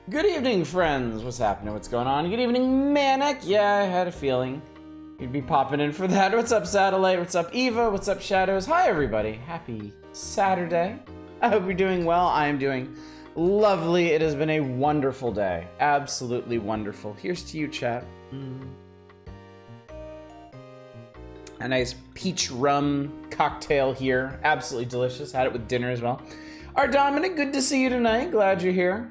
Good evening, friends. What's happening? What's going on? Good evening, Manic. Yeah, I had a feeling you'd be popping in for that. What's up, Satellite? What's up, Eva? What's up, Shadows? Hi, everybody. Happy Saturday. I hope you're doing well. I am doing lovely. It has been a wonderful day. Absolutely wonderful. Here's to you, chat. A nice peach rum cocktail here. Absolutely delicious. Had it with dinner as well. Our Dominic, good to see you tonight. Glad you're here.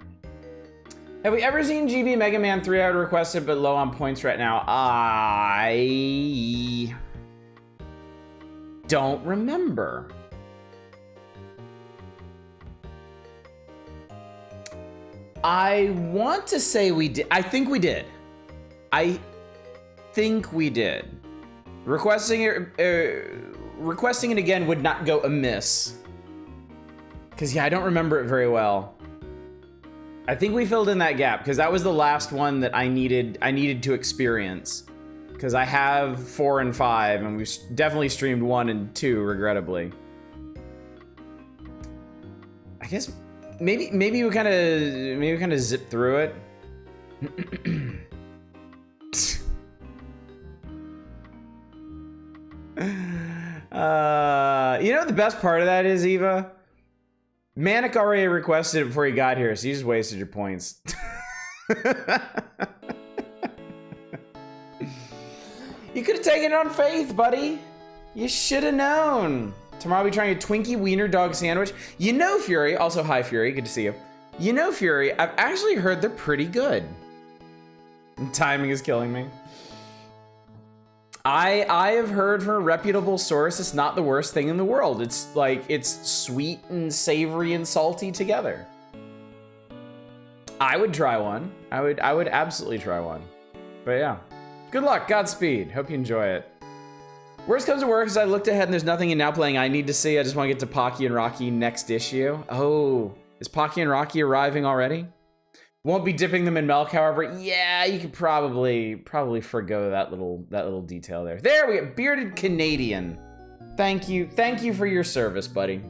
Have we ever seen GB Mega Man 3? I would request it, but low on points right now. I don't remember. I want to say we did. I think we did. Requesting it again would not go amiss. Because, yeah, I don't remember it very well. I think we filled in that gap because that was the last one that I needed to experience. Because I have 4 and 5, and we definitely streamed 1 and 2, regrettably. I guess maybe we kind of zipped through it. You know what the best part of that is, Eva? Manic already requested it before he got here, so you just wasted your points. You could have taken it on faith, buddy. You should have known. Tomorrow I'll be trying a Twinkie Wiener Dog sandwich. You know, Fury, also hi, Fury, good to see you. You know, Fury, I've actually heard they're pretty good. And timing is killing me. I have heard from a reputable source it's not the worst thing in the world. It's like, it's sweet and savory and salty together. I would try one. I would absolutely try one. But yeah. Good luck, Godspeed. Hope you enjoy it. Worst comes to worst, I looked ahead and there's nothing in Now Playing I need to see. I just want to get to Pocky and Rocky next issue. Oh, is Pocky and Rocky arriving already? Won't be dipping them in milk, however. Yeah, you could probably forgo that little detail there. There we go, Bearded Canadian. Thank you for your service, buddy.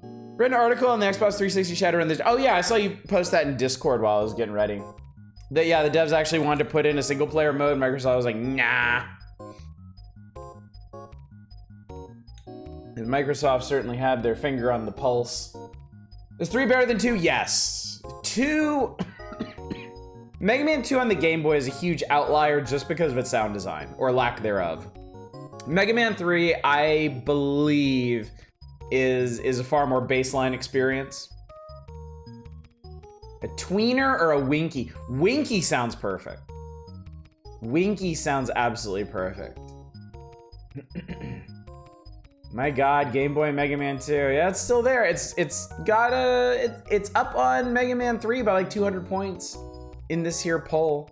Read an article on the Xbox 360 Shadowrun. Oh yeah, I saw you post that in Discord while I was getting ready. The devs actually wanted to put in a single player mode. Microsoft was like, nah. And Microsoft certainly had their finger on the pulse. Is 3 better than 2? Yes. 2. Mega Man 2 on the Game Boy is a huge outlier just because of its sound design, or lack thereof. Mega Man 3, I believe, is a far more baseline experience. A tweener or a winky? Winky sounds perfect. Winky sounds absolutely perfect. My God, Game Boy and Mega Man 2. Yeah, it's still there. It's up on Mega Man 3 by like 200 points. In this here poll.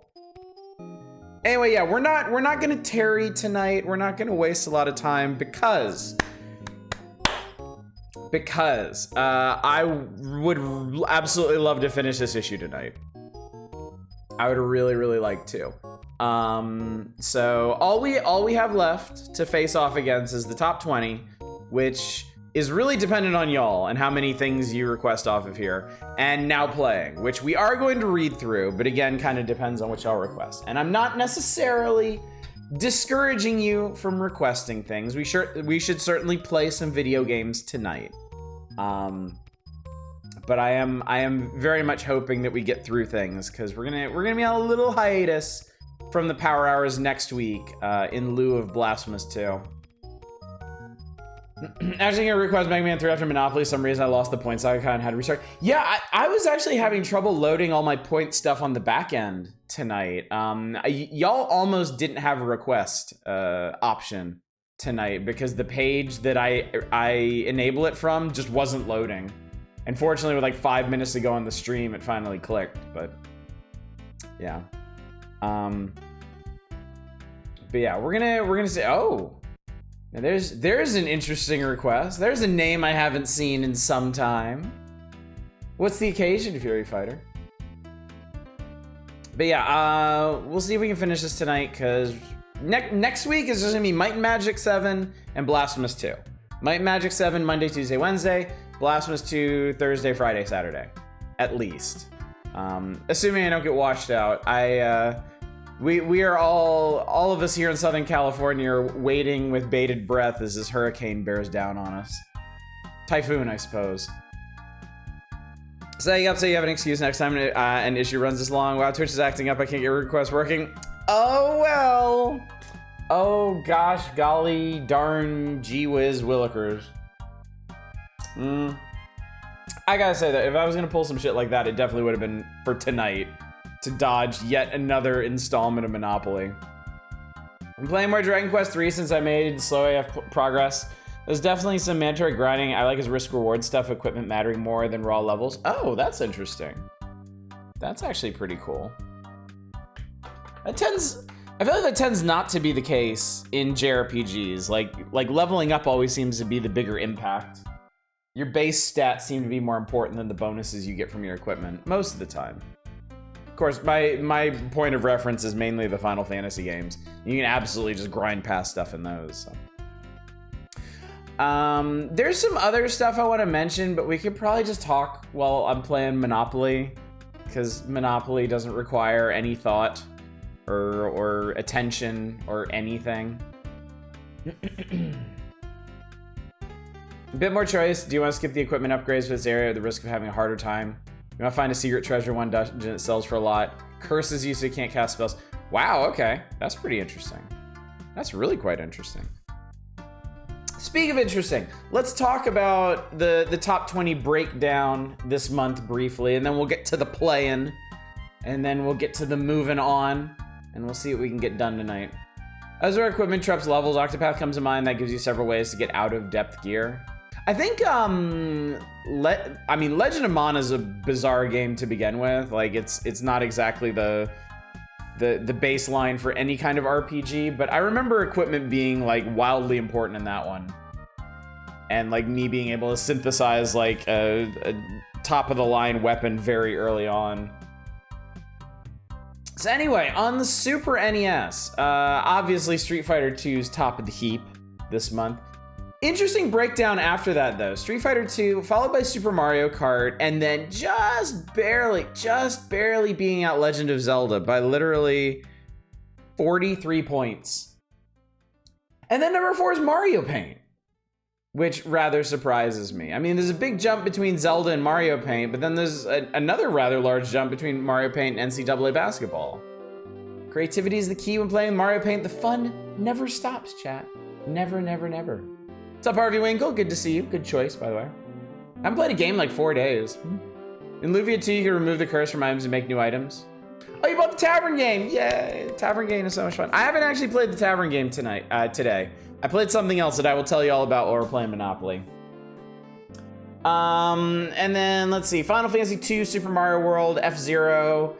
Anyway, yeah, we're not gonna tarry tonight. We're not gonna waste a lot of time because I would absolutely love to finish this issue tonight. I would really like to. So all we have left to face off against is the top 20, which is really dependent on y'all and how many things you request off of here. And Now Playing, which we are going to read through, but again, kind of depends on what y'all request. And I'm not necessarily discouraging you from requesting things. We should certainly play some video games tonight. But I am very much hoping that we get through things because we're gonna be on a little hiatus from the Power Hours next week in lieu of Blasphemous 2. Actually gonna request Mega Man 3 after Monopoly. For some reason I lost the points icon and had to restart. Yeah, I was actually having trouble loading all my point stuff on the back end tonight. Y'all almost didn't have a request option tonight because the page that I enable it from just wasn't loading. Unfortunately, with like 5 minutes to go on the stream, it finally clicked, but yeah. But yeah, we're gonna say, oh. Now there's an interesting request. There's a name I haven't seen in some time. What's the occasion, Fury Fighter? But yeah, we'll see if we can finish this tonight, because next week is just gonna be Might and Magic 7 and Blasphemous 2. Might and Magic 7 Monday, Tuesday, Wednesday. Blasphemous 2 Thursday, Friday, Saturday. At least. Assuming I don't get washed out. We are all of us here in Southern California are waiting with bated breath as this hurricane bears down on us. Typhoon, I suppose. Setting up so you have an excuse next time an issue runs this long. Wow, Twitch is acting up. I can't get requests working. Oh, well. Oh, gosh, golly, darn, gee whiz, willikers. I gotta say that if I was gonna pull some shit like that, it definitely would have been for tonight to dodge yet another installment of Monopoly. I'm playing more Dragon Quest 3 since I made slow AF progress. There's definitely some mandatory grinding. I like his risk-reward stuff, equipment mattering more than raw levels. Oh, that's interesting. That's actually pretty cool. I feel like that tends not to be the case in JRPGs. Like leveling up always seems to be the bigger impact. Your base stats seem to be more important than the bonuses you get from your equipment, most of the time. Of course, my point of reference is mainly the Final Fantasy games. You can absolutely just grind past stuff in those. So. There's some other stuff I want to mention, but we could probably just talk while I'm playing Monopoly, because Monopoly doesn't require any thought or attention or anything. A bit more choice. Do you want to skip the equipment upgrades for this area at the risk of having a harder time? You want to find a secret treasure one dungeon that sells for a lot. Curses you so you can't cast spells. Wow, okay. That's pretty interesting. That's really quite interesting. Speaking of interesting, let's talk about the top 20 breakdown this month briefly, and then we'll get to the play-in, and then we'll get to the moving on, and we'll see what we can get done tonight. As our equipment traps levels, Octopath comes to mind. That gives you several ways to get out of depth gear. I think, Legend of Mana is a bizarre game to begin with. Like, it's not exactly the baseline for any kind of RPG, but I remember equipment being like wildly important in that one. And like me being able to synthesize like a top of the line weapon very early on. So anyway, on the Super NES, obviously Street Fighter 2's top of the heap this month. Interesting breakdown after that though. Street Fighter 2 followed by Super Mario Kart, and then just barely beating out Legend of Zelda by literally 43 points. And then number 4 is Mario Paint, which rather surprises me. I mean, there's a big jump between Zelda and Mario Paint, but then there's another rather large jump between Mario Paint and NCAA basketball. Creativity is the key when playing Mario Paint. The fun never stops, chat. Never, never, never. What's up, Harvey Winkle? Good to see you. Good choice, by the way. I haven't played a game in like 4 days. In Luvia 2, you can remove the curse from items and make new items. Oh, you bought the Tavern game! Yay! Tavern game is so much fun. I haven't actually played the Tavern game today. I played something else that I will tell you all about while we're playing Monopoly. And then, let's see. Final Fantasy 2, Super Mario World, F-Zero,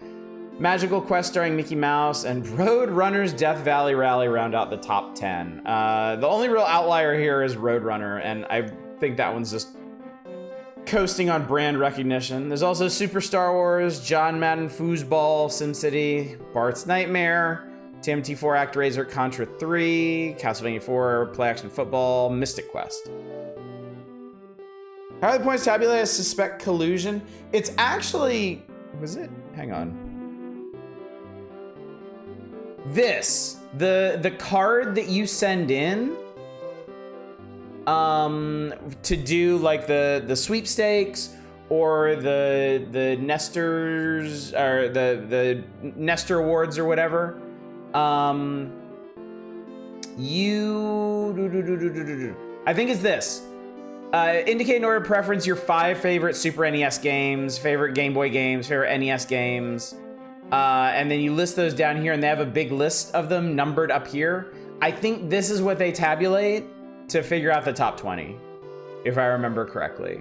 Magical Quest starring Mickey Mouse, and Road Runner's Death Valley Rally round out the top 10. The only real outlier here is Road Runner, and I think that one's just coasting on brand recognition. There's also Super Star Wars, John Madden Foosball, SimCity, Bart's Nightmare, TMT4 ActRaiser, Contra 3, Castlevania 4, Play Action Football, Mystic Quest. How are the points tabulated? I suspect collusion. It's actually... Was it? Hang on. This. The card that you send in to do like the sweepstakes or the Nestors or the Nestor Awards or whatever. I think it's this. Indicate in order of preference your 5 favorite Super NES games, favorite Game Boy games, favorite NES games. And then you list those down here, and they have a big list of them numbered up here. I think this is what they tabulate to figure out the top 20, if I remember correctly.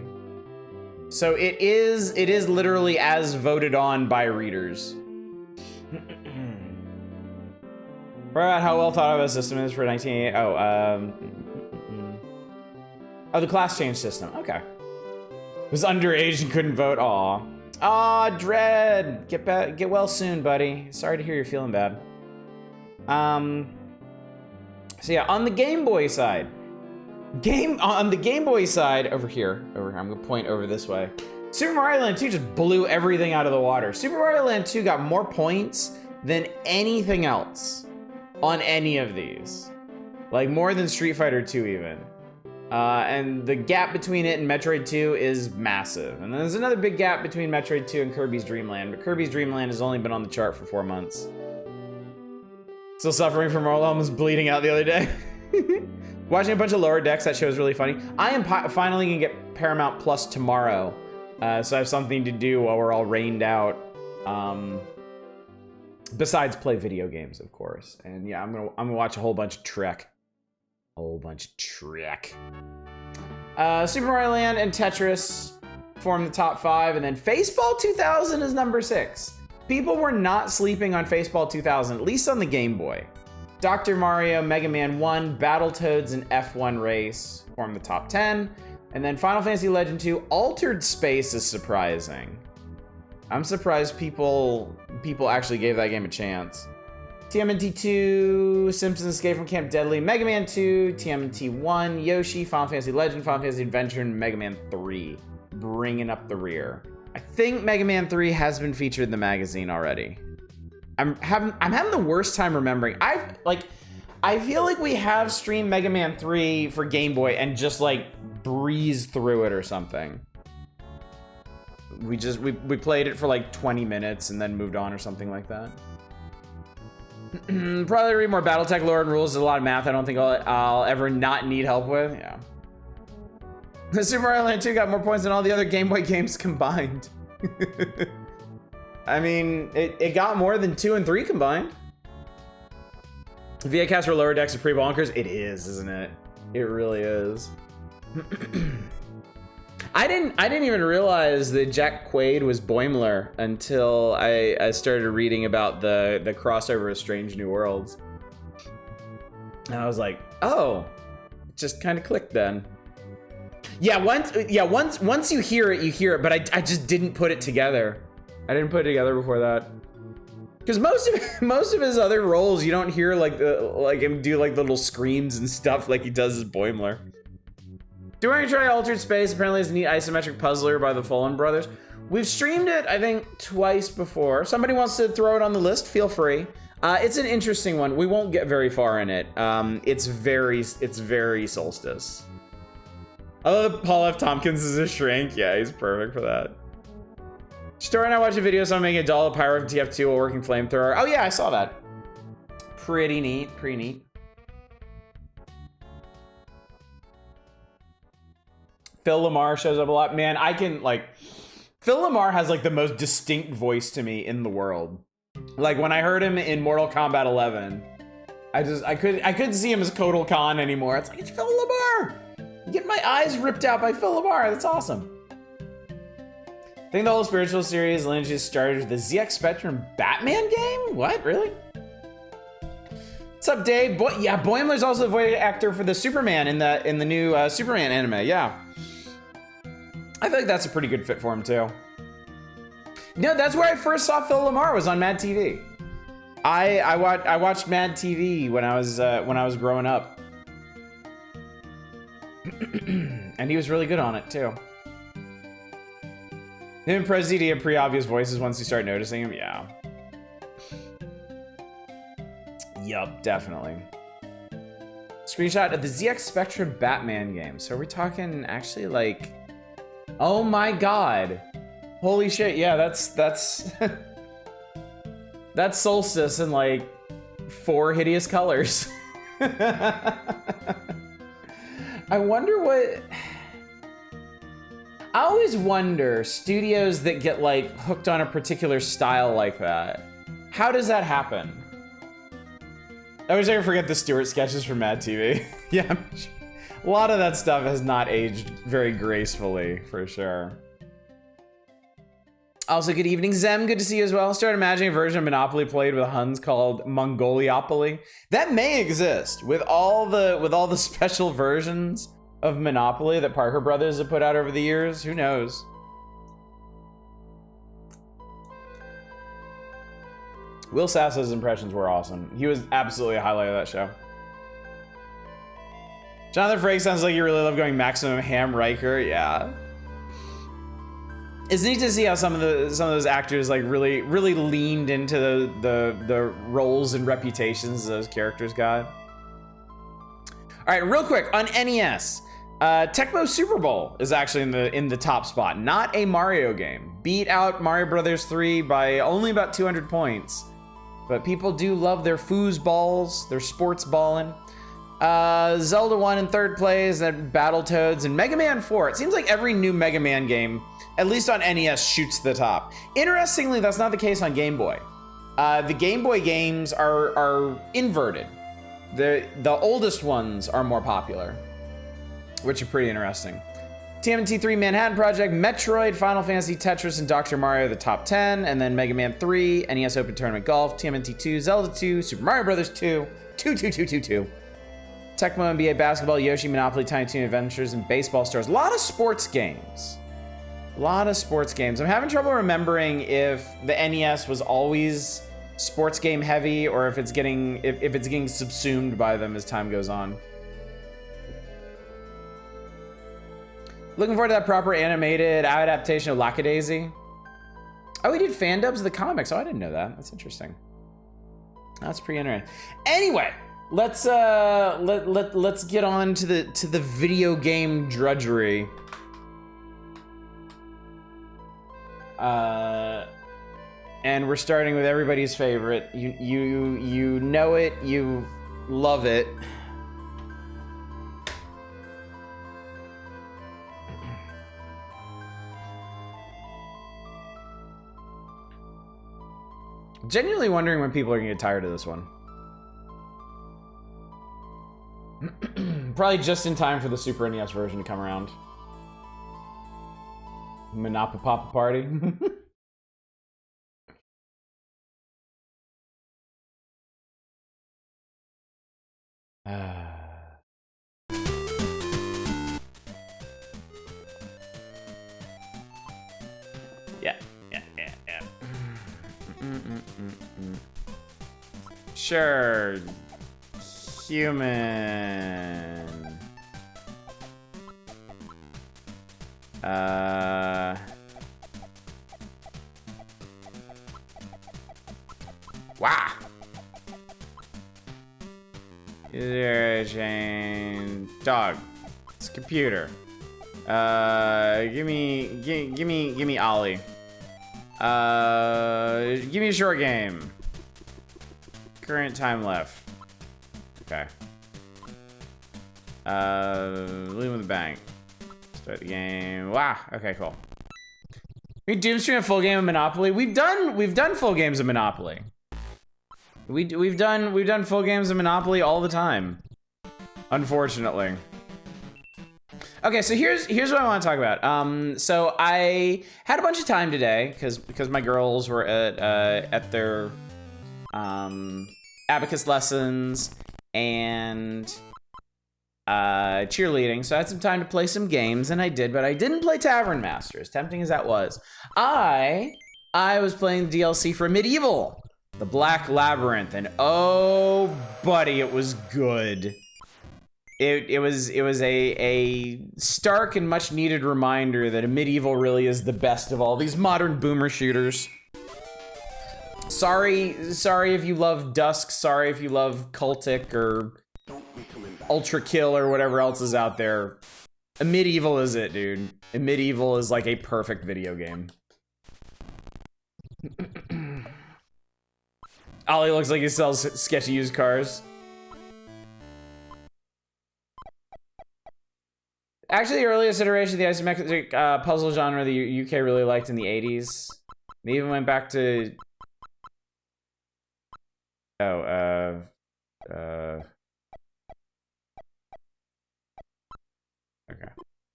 So it is literally as voted on by readers. About how well thought of a system is for 1988. Oh, the class change system. Okay. Was underage and couldn't vote. Aw. Aw, Dread. Get well soon, buddy. Sorry to hear you're feeling bad. So yeah, on the Game Boy side. On the Game Boy side, over here. I'm gonna point over this way. Super Mario Land 2 just blew everything out of the water. Super Mario Land 2 got more points than anything else on any of these. Like more than Street Fighter 2 even. And the gap between it and Metroid 2 is massive. And then there's another big gap between Metroid 2 and Kirby's Dream Land, but Kirby's Dream Land has only been on the chart for 4 months. Still suffering from almost bleeding out the other day. Watching a bunch of lower decks, that show is really funny. I am finally gonna get Paramount Plus tomorrow. So I have something to do while we're all rained out. Besides play video games, of course. And yeah, I'm gonna watch a whole bunch of Trek. Super Mario Land and Tetris form the top 5, and then Faceball 2000 is number 6. People were not sleeping on Faceball 2000, at least on the Game Boy. Dr. Mario, Mega Man 1, Battletoads, and F1 Race form the top 10. And then Final Fantasy Legend 2, Altered Space is surprising. I'm surprised people actually gave that game a chance. TMNT 2, Simpsons Escape from Camp Deadly, Mega Man 2, TMNT 1, Yoshi, Final Fantasy Legend, Final Fantasy Adventure, and Mega Man 3, bringing up the rear. I think Mega Man 3 has been featured in the magazine already. I'm having the worst time remembering. I feel like we have streamed Mega Man 3 for Game Boy and just like breezed through it or something. We played it for like 20 minutes and then moved on or something like that. Probably read more Battletech lore and rules. There's a lot of math I don't think I'll ever not need help with. Yeah. The Super Mario Land 2 got more points than all the other Game Boy games combined. I mean, it got more than 2 and 3 combined. VA cast for lower decks are pretty bonkers. It is, isn't it? It really is. I didn't even realize that Jack Quaid was Boimler until I started reading about the crossover of Strange New Worlds. And I was like, oh, it just kind of clicked then. Yeah, once you hear it, but I just didn't put it together. I didn't put it together before that. Because most of his other roles, you don't hear like him do like little screams and stuff like he does as Boimler. Do I try Altered Space? Apparently it's a neat isometric puzzler by the Fallen Brothers. We've streamed it, I think, twice before. Somebody wants to throw it on the list, feel free. It's an interesting one. We won't get very far in it. It's very Solstice. I love Paul F. Tompkins as a shrink. Yeah, he's perfect for that. Story and I watched a video of someone making a doll of Pyro from TF2 while working flamethrower. Oh yeah, I saw that. Pretty neat, pretty neat. Phil Lamar shows up a lot. Man, Phil Lamar has like the most distinct voice to me in the world. Like when I heard him in Mortal Kombat 11, I couldn't see him as Kotal Khan anymore. It's like, it's Phil Lamar. Get my eyes ripped out by Phil Lamar. That's awesome. I think the whole spiritual series lineage started with the ZX Spectrum Batman game? What, really? What's up, Dave? Yeah, Boimler's also the voice actor for the Superman in the new Superman anime, yeah. I feel like that's a pretty good fit for him too. No, that's where I first saw Phil Lamar, was on Mad TV. I watched Mad TV when I was growing up. And he was really good on it too. Him and Prez DD have pretty obvious voices once you start noticing him, yeah. Yup, definitely. Screenshot of the ZX Spectrum Batman game. So are we talking actually like, oh my god. Holy shit, yeah, that's that's Solstice in like 4 hideous colors. I wonder what... I always wonder, studios that get like hooked on a particular style like that, how does that happen? I wish I could forget the Stewart sketches from Mad TV. Yeah, a lot of that stuff has not aged very gracefully, for sure. Also, good evening, Zem. Good to see you as well. Started imagining a version of Monopoly played with Huns called Mongoliopoly. That may exist with all the special versions of Monopoly that Parker Brothers have put out over the years. Who knows? Will Sasso's impressions were awesome. He was absolutely a highlight of that show. Jonathan Frakes sounds like you really love going Maximum Ham Riker. Yeah. It's neat to see how some of those actors like really leaned into the roles and reputations those characters got. All right, real quick on NES, Tecmo Super Bowl is actually in the top spot. Not a Mario game. Beat out Mario Brothers 3 by only about 200 points, but people do love their foosballs, their sports ballin'. Zelda 1 in third place, and Battletoads, and Mega Man 4. It seems like every new Mega Man game, at least on NES, shoots the top. Interestingly, that's not the case on Game Boy. The Game Boy games are inverted. The oldest ones are more popular, which are pretty interesting. TMNT 3, Manhattan Project, Metroid, Final Fantasy, Tetris, and Dr. Mario, the top 10, and then Mega Man 3, NES Open Tournament Golf, TMNT 2, Zelda 2, Super Mario Brothers 2, 2. Tecmo NBA Basketball, Yoshi, Monopoly, Tiny Toon Adventures, and Baseball Stars. A lot of sports games. I'm having trouble remembering if the NES was always sports game heavy or if it's getting subsumed by them as time goes on. Looking forward to that proper animated adaptation of Lackadaisy. Oh, we did fan dubs of the comics. Oh, I didn't know that. That's interesting. That's pretty interesting. Anyway, let's get on to the video game drudgery. And we're starting with everybody's favorite. You know it, you love it. Genuinely wondering when people are gonna get tired of this one. Probably just in time for the Super NES version to come around. Monopapa Party. Yeah. Sure. Human. Wow. User chain dog. It's computer. Give me Ollie. Give me a short game. Current time left. Okay. Leave with a bang. Start the game. Wow. Okay, cool. We doomstream a full game of Monopoly. We've done full games of Monopoly. We've done full games of Monopoly all the time. Unfortunately. Okay, so here's what I want to talk about. So I had a bunch of time today because my girls were at their abacus lessons and cheerleading, so I had some time to play some games, and I did, but I didn't play Tavern Master, as tempting as that was. I was playing the DLC for Medieval, the Black Labyrinth, and oh, buddy, it was good. It was a stark and much needed reminder that a Medieval really is the best of all these modern boomer shooters. Sorry if you love Dusk, sorry if you love Cultic or Ultra Kill or whatever else is out there. A Medieval is it, dude. A Medieval is like a perfect video game. Ollie looks like he sells sketchy used cars. Actually, the earliest iteration of the isometric puzzle genre the UK really liked in the 80s. They even went back to... Okay.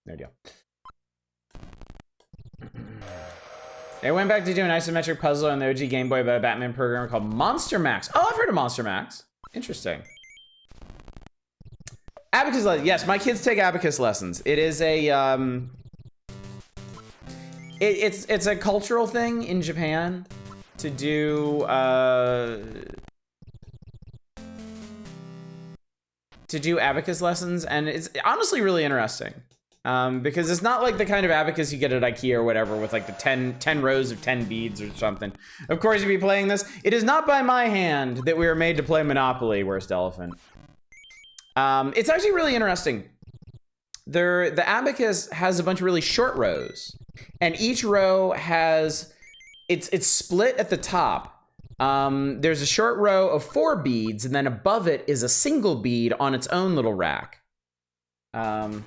No deal. They went back to do an isometric puzzle on the OG Game Boy by a Batman programmer called Monster Max. Oh, I've heard of Monster Max. Interesting. Abacus lessons. Yes, my kids take abacus lessons. It is a it's a cultural thing in Japan to do abacus lessons, and it's honestly really interesting. because it's not like the kind of abacus you get at IKEA or whatever with like the 10 rows of 10 beads or something. Of course, you'd be playing this. It is not by my hand that we were made to play Monopoly, Worst Elephant. It's actually really interesting. The abacus has a bunch of really short rows, and each row has, it's split at the top. There's a short row of 4 beads, and then above it is a single bead on its own little rack. Oh, I don't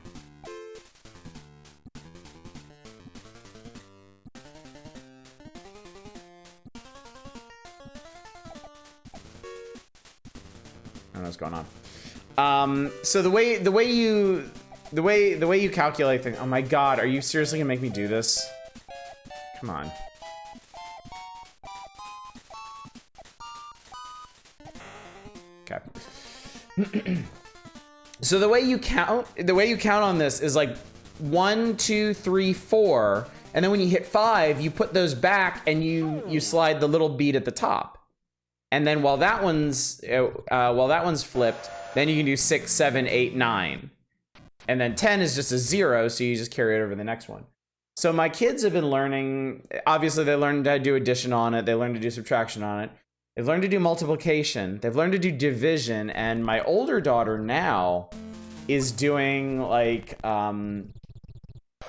know what's going on. So the way you calculate things. Oh my God, are you seriously gonna make me do this? Come on. Okay. So the way you count on this is like 1, 2, 3, 4, and then when you hit 5, you put those back and you slide the little bead at the top. And then while that one's flipped, then you can do 6, 7, 8, 9. And then 10 is just a 0, so you just carry it over to the next one. So my kids have been learning, obviously they learned how to do addition on it, they learned to do subtraction on it. They've learned to do multiplication, they've learned to do division, and my older daughter now is doing like,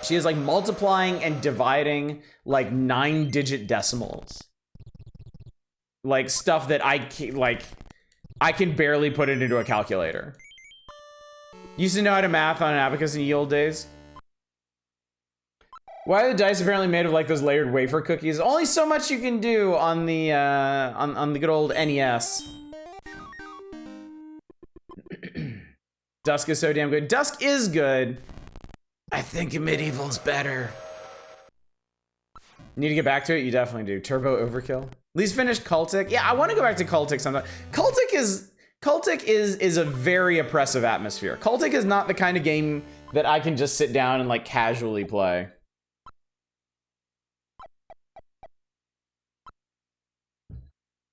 she is like multiplying and dividing like 9-digit decimals. Like stuff that I can barely put it into a calculator. Used to know how to math on an abacus in the old days. Why are the dice apparently made of like those layered wafer cookies? Only so much you can do on the on the good old NES. Dusk is so damn good. Dusk is good. I think Medieval's better. Need to get back to it? You definitely do. Turbo Overkill. At least finish Cultic. Yeah, I want to go back to Cultic sometime. Cultic is a very oppressive atmosphere. Cultic is not the kind of game that I can just sit down and like casually play.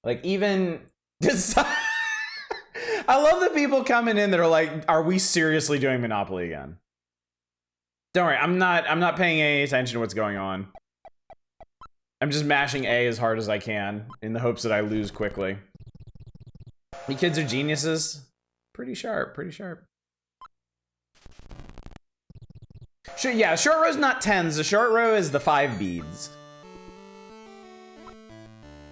Like even this, I love the people coming in that are like, "Are we seriously doing Monopoly again?" Don't worry, I'm not paying any attention to what's going on. I'm just mashing A as hard as I can in the hopes that I lose quickly. You kids are geniuses. Pretty sharp, pretty sharp. Sure, yeah, short row's not 10s. The short row is the 5 beads.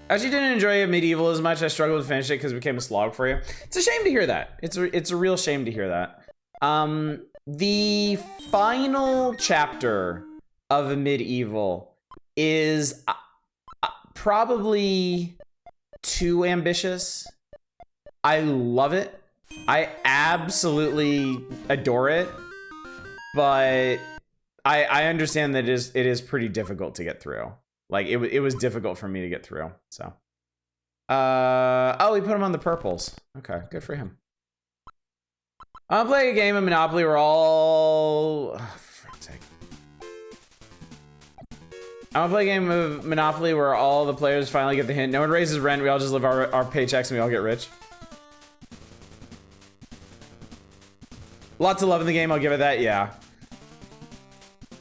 Actually didn't enjoy Medieval as much. I struggled to finish it because it became a slog for you. It's a shame to hear that. It's a real shame to hear that. The final chapter of Medieval is probably too ambitious. I love it. I absolutely adore it. But I understand that it is pretty difficult to get through. Like it was difficult for me to get through. So oh, he put him on the purples. Okay, good for him. I'm playing a game of Monopoly where all I'm gonna play a game of Monopoly where all the players finally get the hint. No one raises rent, we all just live our paychecks and we all get rich. Lots of love in the game, I'll give it that, yeah.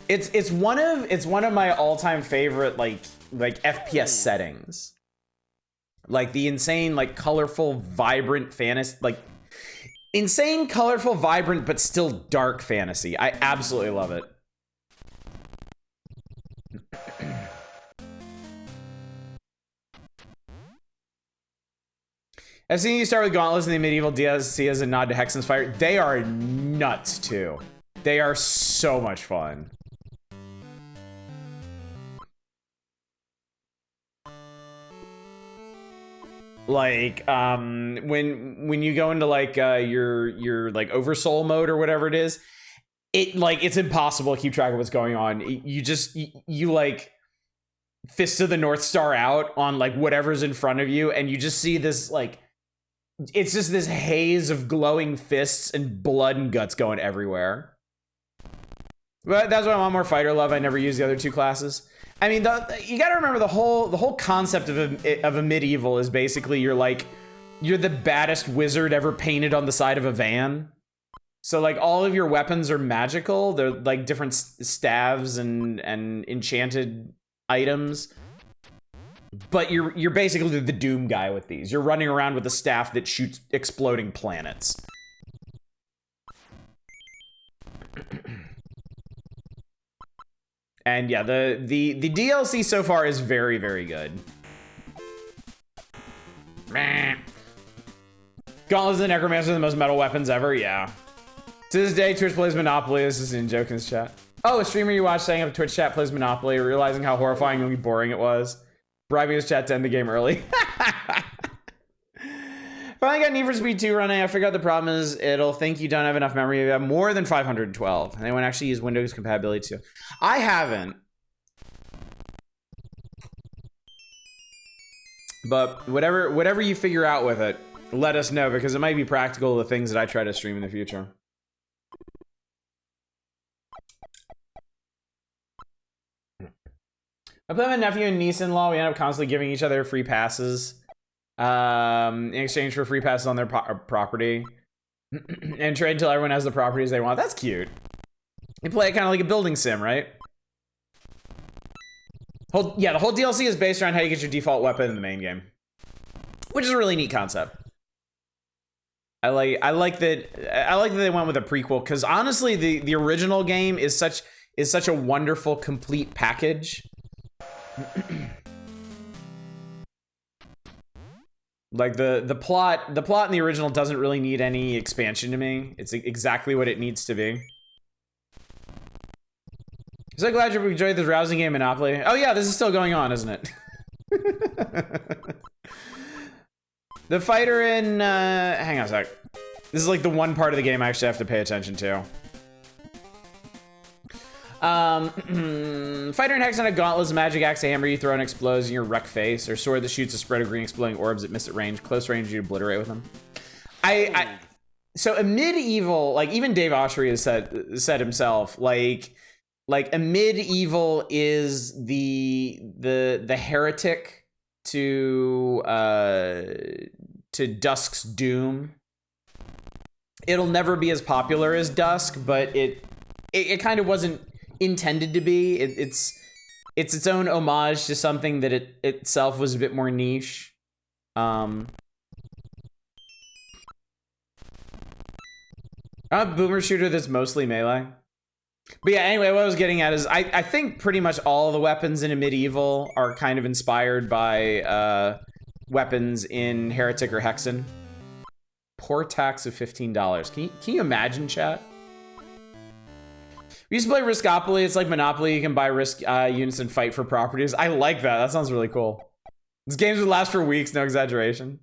It's one of my all-time favorite like FPS settings. Like the insane, like colorful, vibrant fantasy, like insane, colorful, vibrant, but still dark fantasy. I absolutely love it. I've seen you start with Gauntlets and the Medieval DLC as a nod to Hexen's Fire. They are nuts too. They are so much fun. Like when you go into like your like oversoul mode or whatever it is, it's impossible to keep track of what's going on. You like Fist of the North Star out on like whatever's in front of you, and you just see this like it's just this haze of glowing fists and blood and guts going everywhere. But that's why I want more fighter love. I never used the other 2 classes. I mean, you gotta remember the whole concept of a Medieval is basically you're the baddest wizard ever painted on the side of a van. So like all of your weapons are magical. They're like different staves and enchanted items. But you're basically the Doom guy with these. You're running around with a staff that shoots exploding planets. And yeah, the DLC so far is very, very good. Gauntlets and Necromancer are the most metal weapons ever, yeah. To this day, Twitch plays Monopoly. This is in Jokin's chat. Oh, a streamer you watch setting up a Twitch chat plays Monopoly, realizing how horrifyingly boring it was. Bribing his chat to end the game early. Finally got Need for Speed 2 running. I figured out the problem is it'll think you don't have enough memory. You have more than 512. And they won't actually use Windows compatibility too. I haven't. But whatever you figure out with it, let us know, because it might be practical, the things that I try to stream in the future. I play with my nephew and niece-in-law. We end up constantly giving each other free passes in exchange for free passes on their property. And trade until everyone has the properties they want. That's cute. You play it kind of like a building sim, right? Yeah, the whole DLC is based around how you get your default weapon in the main game, which is a really neat concept. I like that they went with a prequel, because honestly, the original game is such a wonderful complete package. Like the plot in the original doesn't really need any expansion to me. It's exactly what it needs to be. So glad you enjoyed this rousing game, Monopoly. Oh yeah, this is still going on, isn't it? The fighter in hang on a sec. This is like the one part of the game I actually have to pay attention to. Fighter in Hexen, a gauntlets, magic axe, a hammer you throw and explodes in your wreck face, or sword that shoots a spread of green exploding orbs that miss at range. Close range, you obliterate with them. So a medieval, like even Dave Autry has said himself, like a medieval is the heretic to Dusk's Doom. It'll never be as popular as Dusk, but it kind of wasn't intended to be. It's its own homage to something that it itself was a bit more niche. A boomer shooter that's mostly melee. But yeah, anyway, what I was getting at is I think pretty much all the weapons in a medieval are kind of inspired by weapons in Heretic or Hexen. Poor tax of $15. Can you imagine, chat? We used to play Riskopoly. It's like Monopoly. You can buy risk units and fight for properties. I like that. That sounds really cool. These games would last for weeks, no exaggeration.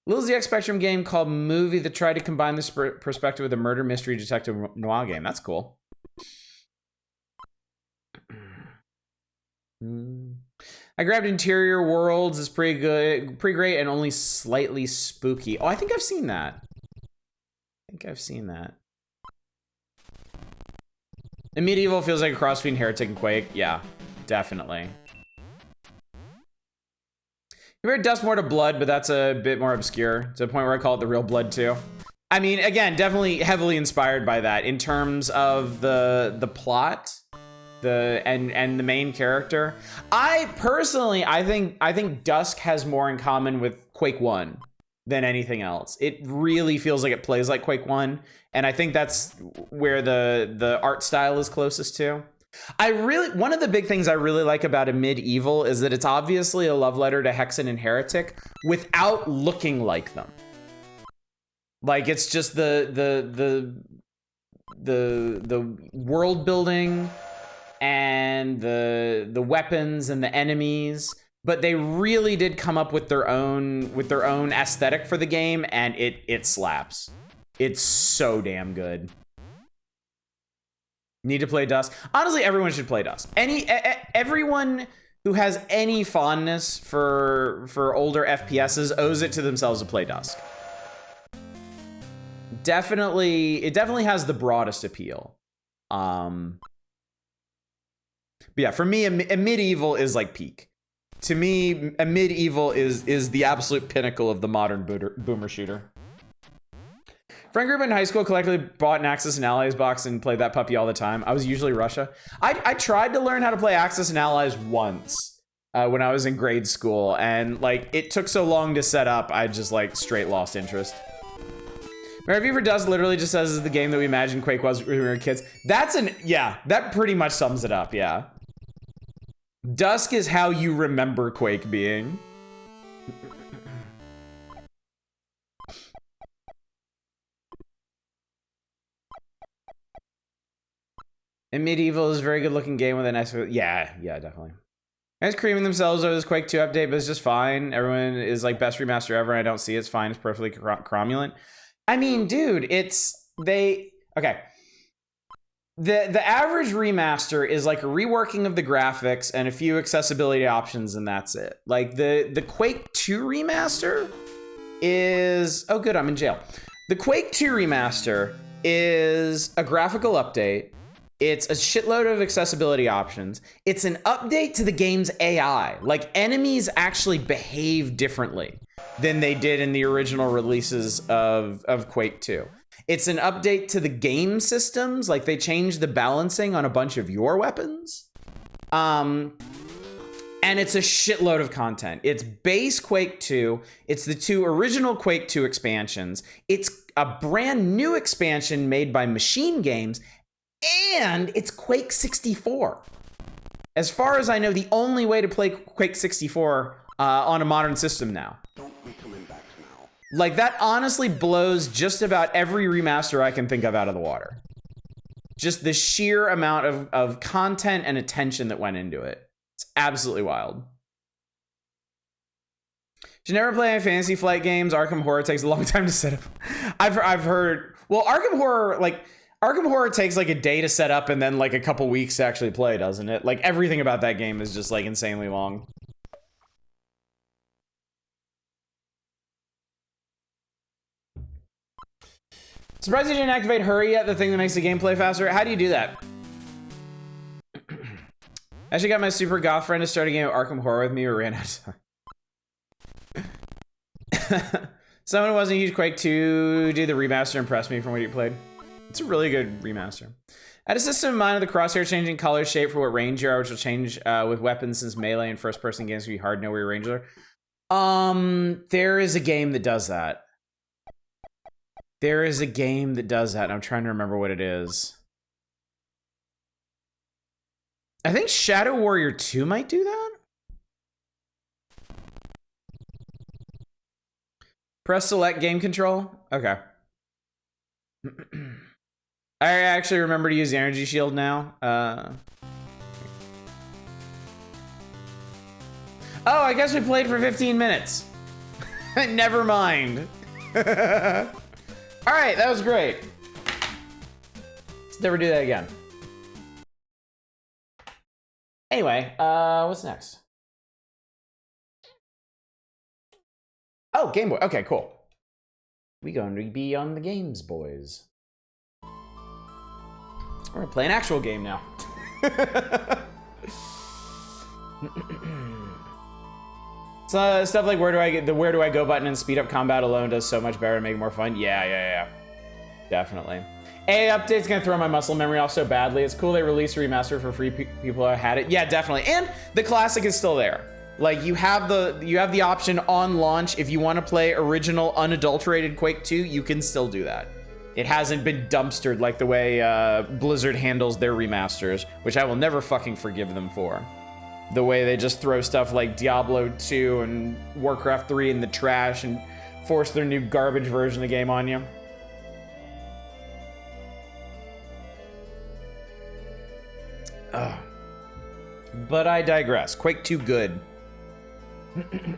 Little ZX Spectrum game called Movie that tried to combine this perspective with a murder mystery detective noir game. That's cool. I grabbed Interior Worlds. It's pretty good, pretty great, and only slightly spooky. Oh, I think I've seen that. And Medieval feels like a cross between Heretic and Quake. Yeah, definitely. Compared Dust more to Blood, but that's a bit more obscure, to the point where I call it the real Blood 2. I mean, again, definitely heavily inspired by that in terms of the plot, and the main character. I think Dusk has more in common with Quake 1 than anything else. It really feels like it plays like Quake 1, and I think that's where the art style is closest to. One of the big things I really like about a medieval is that it's obviously a love letter to Hexen and Heretic without looking like them. Like, it's just the world building and the weapons and the enemies, but they really did come up with their own aesthetic for the game, and it slaps. It's so damn good. Need to play Dusk. Honestly, everyone should play Dusk. Everyone who has any fondness for older FPSs owes it to themselves to play Dusk. It definitely has the broadest appeal. But yeah, for me, a medieval is like peak. To me, a medieval is the absolute pinnacle of the modern boomer shooter. Friend group in high school collectively bought an Axis and Allies box and played that puppy all the time. I was usually Russia. I tried to learn how to play Axis and Allies once when I was in grade school, and like it took so long to set up, I just like straight lost interest. My review for Dusk literally just says it's the game that we imagined Quake was when we were kids. Yeah, that pretty much sums it up, yeah. Dusk is how you remember Quake being. And Medieval is a very good looking game with a nice, yeah, definitely. Guys creaming themselves over this Quake 2 update, but it's just fine. Everyone is like best remaster ever. I don't see it's fine. It's perfectly cromulent. I mean, dude, okay. The average remaster is like a reworking of the graphics and a few accessibility options, and that's it. Like the Quake 2 remaster is, oh good, I'm in jail. The Quake 2 remaster is a graphical update. It's a shitload of accessibility options. It's an update to the game's AI. Like enemies actually behave differently than they did in the original releases of Quake 2. It's an update to the game systems. Like they changed the balancing on a bunch of your weapons. And it's a shitload of content. It's base Quake 2. It's the 2 original Quake 2 expansions. It's a brand new expansion made by Machine Games. And it's Quake 64. As far as I know, the only way to play Quake 64 on a modern system now. Don't be coming back now. Like, that honestly blows just about every remaster I can think of out of the water. Just the sheer amount of content and attention that went into it. It's absolutely wild. Should never play any Fantasy Flight games. Arkham Horror takes a long time to set up. I've heard... Well, Arkham Horror takes like a day to set up and then like a couple weeks to actually play, doesn't it? Like everything about that game is just like insanely long. Surprised you didn't activate Hurry yet, the thing that makes the gameplay faster. How do you do that? I actually got my super goth friend to start a game of Arkham Horror with me, but ran out of time. Someone who wasn't a huge Quake 2 do the remaster impressed me from what you played. It's a really good remaster. I had a system in mind of the crosshair changing color shape for what range you are, which will change with weapons since melee and first-person games can be hard to know where your ranges are. There is a game that does that. There is a game that does that, and I'm trying to remember what it is. I think Shadow Warrior 2 might do that? Press select game control? Okay. I actually remember to use the energy shield now. Oh, I guess we played for 15 minutes. Never mind. All right, that was great. Let's never do that again. Anyway, what's next? Oh, Game Boy. Okay, cool. We going to be on the games, boys. We're gonna play an actual game now. So stuff like where do I go button and speed up combat alone does so much better and make it more fun. Yeah. Definitely. AA update's gonna throw my muscle memory off so badly. It's cool they released a remaster for free people who had it. Yeah, definitely. And the classic is still there. Like you have the option on launch if you want to play original unadulterated Quake 2, you can still do that. It hasn't been dumpstered like the way Blizzard handles their remasters, which I will never fucking forgive them for. The way they just throw stuff like Diablo 2 and Warcraft 3 in the trash and force their new garbage version of the game on you. Ugh. But I digress. Quake 2 good.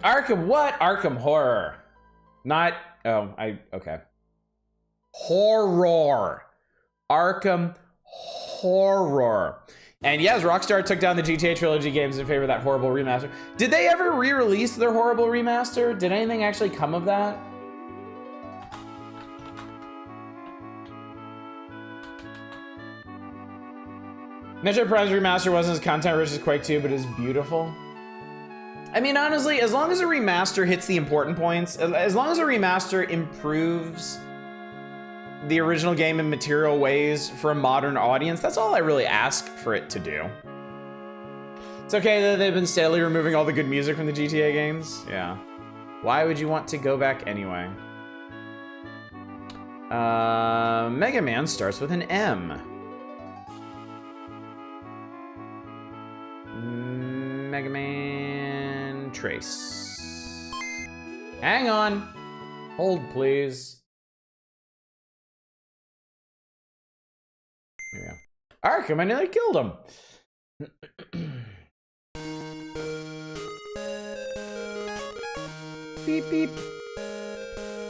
Arkham what? Arkham Horror. Not, okay. Horror. Arkham Horror. And yes, Rockstar took down the GTA Trilogy games in favor of that horrible remaster. Did they ever re-release their horrible remaster? Did anything actually come of that? Metroid Prime's remaster wasn't as content rich as Quake 2, but is beautiful. I mean, honestly, as long as a remaster hits the important points, as long as a remaster improves the original game in material ways for a modern audience, that's all I really ask for it to do. It's okay that they've been steadily removing all the good music from the GTA games. Yeah. Why would you want to go back anyway? Mega Man starts with an M. Mega Man Trace. Hang on. Hold, please. There we go. Arkham, I nearly killed him. Beep, beep.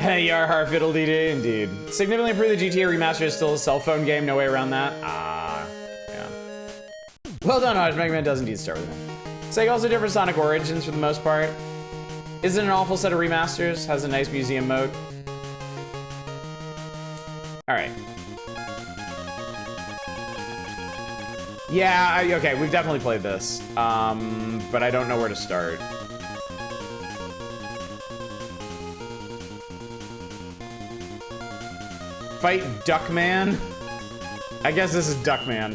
Hey, Yarhar Fiddle-dee-dee, indeed. Significantly improved, the GTA remaster is still a cell phone game, no way around that. Yeah. Well done, Hodge. Mega Man does indeed start with him. Sega also different Sonic Origins for the most part. Isn't an awful set of remasters, has a nice museum mode. Alright. Yeah, okay, we've definitely played this. But I don't know where to start. Fight Duckman? I guess this is Duckman.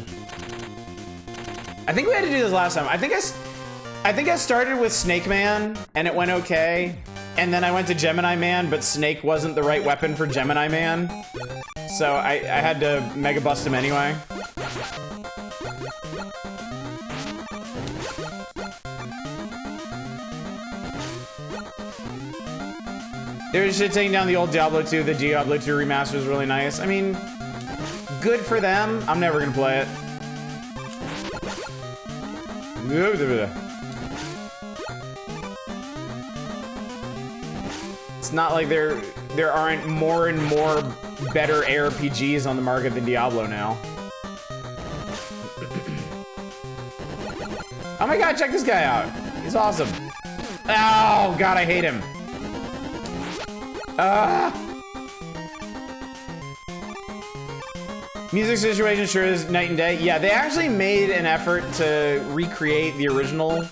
I think we had to do this last time. I think I started with Snake Man, and it went okay. And then I went to Gemini Man, but Snake wasn't the right weapon for Gemini Man. So I had to Mega Bust him anyway. They're just taking down the old Diablo 2. The Diablo 2 remaster is really nice. I mean, good for them. I'm never gonna play it. It's not like there aren't more and more better ARPGs on the market than Diablo now. Oh my god, check this guy out. He's awesome. Oh god, I hate him. Music situation sure is night and day. Yeah, they actually made an effort to recreate the original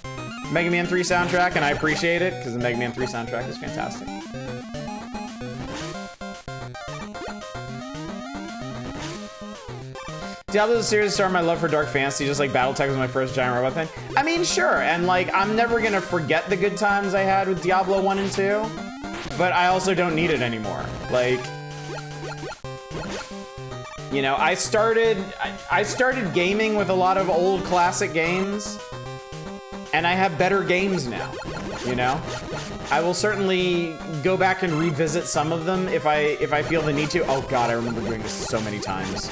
Mega Man 3 soundtrack, and I appreciate it, because the Mega Man 3 soundtrack is fantastic. Diablo is a series started my love for dark fantasy, just like Battletech was my first giant robot thing. I mean, sure, and like, I'm never gonna forget the good times I had with Diablo 1 and 2. But I also don't need it anymore. Like, you know, I started gaming with a lot of old classic games, and I have better games now, you know? I will certainly go back and revisit some of them if I feel the need to. Oh god, I remember doing this so many times.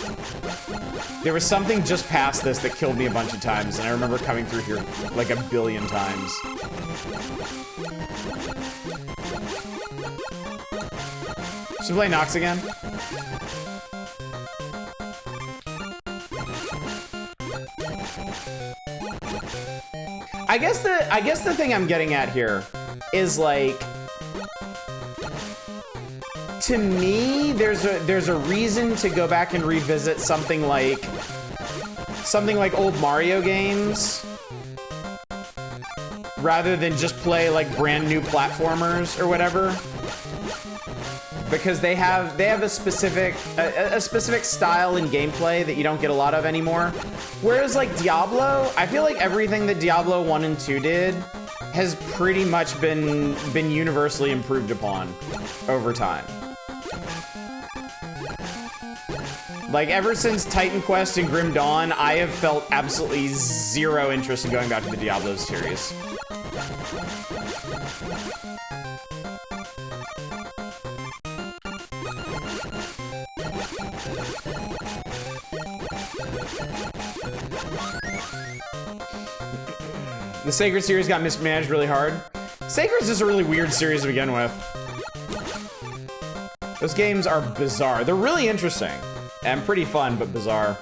There was something just past this that killed me a bunch of times, and I remember coming through here like a billion times. Should we play Nox again? I guess the thing I'm getting at here is like, to me, there's a reason to go back and revisit something like old Mario games rather than just play like brand new platformers or whatever. Because they have a specific style in gameplay that you don't get a lot of anymore. Whereas like Diablo, I feel like everything that Diablo 1 and 2 did has pretty much been universally improved upon over time. Like ever since Titan Quest and Grim Dawn, I have felt absolutely zero interest in going back to the Diablo series. The Sacred series got mismanaged really hard. Sacred's just a really weird series to begin with. Those games are bizarre. They're really interesting and pretty fun, but bizarre.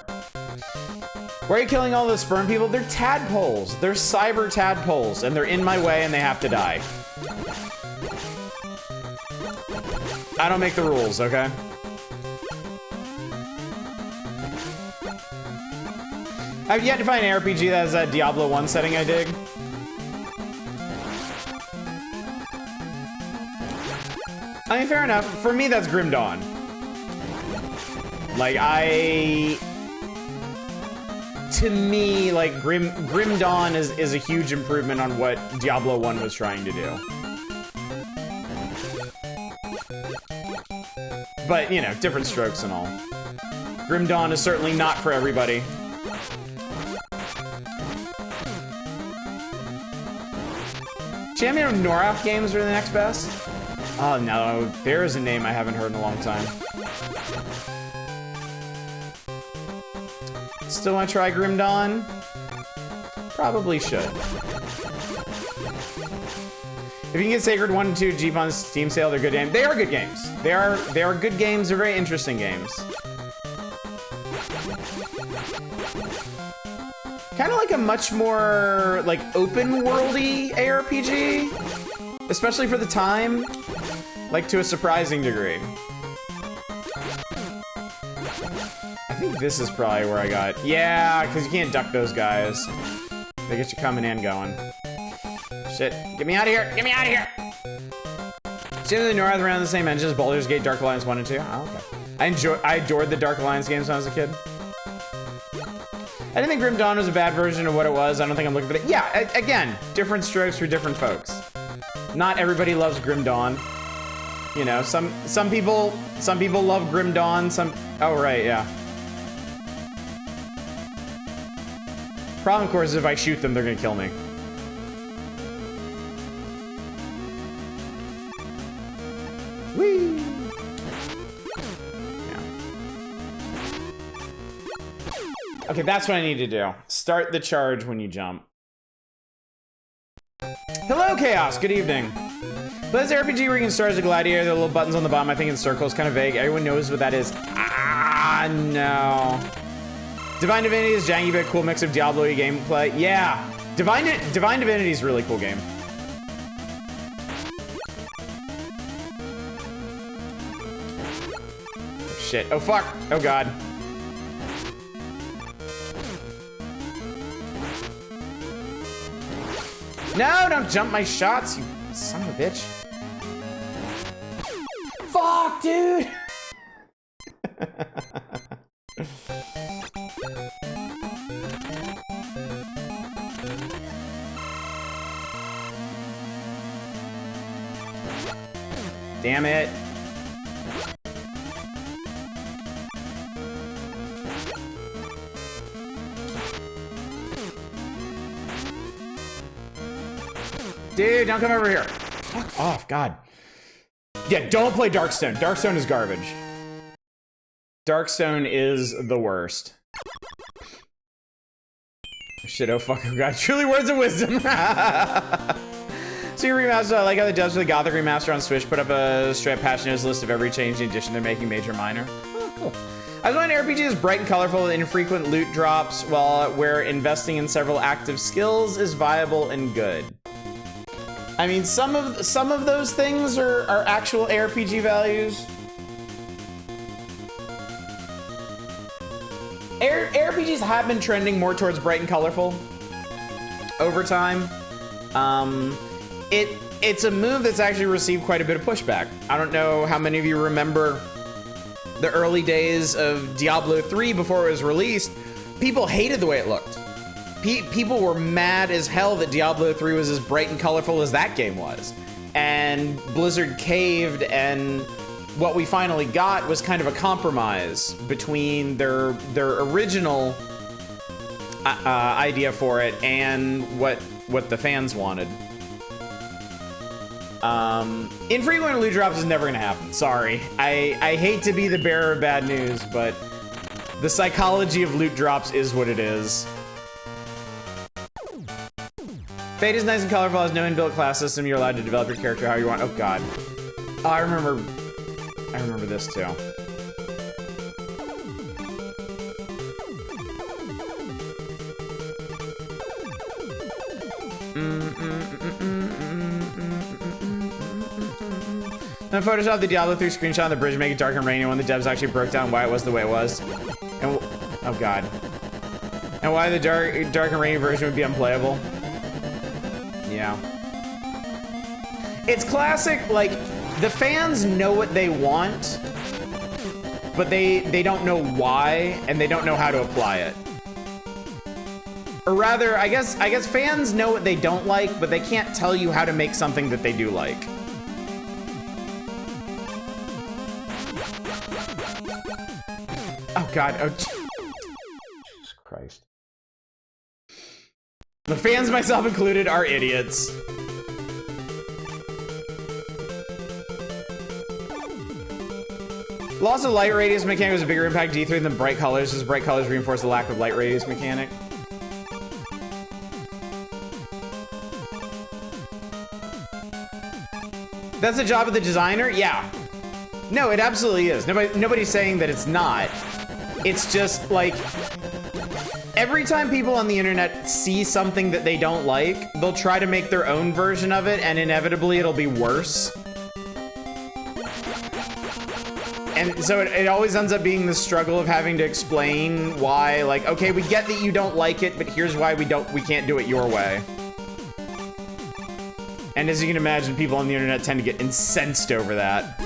Why are you killing all those sperm people? They're tadpoles. They're cyber tadpoles, and they're in my way, and they have to die. I don't make the rules, okay? I've yet to find an RPG that has that Diablo 1 setting I dig. I mean, fair enough. For me, that's Grim Dawn. Like, to me, like, Grim Dawn is a huge improvement on what Diablo 1 was trying to do. But, you know, different strokes and all. Grim Dawn is certainly not for everybody. Champion of Norath games are the next best? Oh no, there is a name I haven't heard in a long time. Still want to try Grim Dawn? Probably should. If you can get Sacred 1 and 2 Jeep on Steam sale, they're good games. They are good games. They are good games. They're very interesting games. Kind of like a much more like open worldy ARPG, especially for the time, like to a surprising degree. I think this is probably where I got, yeah, because you can't duck those guys. They get you coming and going. Shit, get me out of here, get me out of here! Generally, Norath around the same engines, Baldur's Gate, Dark Alliance 1 and 2. Oh, okay. I adored the Dark Alliance games when I was a kid. I didn't think Grim Dawn was a bad version of what it was. I don't think I'm looking for it. Yeah, again, different strokes for different folks. Not everybody loves Grim Dawn. You know, some people love Grim Dawn. Oh right, yeah. Problem, of course, is if I shoot them, they're gonna kill me. Whee! Okay, that's what I need to do. Start the charge when you jump. Hello, Chaos. Good evening. But this RPG where you can start as a gladiator, the little buttons on the bottom, I think in circle is kind of vague. Everyone knows what that is. Ah, no. Divine Divinity is janky, but a cool mix of Diablo-y gameplay. Yeah, Divine Divinity is a really cool game. Oh, shit. Oh, fuck. Oh, God. No, don't jump my shots, you son of a bitch. Fuck, dude! Damn it. Dude, don't come over here. Fuck off, God. Yeah, don't play Darkstone. Darkstone is garbage. Darkstone is the worst. Shit, oh fuck, oh God. Truly words of wisdom. So your remaster, I like how the devs for the Gothic remaster on Switch put up a straight up patch notes list of every change and addition they're making, major, minor. Oh, cool. I was wondering, RPG is bright and colorful with infrequent loot drops, while where investing in several active skills is viable and good. I mean, some of those things are actual ARPG values. ARPGs have been trending more towards bright and colorful over time. It's a move that's actually received quite a bit of pushback. I don't know how many of you remember the early days of Diablo 3 before it was released. People hated the way it looked. People were mad as hell that Diablo 3 was as bright and colorful as that game was. And Blizzard caved, and what we finally got was kind of a compromise between their original idea for it and what the fans wanted. Infrequent loot drops is never gonna happen. Sorry. I hate to be the bearer of bad news, but the psychology of loot drops is what it is. Fate is nice and colorful, has no inbuilt class system. You're allowed to develop your character how you want. Oh God. Oh, I remember this too. Then Photoshop the Diablo 3 screenshot on the bridge, make it dark and rainy when the devs actually broke down why it was the way it was. And oh God. And why the dark and rainy version would be unplayable. Yeah. It's classic, like, the fans know what they want, but they don't know why, and they don't know how to apply it. Or rather, I guess fans know what they don't like, but they can't tell you how to make something that they do like. Oh God, oh Jesus Christ. The fans, myself included, are idiots. Loss of light radius mechanic was a bigger impact D3 than bright colors, as bright colors reinforce the lack of light radius mechanic. That's the job of the designer? Yeah. No, it absolutely is. Nobody's saying that it's not. It's just like, every time people on the internet see something that they don't like, they'll try to make their own version of it, and inevitably it'll be worse. And so it always ends up being the struggle of having to explain why, like, okay, we get that you don't like it, but here's why we can't do it your way. And as you can imagine, people on the internet tend to get incensed over that.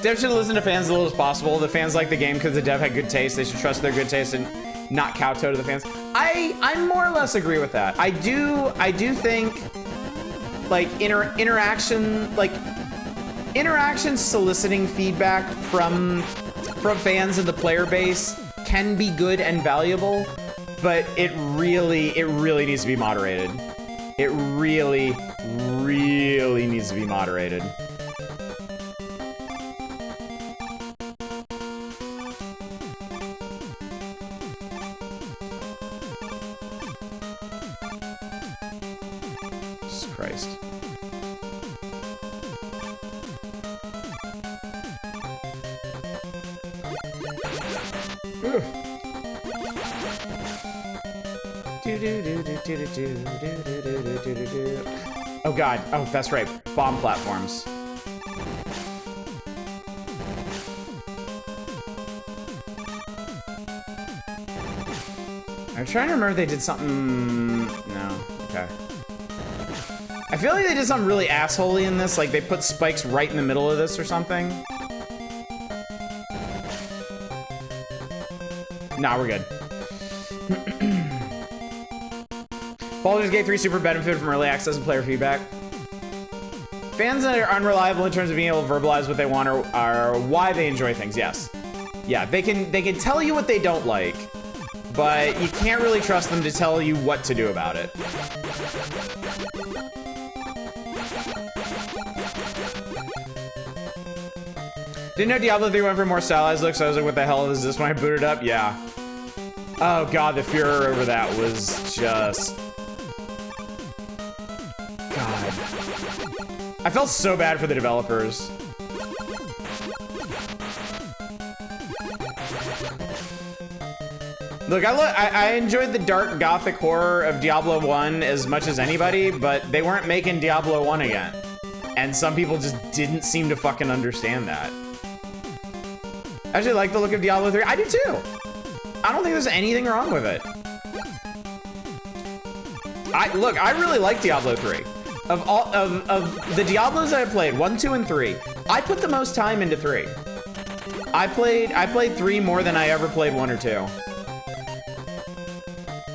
Dev should listen to fans as little as possible. The fans like the game because the dev had good taste. They should trust their good taste and not kowtow to the fans. I more or less agree with that. I do think like interaction soliciting feedback from fans in the player base can be good and valuable, but it really needs to be moderated. It really needs to be moderated. Jesus Christ. Oh God, oh that's right, bomb platforms. I'm trying to remember if they did something, no, okay. I feel like they did something really assholey in this, like they put spikes right in the middle of this or something. Nah, we're good. Baldur's Gate 3 super benefited from early access and player feedback. Fans that are unreliable in terms of being able to verbalize what they want are why they enjoy things, yes. Yeah, they can tell you what they don't like, but you can't really trust them to tell you what to do about it. Didn't know Diablo 3 went for more stylized look, so I was like, what the hell is this when I booted up? Yeah. Oh God, the furor over that was just... God. I felt so bad for the developers. Look, I enjoyed the dark gothic horror of Diablo 1 as much as anybody, but they weren't making Diablo 1 again. And some people just didn't seem to fucking understand that. I actually like the look of Diablo 3. I do too. I don't think there's anything wrong with it. Look, I really like Diablo 3. Of the Diablos I played, 1, 2, and 3, I put the most time into 3. I played 3 more than I ever played 1 or 2.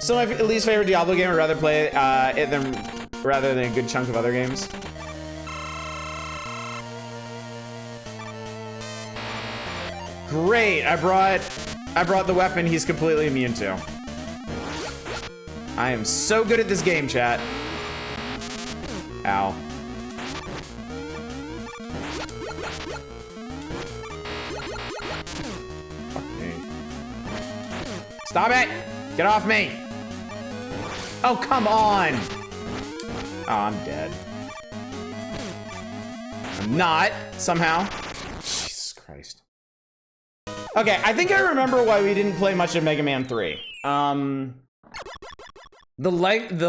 So my least favorite Diablo game, I'd rather play it rather than a good chunk of other games. Great, I brought the weapon he's completely immune to. I am so good at this game, chat. Ow. Fuck me. Stop it! Get off me! Oh, come on! Oh, I'm dead. I'm not, somehow. Jesus Christ. Okay, I think I remember why we didn't play much of Mega Man 3. The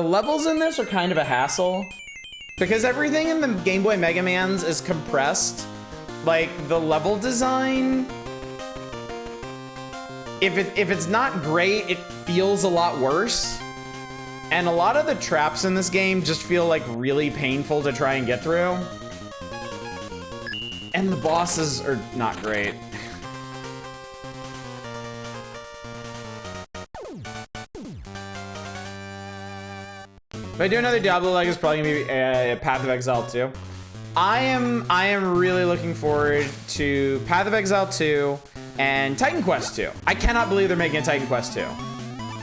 levels in this are kind of a hassle. Because everything in the Game Boy Mega Mans is compressed. Like, the level design... If it's not great, it feels a lot worse. And a lot of the traps in this game just feel like really painful to try and get through. And the bosses are not great. If I do another Diablo leg, it's probably gonna be Path of Exile 2. I am really looking forward to Path of Exile 2 and Titan Quest 2. I cannot believe they're making a Titan Quest 2.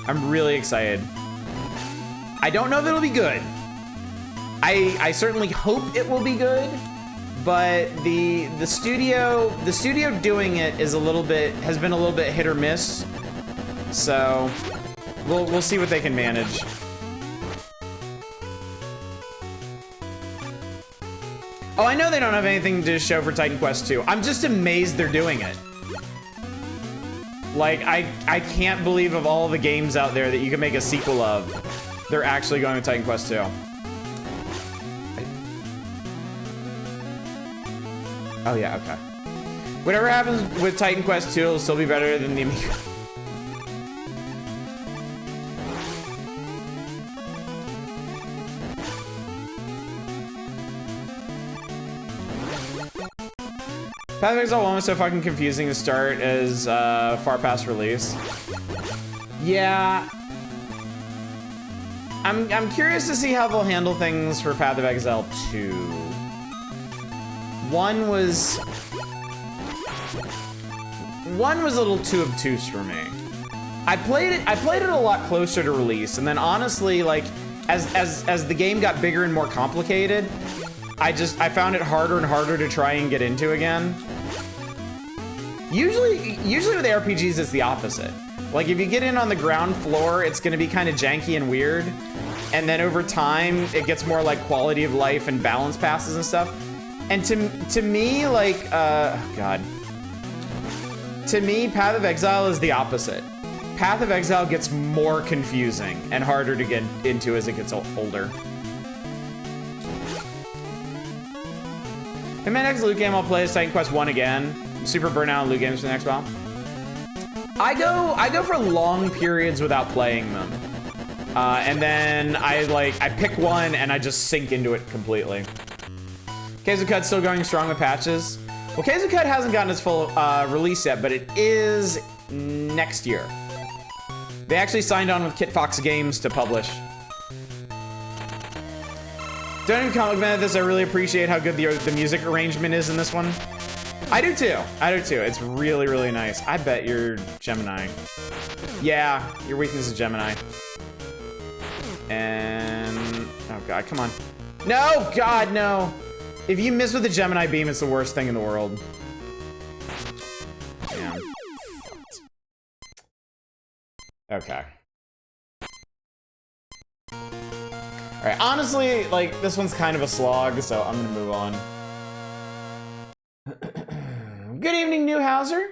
I'm really excited. I don't know if it'll be good. I certainly hope it will be good, but the studio doing it is has been a little bit hit or miss. So we'll see what they can manage. Oh, I know they don't have anything to show for Titan Quest 2. I'm just amazed they're doing it. Like, I can't believe of all the games out there that you can make a sequel of, they're actually going with Titan Quest 2. Oh yeah, okay. Whatever happens with Titan Quest 2, it'll still be better than the Amiga. Path of Exile 1 was so fucking confusing to start as far past release. Yeah. I'm curious to see how they'll handle things for Path of Exile 2. One was a little too obtuse for me. I played it a lot closer to release, and then honestly, like, as the game got bigger and more complicated, I found it harder and harder to try and get into again. Usually with RPGs, it's the opposite. Like, if you get in on the ground floor, it's gonna be kind of janky and weird. And then over time, it gets more like quality of life and balance passes and stuff. And to me, like, oh God. To me, Path of Exile is the opposite. Path of Exile gets more confusing and harder to get into as it gets older. In my next loot game, I'll play Titan Quest 1 again. Super burnout on loot games for the next while. I go for long periods without playing them. And then I pick one and I just sink into it completely. Keizo Cut's still going strong with patches. Well, Keizo Cut hasn't gotten its full release yet, but it is next year. They actually signed on with Kit Fox Games to publish. Don't even comment at this. I really appreciate how good the music arrangement is in this one. I do too. It's really, really nice. I bet you're Gemini. Yeah, your weakness is Gemini. And oh God, come on. No, God, no. If you miss with a Gemini beam, it's the worst thing in the world. Damn. Okay. All right, honestly, like, this one's kind of a slog, so I'm gonna move on. Good evening, Newhouser.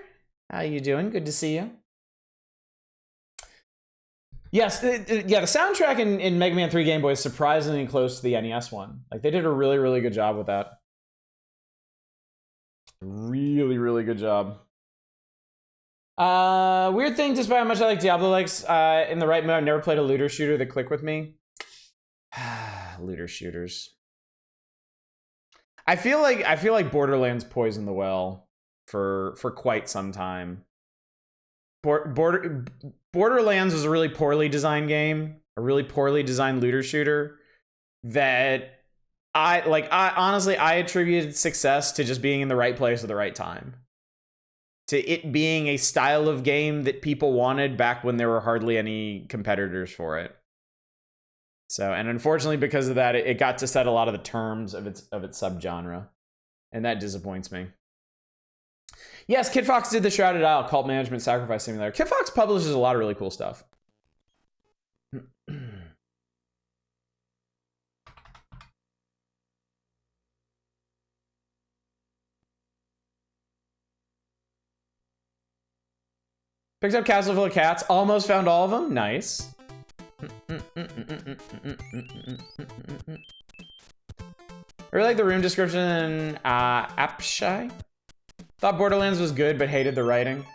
How you doing? Good to see you. Yes, yeah, the soundtrack in Mega Man 3 Game Boy is surprisingly close to the NES one. Like, they did a really, really good job with that. Really, really good job. Weird thing, despite how much I like Diablo likes, in the right mode, I've never played a looter shooter that clicked with me. Looter shooters. I feel like Borderlands poisoned the well for quite some time. Borderlands was a really poorly designed game, a really poorly designed looter shooter that I honestly attributed success to just being in the right place at the right time. To it being a style of game that people wanted back when there were hardly any competitors for it. So, and unfortunately because of that, it got to set a lot of the terms of its subgenre. And that disappoints me. Yes, Kit Fox did the Shrouded Isle Cult Management Sacrifice Simulator. Kit Fox publishes a lot of really cool stuff. Picked up Castle Full of Cats. Almost found all of them. Nice. I really like the room description in Apshai. Thought Borderlands was good, but hated the writing.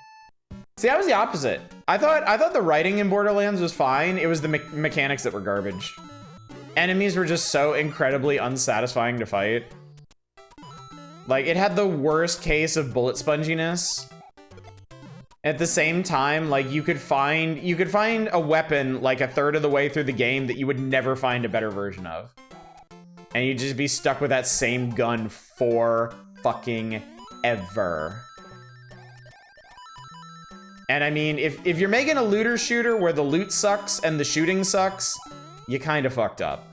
See, See, I was the opposite. I thought the writing in Borderlands was fine. It was the mechanics that were garbage. Enemies were just so incredibly unsatisfying to fight. Like, it had the worst case of bullet sponginess. At the same time, like, you could find a weapon like a third of the way through the game that you would never find a better version of. And you'd just be stuck with that same gun for fucking ever. And I mean, if you're making a looter shooter where the loot sucks and the shooting sucks, you kind of fucked up.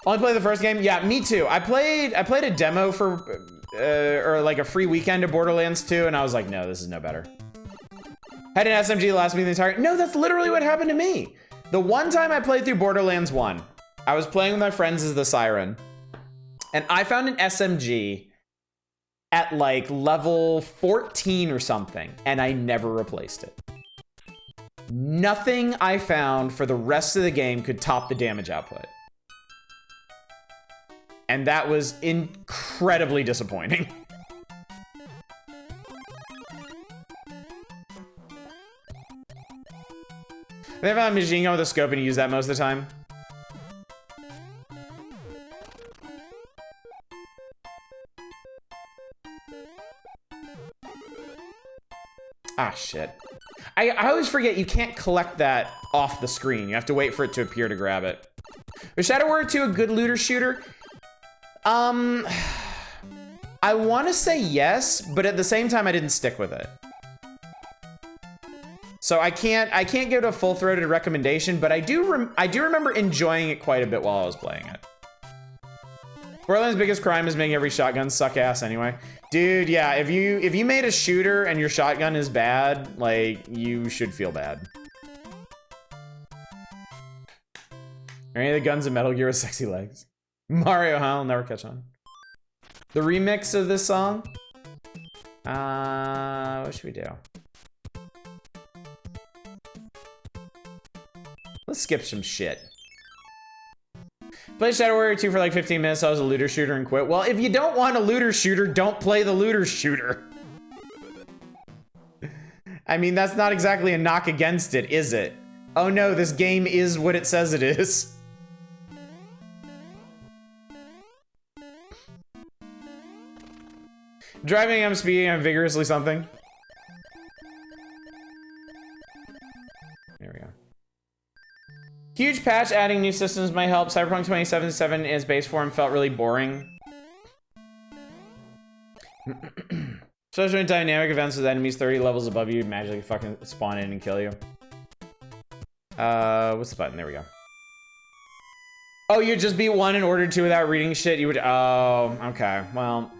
Only played the first game? Yeah, me too. I played a demo for, or like a free weekend of Borderlands 2, and I was like, no, this is no better. Had an SMG last me the entire... No, that's literally what happened to me. The one time I played through Borderlands 1, I was playing with my friends as the Siren, and I found an SMG at like level 14 or something, and I never replaced it. Nothing I found for the rest of the game could top the damage output. And that was incredibly disappointing. They have a machine gun with a scope and you use that most of the time. Ah, shit. I always forget you can't collect that off the screen. You have to wait for it to appear to grab it. Was Shadow Warrior 2 a good looter shooter? I want to say yes, but at the same time, I didn't stick with it. So I can't give it a full-throated recommendation, but I do remember enjoying it quite a bit while I was playing it. Borderlands' biggest crime is making every shotgun suck ass anyway. Dude, yeah, if you made a shooter and your shotgun is bad, like, you should feel bad. Are any of the guns in Metal Gear with sexy legs? Mario, huh? I'll never catch on. The remix of this song? What should we do? Let's skip some shit. Play Shadow Warrior 2 for like 15 minutes, so I was a looter shooter and quit. Well, if you don't want a looter shooter, don't play the looter shooter. I mean, that's not exactly a knock against it, is it? Oh no, this game is what it says it is. Driving, I'm speeding, I'm vigorously something. There we go. Huge patch adding new systems might help. Cyberpunk 2077 in its base form felt really boring. Especially in dynamic events with enemies 30 levels above you magically fucking spawn in and kill you. What's the button? There we go. Oh, you just beat 1 and ordered 2 without reading shit? You would... Oh, okay. Well...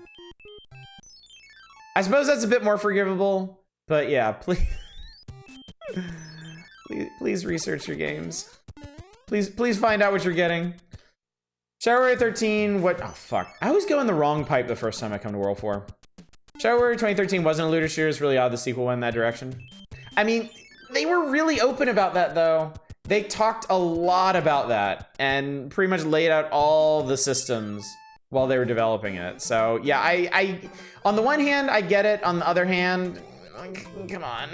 I suppose that's a bit more forgivable, but yeah, please, please research your games. Please find out what you're getting. Shadow Warrior 13, what? Oh fuck! I always go in the wrong pipe the first time I come to World 4. Shadow Warrior 2013 wasn't a looter shooter. It's really odd the sequel went in that direction. I mean, they were really open about that though. They talked a lot about that and pretty much laid out all the systems while they were developing it. So yeah, I on the one hand, I get it. On the other hand, come on.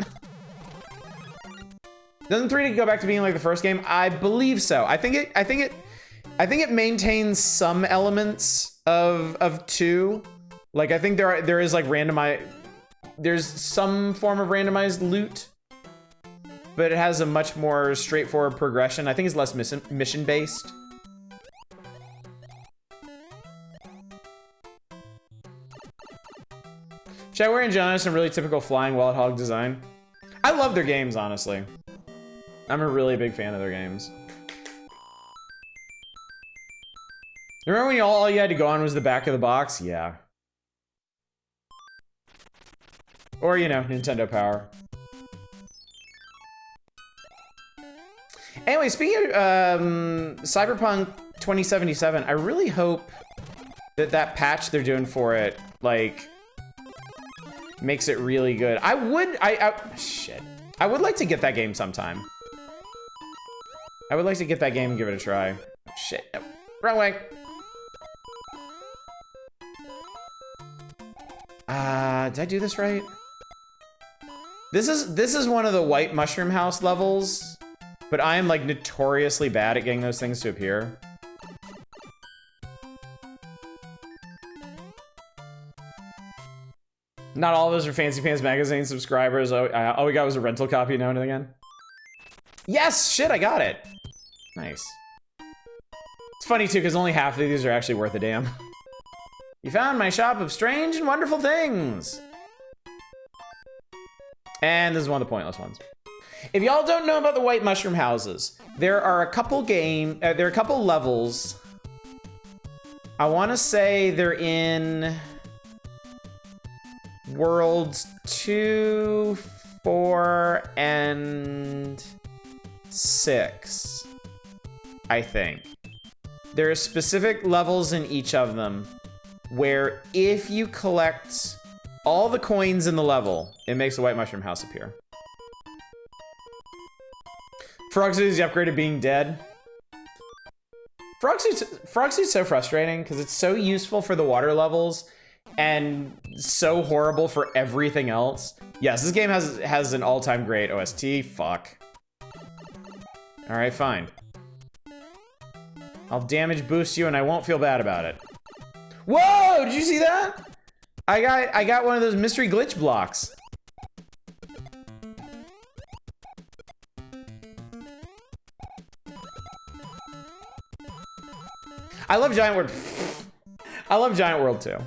Doesn't 3 go back to being like the first game? I believe so. I think it maintains some elements of 2. Like I think there is like there's some form of randomized loot, but it has a much more straightforward progression. I think it's less mission based. Shadow Warrior and John has some really typical flying wallet hog design. I love their games, honestly. I'm a really big fan of their games. Remember when all you had to go on was the back of the box? Yeah. Or, you know, Nintendo Power. Anyway, speaking of Cyberpunk 2077, I really hope that patch they're doing for it, like... makes it really good. Shit. I would like to get that game sometime. I would like to get that game and give it a try. Shit, no. Wrong way. Did I do this right? This is one of the white mushroom house levels, but I am like notoriously bad at getting those things to appear. Not all of us are Fancy Pants Magazine subscribers. All we got was a rental copy now and again. Yes! Shit, I got it. Nice. It's funny too, because only half of these are actually worth a damn. You found my shop of strange and wonderful things. And this is one of the pointless ones. If y'all don't know about the white mushroom houses, there are a couple levels. I want to say they're in worlds 2, 4, and 6, I think. There are specific levels in each of them where if you collect all the coins in the level, it makes the white mushroom house appear. Frogsuit's the upgrade of being dead. Frogsuit's so frustrating because it's so useful for the water levels and so horrible for everything else. Yes, this game has an all-time great OST. Fuck. All right, fine. I'll damage boost you and I won't feel bad about it. Whoa! Did you see that? I got one of those mystery glitch blocks. I love Giant World. I love Giant World too.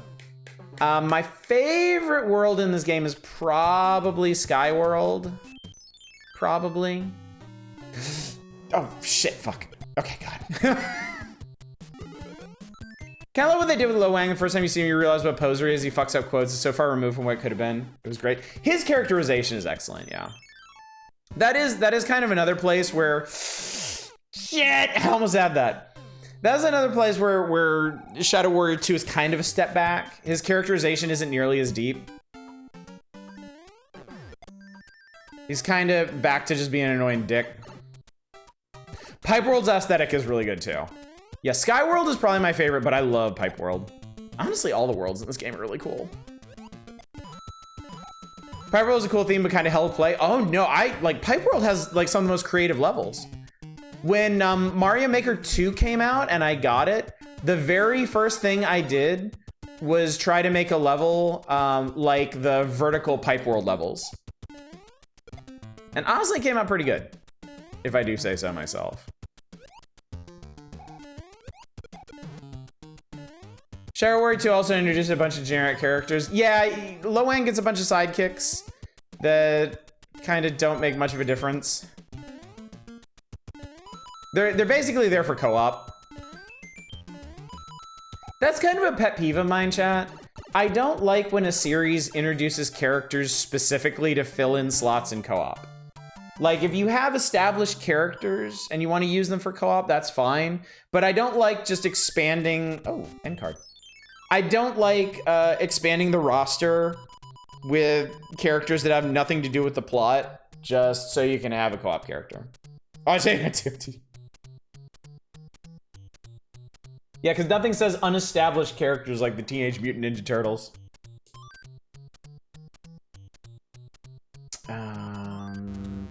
My favorite world in this game is probably Sky World. Probably. Oh shit! Fuck. Okay, God. Kind of love what they did with Lo Wang. The first time you see him, you realize what poser he is. He fucks up quotes. It's so far removed from what it could have been. It was great. His characterization is excellent. Yeah. That is kind of another place where shit. I almost had that. That's another place where Shadow Warrior 2 is kind of a step back. His characterization isn't nearly as deep. He's kind of back to just being an annoying dick. Pipe World's aesthetic is really good too. Yeah, Sky World is probably my favorite, but I love Pipe World. Honestly, all the worlds in this game are really cool. Pipe World is a cool theme, but kind of hell to play. Oh no, Pipe World has like some of the most creative levels. When Mario Maker 2 came out and I got it, the very first thing I did was try to make a level like the vertical Pipe World levels. And honestly, it came out pretty good, if I do say so myself. Shadow Warrior 2 also introduced a bunch of generic characters. Yeah, Lo Wang gets a bunch of sidekicks that kind of don't make much of a difference. They're basically there for co-op. That's kind of a pet peeve of mine, chat. I don't like when a series introduces characters specifically to fill in slots in co-op. Like, if you have established characters and you want to use them for co-op, that's fine. But I don't like just expanding... Oh, end card. I don't like expanding the roster with characters that have nothing to do with the plot, just so you can have a co-op character. Oh, I say that too. Yeah, because nothing says unestablished characters like the Teenage Mutant Ninja Turtles.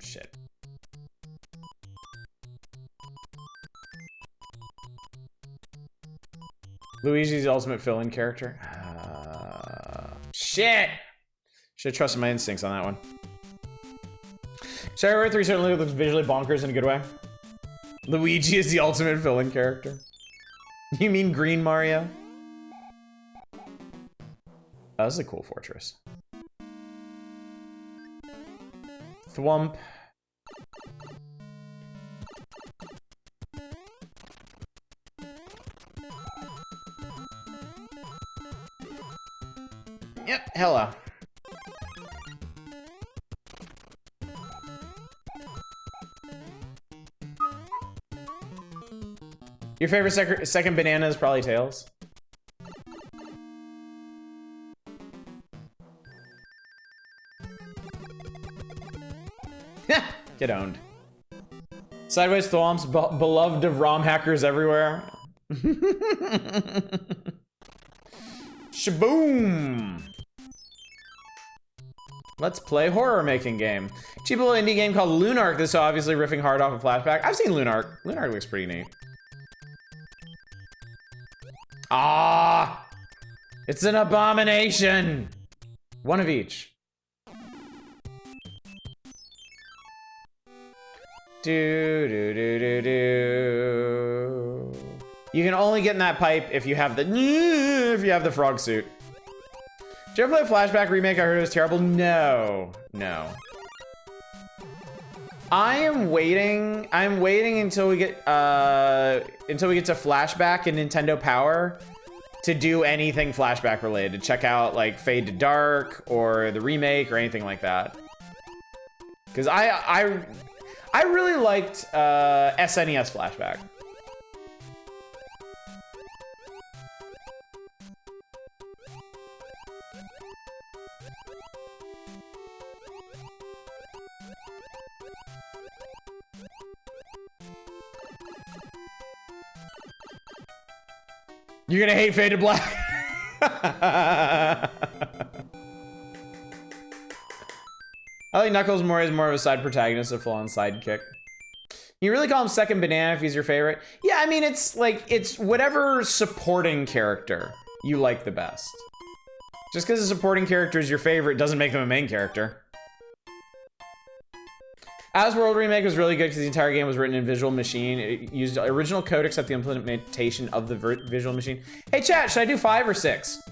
Shit. Luigi's the ultimate fill-in character. Shit! Should have trusted my instincts on that one. Shadow Warrior 3 certainly looks visually bonkers in a good way. Luigi is the ultimate fill-in character. You mean Green Mario? Oh, this is a cool fortress. Thwomp. Yep, hello. Your favorite second banana is probably Tails. Get owned. Sideways Thwomps, beloved of ROM hackers everywhere. Shaboom! Let's play horror making game. Cheap little indie game called Lunark. This is obviously riffing hard off of Flashback. I've seen Lunark. Lunark looks pretty neat. Ah! It's an abomination! One of each. Do. You can only get in that pipe if you have the frog suit. Did you ever play a Flashback remake? I heard it was terrible. No. I'm waiting until we get to Flashback and Nintendo Power to do anything Flashback related. To check out like Fade to Dark or the remake or anything like that. Because I really liked SNES Flashback. You're gonna hate Faded Black. I like Knuckles more as more of a side protagonist, a full-on sidekick. You really call him Second Banana if he's your favorite? Yeah, I mean, it's whatever supporting character you like the best. Just because a supporting character is your favorite doesn't make them a main character. Asworld Remake was really good because the entire game was written in Visual Machine. It used original code except the implementation of the Visual Machine. Hey chat, should I do 5 or 6?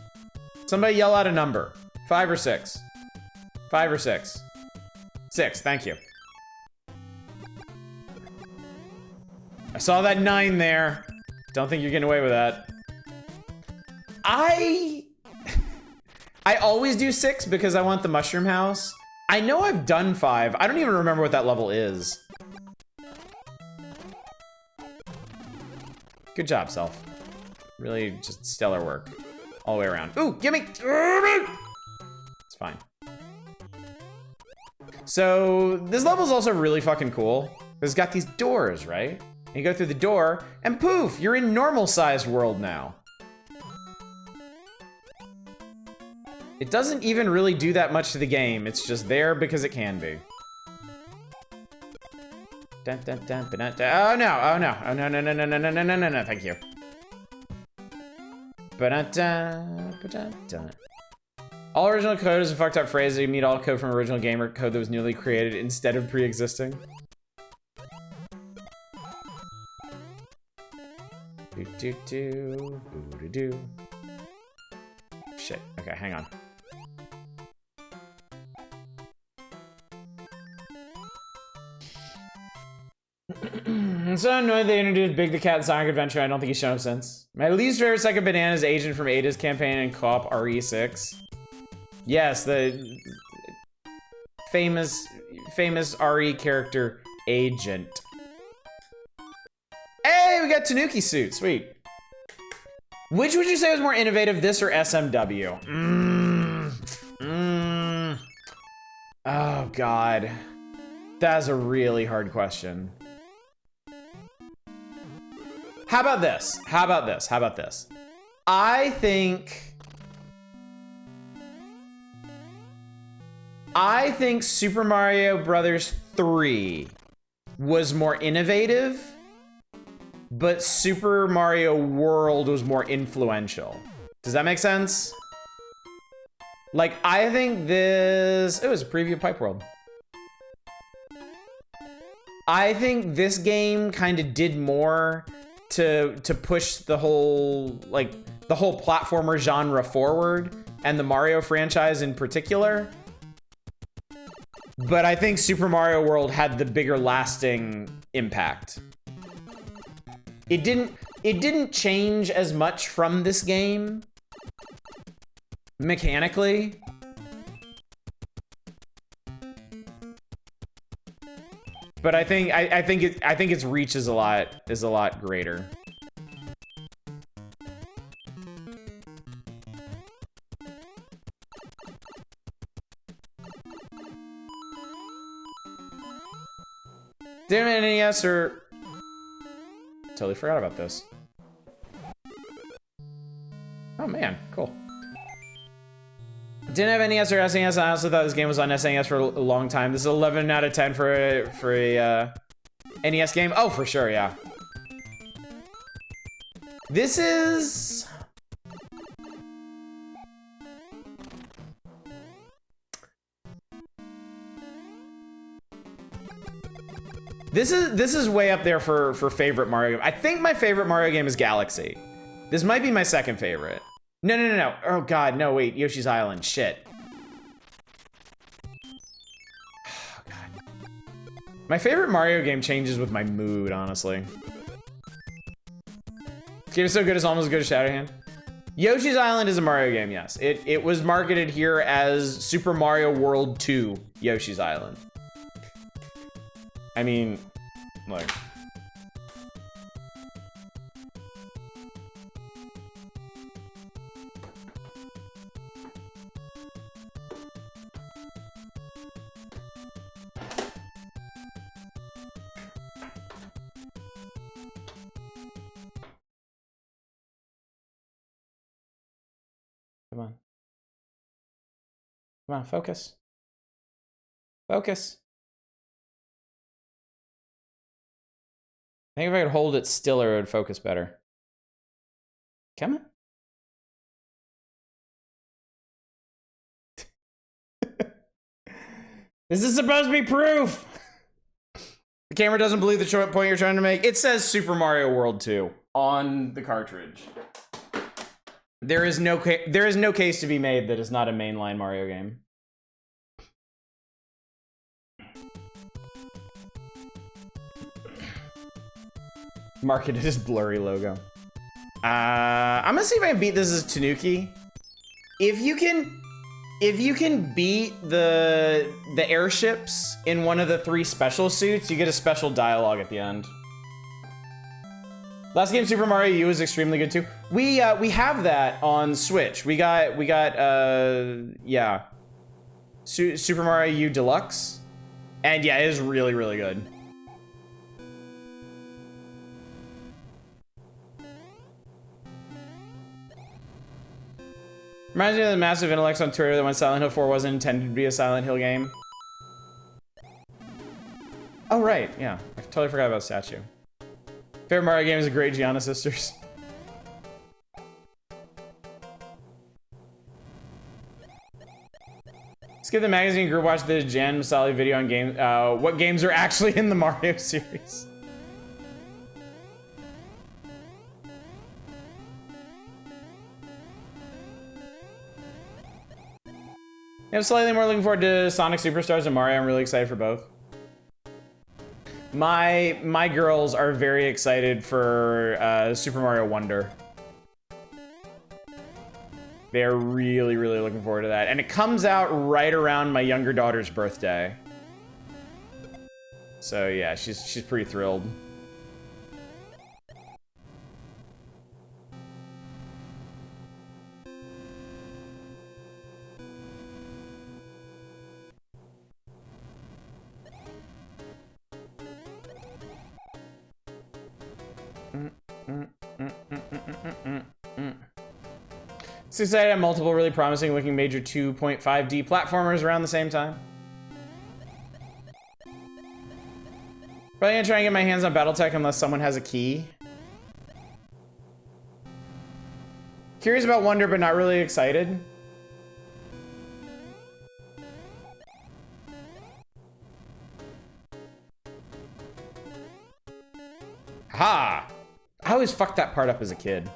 Somebody yell out a number. 5 or 6? 5 or 6? 6, thank you. I saw that 9 there. Don't think you're getting away with that. I always do 6 because I want the mushroom house. I know I've done 5. I don't even remember what that level is. Good job, Self. Really just stellar work. All the way around. Ooh, gimme! It's fine. So, this level is also really fucking cool. It's got these doors, right? And you go through the door, and poof! You're in normal-sized world now. It doesn't even really do that much to the game. It's just there because it can be. Dun, dun, dun, dun, dun. Oh no, oh no, oh no, no, no, no, no, no, no, no, no, no, thank you. All original code is a fucked up phrase that you meet all code from original gamer code that was newly created instead of pre-existing. Do. Shit, okay, hang on. I'm so annoyed they introduced Big the Cat in Sonic Adventure. I don't think he's shown up since. My least favorite Second Banana is Agent from Ada's campaign and co-op RE6. Yes, the famous RE character, Agent. Hey, we got Tanuki suit, sweet. Which would you say was more innovative, this or SMW? Oh, God. That's a really hard question. How about this? How about this? How about this? I think Super Mario Brothers 3 was more innovative, but Super Mario World was more influential. Does that make sense? Like, I think it was a preview of Pipe World. I think this game kind of did more to push the whole platformer genre forward, and the Mario franchise in particular. But I think Super Mario World had the bigger lasting impact. It didn't change as much from this game mechanically. But I think its reach is a lot greater. Damn it, NES or totally forgot about this. Oh man, cool. Didn't have NES or SNES. I also thought this game was on SNES for a long time. This is 11 out of 10 for a NES game. Oh, for sure, yeah. This is... This is way up there for favorite Mario game. I think my favorite Mario game is Galaxy. This might be my second favorite. No. Oh god, no, wait. Yoshi's Island. Shit. Oh, god. My favorite Mario game changes with my mood, honestly. This game is so good, it's almost as good as Shadowhand. Yoshi's Island is a Mario game, yes. It was marketed here as Super Mario World 2 Yoshi's Island. I mean, like... Come on. Come on, focus. Focus. I think if I could hold it stiller, it would focus better. Come on. This is supposed to be proof! The camera doesn't believe the point you're trying to make. It says Super Mario World 2 on the cartridge. There is no case to be made that it's not a mainline Mario game. Marketed as blurry logo. I'm gonna see if I can beat this as Tanuki. If you can beat the airships in one of the 3 special suits, you get a special dialogue at the end. Last game, Super Mario U, is extremely good too. We have that on Switch. We got yeah, Super Mario U Deluxe, and yeah, it is really, really good. Reminds me of the massive intellects on Twitter that when Silent Hill 4 wasn't intended to be a Silent Hill game. Oh right, yeah, I totally forgot about Statue. Favorite Mario game is the Great Gianna Sisters. Skip the magazine group, watch the Jan Masali video on game. What games are actually in the Mario series? I'm slightly more looking forward to Sonic Superstars and Mario. I'm really excited for both. My girls are very excited for Super Mario Wonder. They're really, really looking forward to that. And it comes out right around my younger daughter's birthday. So yeah, she's pretty thrilled. It's excited to have multiple really promising looking major 2.5D platformers around the same time. Probably gonna try and get my hands on Battletech unless someone has a key. Curious about Wonder, but not really excited. Ha! I always fucked that part up as a kid.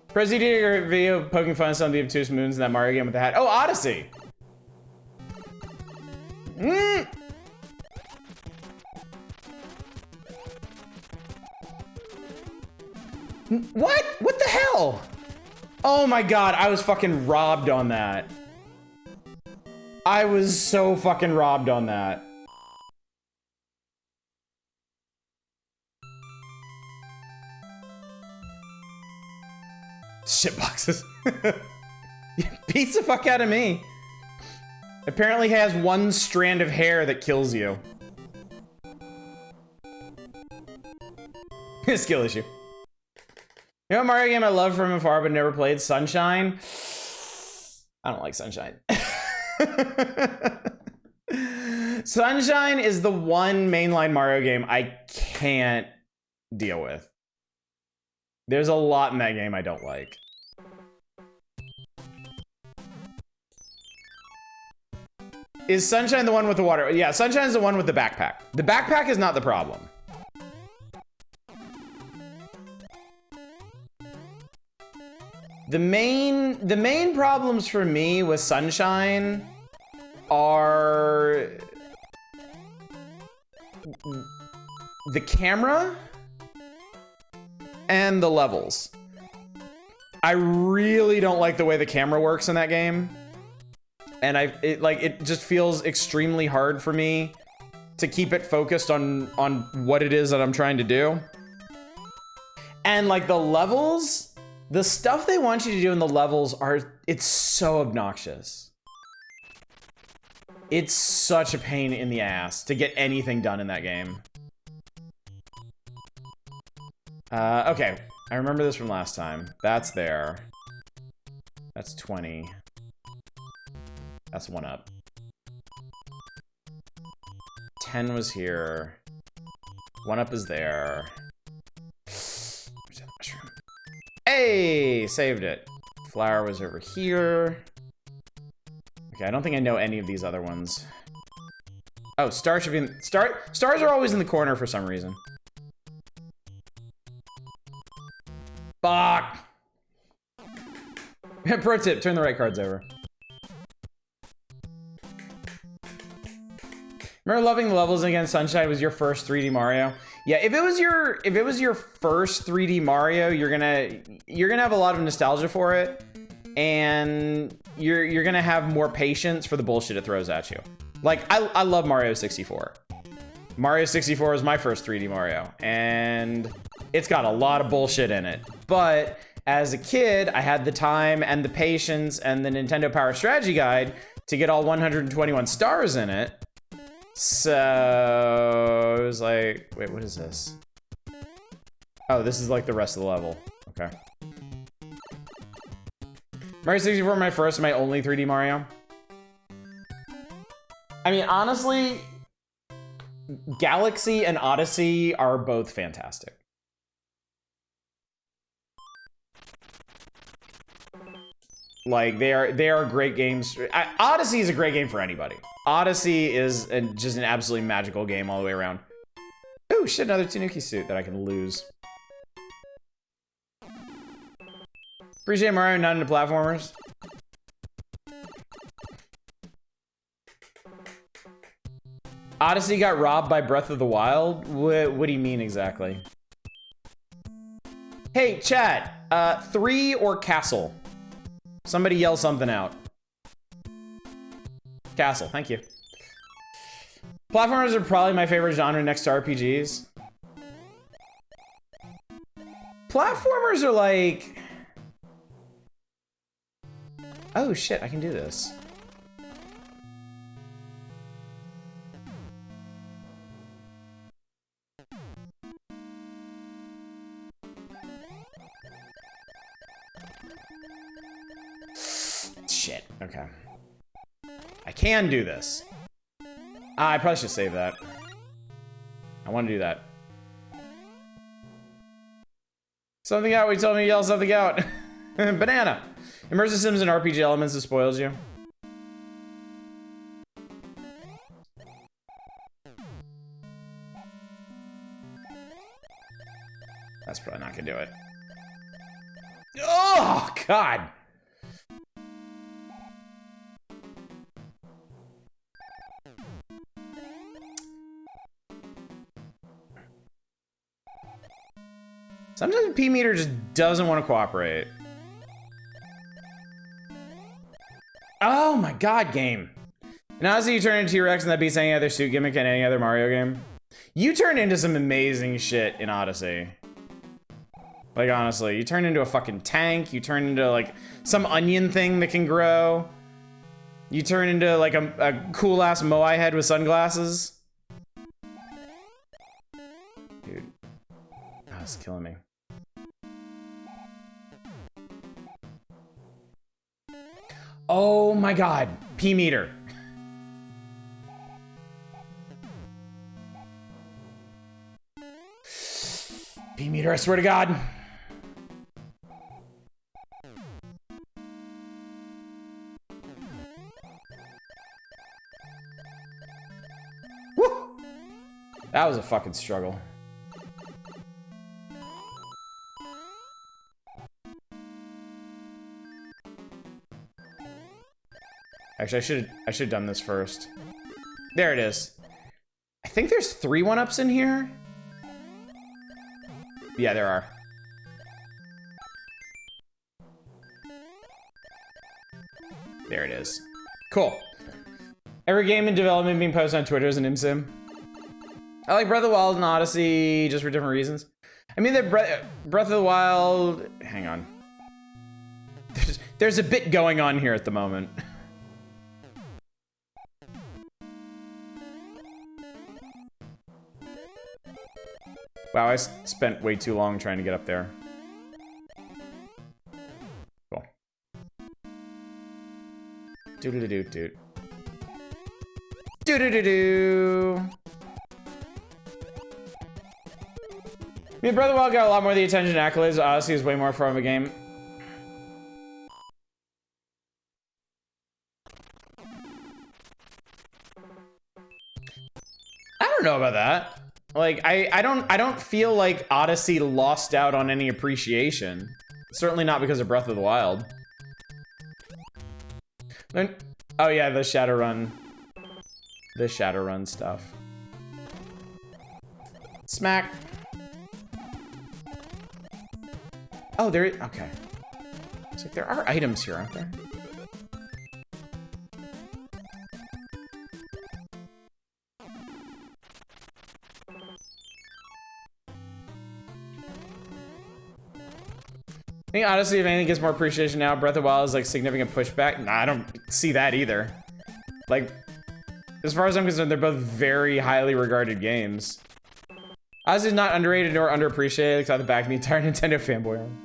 Prezi did a video poking fun at some of the obtuse moons in that Mario game with the hat. Oh, Odyssey! What? What the hell? Oh my god, I was fucking robbed on that. I was so fucking robbed on that. Shitboxes. Beats the fuck out of me. Apparently has one strand of hair that kills you. Skill issue. You know what Mario game I love from afar but never played? Sunshine. I don't like Sunshine. Sunshine is the one mainline Mario game I can't deal with. There's a lot in that game I don't like. Is Sunshine the one with the water? Yeah, Sunshine's the one with the backpack. The backpack is not the problem. The main problems for me with Sunshine are the camera and the levels. I really don't like the way the camera works in that game. And it just feels extremely hard for me to keep it focused on what it is that I'm trying to do. And like the levels, the stuff they want you to do in the levels it's so obnoxious. It's such a pain in the ass to get anything done in that game. Okay, I remember this from last time. That's there. That's 20. That's one up. 10 was here. One up is there. Where's that mushroom? Hey, saved it. Flower was over here. Okay, I don't think I know any of these other ones. Oh, star should be in... Stars are always in the corner for some reason. Fuck! Pro tip, turn the right cards over. Remember loving the levels against Sunshine was your first 3D Mario? Yeah, if it was your first 3D Mario, you're gonna have a lot of nostalgia for it, and you're gonna have more patience for the bullshit it throws at you. Like I love Mario 64. Mario 64 was my first 3D Mario, and it's got a lot of bullshit in it. But as a kid, I had the time and the patience and the Nintendo Power Strategy Guide to get all 121 stars in it. So it was like, wait, what is this? Oh, this is like the rest of the level. Okay. Mario 64, my first and my only 3D Mario. I mean, honestly, Galaxy and Odyssey are both fantastic. Like, they are great games. Odyssey is a great game for anybody. Odyssey is just an absolutely magical game all the way around. Oh shit, another Tanuki suit that I can lose. Appreciate Mario not into platformers. Odyssey got robbed by Breath of the Wild? What do you mean exactly? Hey, chat. 3 or Castle? Somebody yell something out. Castle, thank you. Platformers are probably my favorite genre next to RPGs. Platformers are like... Oh shit, I can do this. Shit, okay. I can do this. I probably should save that. I want to do that. Something out, we told me to yell something out. Banana. Immersive sims and RPG elements that spoils you. That's probably not gonna do it. Oh, God. Sometimes P-meter just doesn't want to cooperate. Oh my God, game. And honestly, you turn into T-Rex and that beats any other suit gimmick in any other Mario game. You turn into some amazing shit in Odyssey. Like, honestly, you turn into a fucking tank. You turn into, like, some onion thing that can grow. You turn into, like, a cool-ass Moai head with sunglasses. Dude. Oh, it's killing me. Oh my god. P meter. P meter, I swear to God. Woo! That was a fucking struggle. Actually, I should have done this first. There it is. I think there's 3 1-ups in here. Yeah, there are. There it is. Cool. Every game in development being posted on Twitter is an ImSim. I like Breath of the Wild and Odyssey just for different reasons. I mean, Breath of the Wild... Hang on. There's a bit going on here at the moment. Wow, I spent way too long trying to get up there. Cool. Do-do-do-do-do. Do-do-do-do. I mean, Breath of the Wild got a lot more of the attention and accolades. Odyssey is way more fun of a game. I don't know about that. Like, I don't feel like Odyssey lost out on any appreciation. Certainly not because of Breath of the Wild. Oh yeah, the Shadowrun. The Shadowrun stuff. Smack. Oh, okay. It's like there are items here, aren't there? I think honestly, if anything gets more appreciation now, Breath of the Wild is like significant pushback. Nah, I don't see that either. Like, as far as I'm concerned, they're both very highly regarded games. Odyssey is not underrated nor underappreciated, except the back of the entire Nintendo fanboy arm.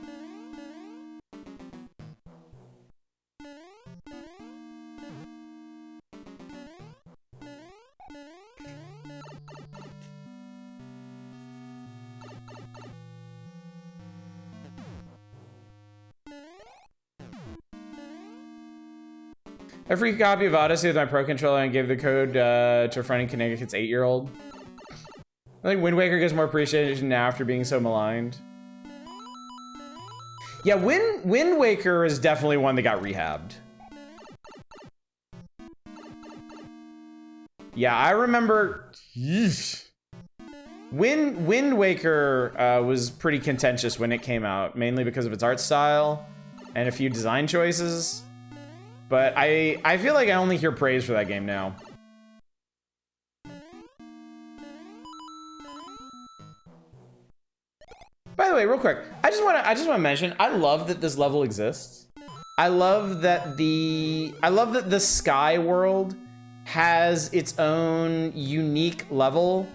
A free copy of Odyssey with my Pro Controller and gave the code to a friend in Connecticut's 8-year-old. I think Wind Waker gets more appreciation now after being so maligned. Yeah, Wind Waker is definitely one that got rehabbed. Yeah, I remember... Wind Waker was pretty contentious when it came out, mainly because of its art style and a few design choices. But I feel like I only hear praise for that game now. By the way, real quick, I just want to mention, I love that this level exists. I love that the Sky World has its own unique level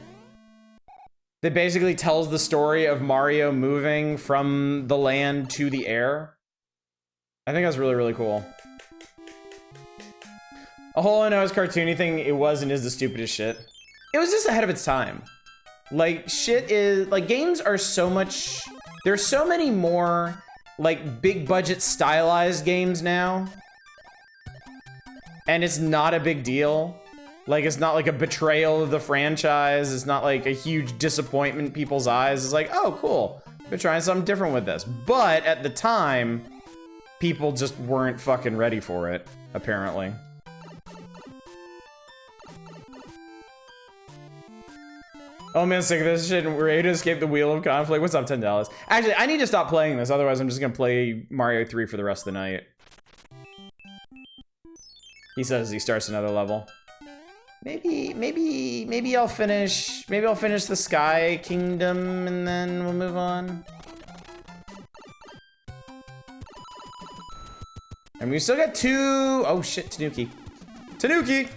that basically tells the story of Mario moving from the land to the air. I think that's really, really cool. A whole I know is cartoony thing, it was and is the stupidest shit. It was just ahead of its time. Like, shit is, like, games are so much, there's so many more, like, big budget stylized games now. And it's not a big deal. Like, it's not like a betrayal of the franchise. It's not like a huge disappointment in people's eyes. It's like, oh, cool. They're trying something different with this. But at the time, people just weren't fucking ready for it, apparently. Oh man, sick of this shit. We're ready to escape the wheel of conflict. What's up, $10? Actually, I need to stop playing this. Otherwise, I'm just gonna play Mario 3 for the rest of the night. He says he starts another level. Maybe I'll finish the Sky Kingdom and then we'll move on. And we still got 2. Oh shit, Tanuki. Tanuki!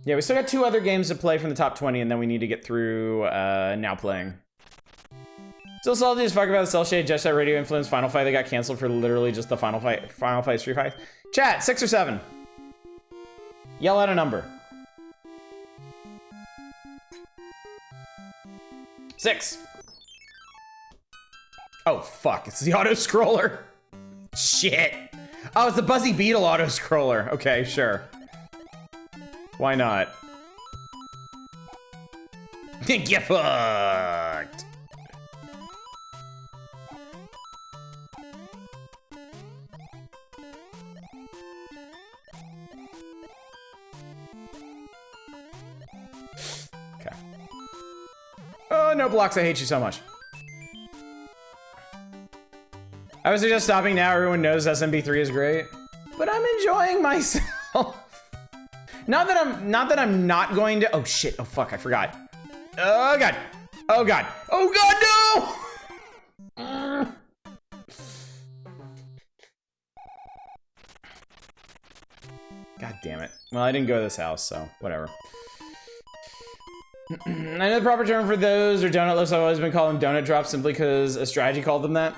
Yeah, we still got 2 other games to play from the top 20, and then we need to get through now playing. Still salty as fuck about the Cell Shade Jet Set Radio Influence Final Fight that got canceled for literally just the Final Fight Street Fight. Chat, 6 or 7. Yell out a number. 6. Oh, fuck. It's the auto-scroller. Shit. Oh, it's the Buzzy Beetle auto-scroller. Okay, sure. Why not? Get fucked. Okay. Oh, no blocks. I hate you so much. I would suggest stopping now. Everyone knows SMB3 is great, but I'm enjoying myself. Not that I'm not going to. Oh shit! Oh fuck! I forgot. Oh god! Oh god! Oh god! No! God damn it! Well, I didn't go to this house, so whatever. I know the proper term for those are donut lifts. I've always been calling them donut drops simply because a strategy called them that.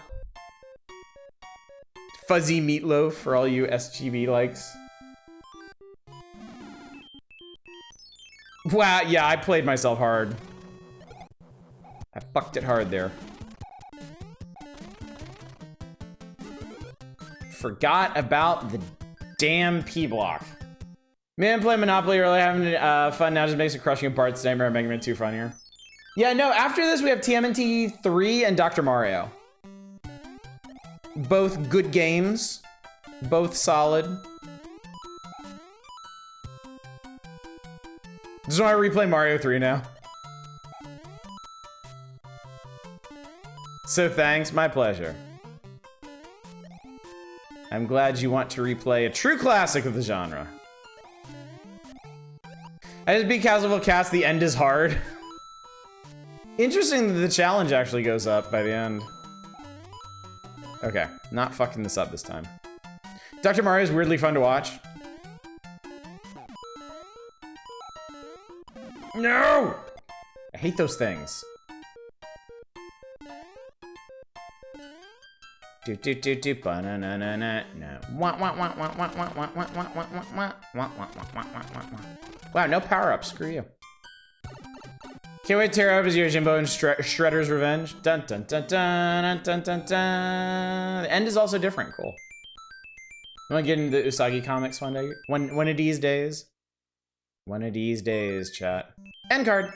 Fuzzy meatloaf for all you SGB likes. Wow, yeah, I played myself hard. I fucked it hard there. Forgot about the damn P block. Man, playing Monopoly earlier, having fun now just makes it crushing apart. Nightmare Mega Man 2 funnier. Yeah, no, after this we have TMNT 3 and Dr. Mario. Both good games. Both solid. Just want to replay Mario 3 now. So thanks, my pleasure. I'm glad you want to replay a true classic of the genre. I just beat Castleville Cast, the end is hard. Interesting that the challenge actually goes up by the end. Okay, not fucking this up this time. Dr. Mario is weirdly fun to watch. No! I hate those things. Do do do do ba-na-na-na-na. No. Wah wah wah wah wah wah wah wah wah wah wah wah wah wah wah wah wah. Wow, no power-ups. Screw you. Can't wait to tear up as Yojimbo and Shredder's Revenge. Dun dun dun dun dun dun dun. The end is also different. Cool. I want to get into the Usagi comics one day. One of these days. One of these days, chat. End card.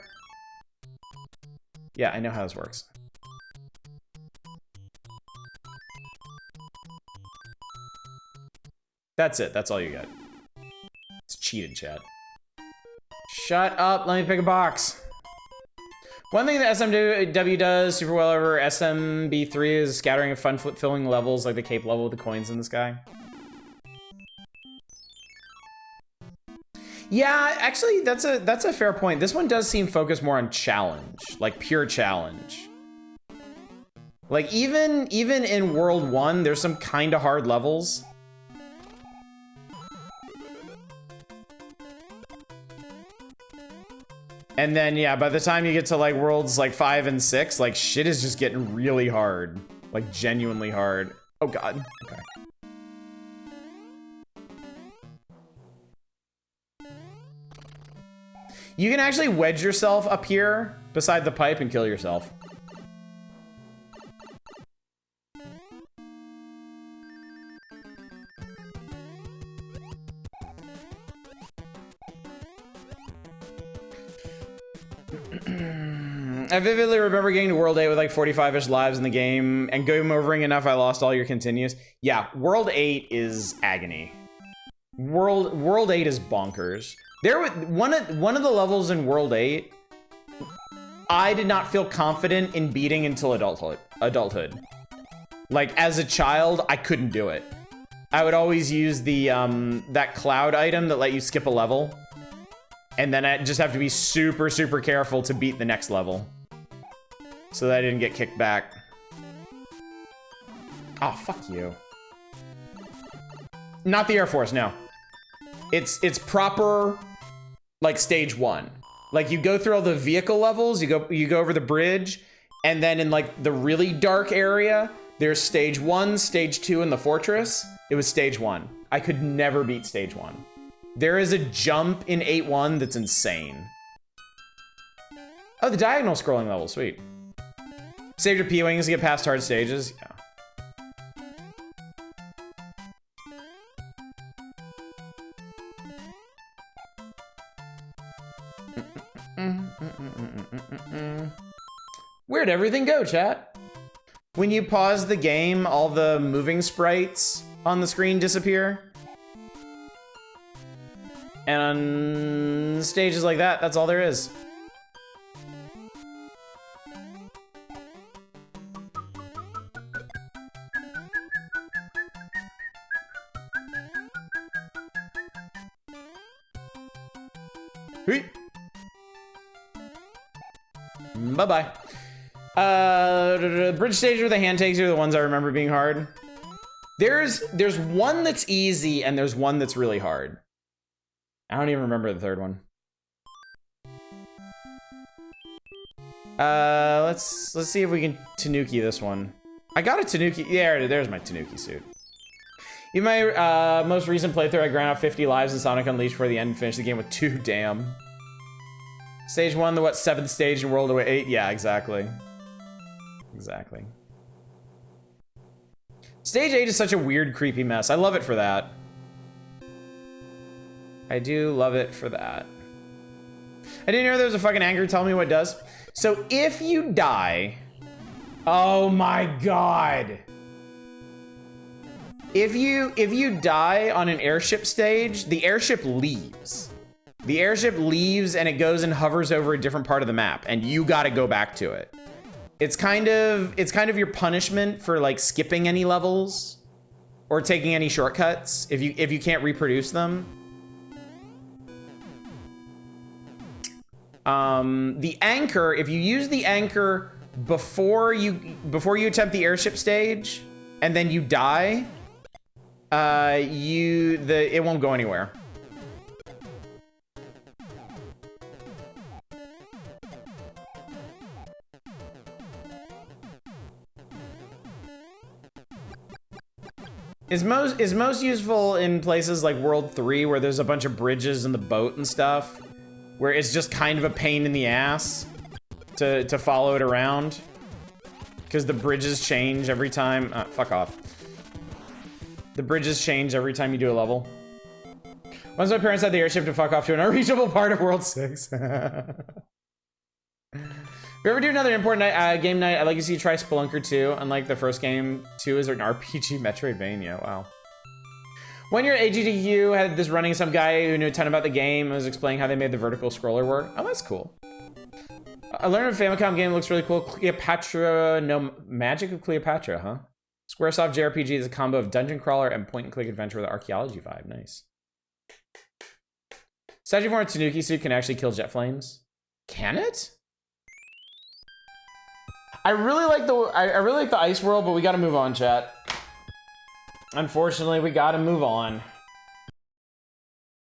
Yeah, I know how this works. That's it. That's all you got. It's cheated, chat. Shut up. Let me pick a box. One thing that SMW does super well over SMB3 is scattering of fun filling levels like the cape level with the coins in the sky. Yeah, actually, that's a fair point. This one does seem focused more on challenge, like pure challenge. Like even in World 1, there's some kind of hard levels. And then, yeah, by the time you get to like worlds like 5 and 6, like shit is just getting really hard. Like genuinely hard. Oh god. Okay. You can actually wedge yourself up here beside the pipe and kill yourself. I vividly remember getting to World 8 with like 45-ish lives in the game and game overing enough I lost all your continues. Yeah, World 8 is agony. World 8 is bonkers. There was one of the levels in World 8 I did not feel confident in beating until adulthood. Like as a child, I couldn't do it. I would always use the that cloud item that let you skip a level. And then I just have to be super, super careful to beat the next level. So that I didn't get kicked back. Oh, fuck you. Not the Air Force, no. It's proper like stage 1. Like you go through all the vehicle levels, you go over the bridge, and then in like the really dark area, there's stage 1, stage 2, and the fortress. It was stage 1. I could never beat stage 1. There is a jump in 8-1 that's insane. Oh, the diagonal scrolling level, sweet. Save your P-Wings to get past hard stages. Yeah. Where'd everything go, chat? When you pause the game, all the moving sprites on the screen disappear. And on stages like that, that's all there is. Bye-bye. Bridge stages where the hand takes you are the ones I remember being hard. There's one that's easy and there's one that's really hard. I don't even remember the third one. Let's see if we can Tanuki this one. I got a Tanuki. Yeah, there's my Tanuki suit. In my most recent playthrough, I ground out 50 lives in Sonic Unleashed before the end and finished the game with 2 damn. Stage 1, the 7th stage in World War 8? Yeah, exactly. Exactly. Stage 8 is such a weird, creepy mess. I love it for that. I do love it for that. I didn't know there was a fucking anchor. Tell me what it does. So if you die... Oh my god. If you die on an airship stage, the airship leaves. The airship leaves and it goes and hovers over a different part of the map, and you gotta go back to it. It's kind of your punishment for like skipping any levels or taking any shortcuts if you can't reproduce them. The anchor, if you use the anchor before you attempt the airship stage and then you die, it won't go anywhere. Is most useful in places like World 3 where there's a bunch of bridges and the boat and stuff, where it's just kind of a pain in the ass to follow it around because the bridges change every time. Fuck off. The bridges change every time you do a level. Once my parents had the airship to fuck off to an unreachable part of World 6. If you ever do another important game night, I'd like to see you try Spelunker 2. Unlike the first game, 2 is an RPG Metroidvania. Wow. One year at AGDQ had this running some guy who knew a ton about the game and was explaining how they made the vertical scroller work. Oh, that's cool. I learned a Famicom game looks really cool. Cleopatra, no, Magic of Cleopatra, huh? Squaresoft JRPG is a combo of dungeon crawler and point-and-click adventure with an archaeology vibe. Nice. Statue form Tanuki suit can actually kill jet flames. Can it? I really like the ice world, but we gotta move on, chat. Unfortunately, we gotta move on.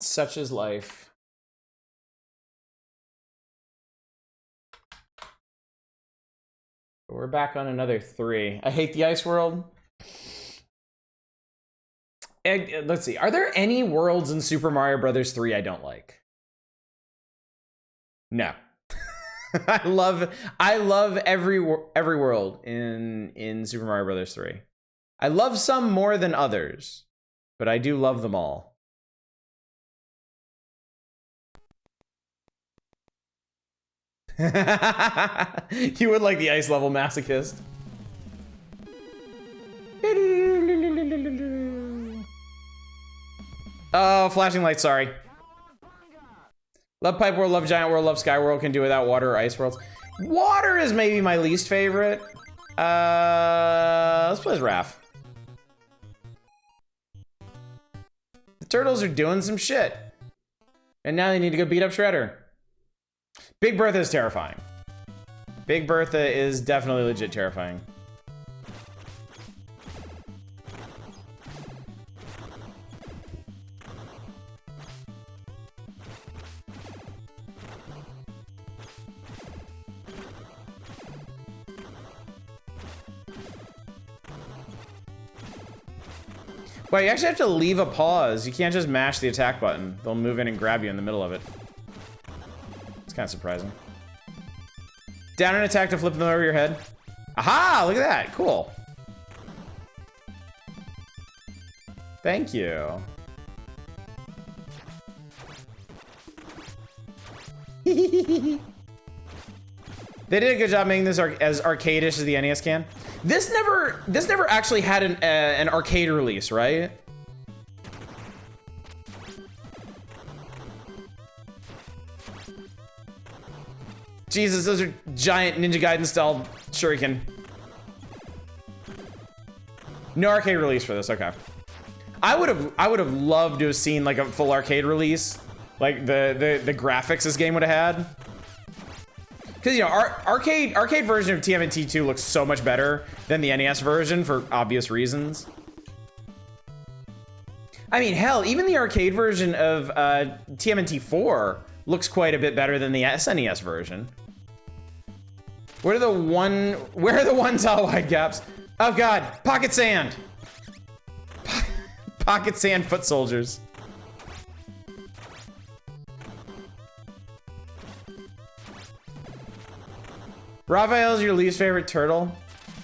Such is life. We're back on another 3. I hate the ice world. And, let's see. Are there any worlds in Super Mario Bros. 3 I don't like? No. I love every world in Super Mario Bros. 3. I love some more than others, but I do love them all. You would like the ice level, masochist. Oh, flashing lights, sorry. Love Pipe World, love Giant World, love Sky World, can do without water or ice worlds. Water is maybe my least favorite. Let's play as Raph. The turtles are doing some shit. And now they need to go beat up Shredder. Big Bertha is terrifying. Big Bertha is definitely legit terrifying. Wait, you actually have to leave a pause. You can't just mash the attack button. They'll move in and grab you in the middle of it. It's kind of surprising. Down an attack to flip them over your head. Aha! Look at that. Cool. Thank you. They did a good job making this as arcade-ish as the NES can. This never actually had an arcade release, right? Jesus, those are giant Ninja Gaiden style shuriken. No arcade release for this. Okay. I would have loved to have seen like a full arcade release, like the graphics this game would have had. Because, you know, arcade version of TMNT 2 looks so much better than the NES version for obvious reasons. I mean, hell, even the arcade version of TMNT 4 looks quite a bit better than the SNES version. Where are the one tall wide gaps? Oh God, pocket sand. Pocket sand foot soldiers. Raphael's your least favorite turtle?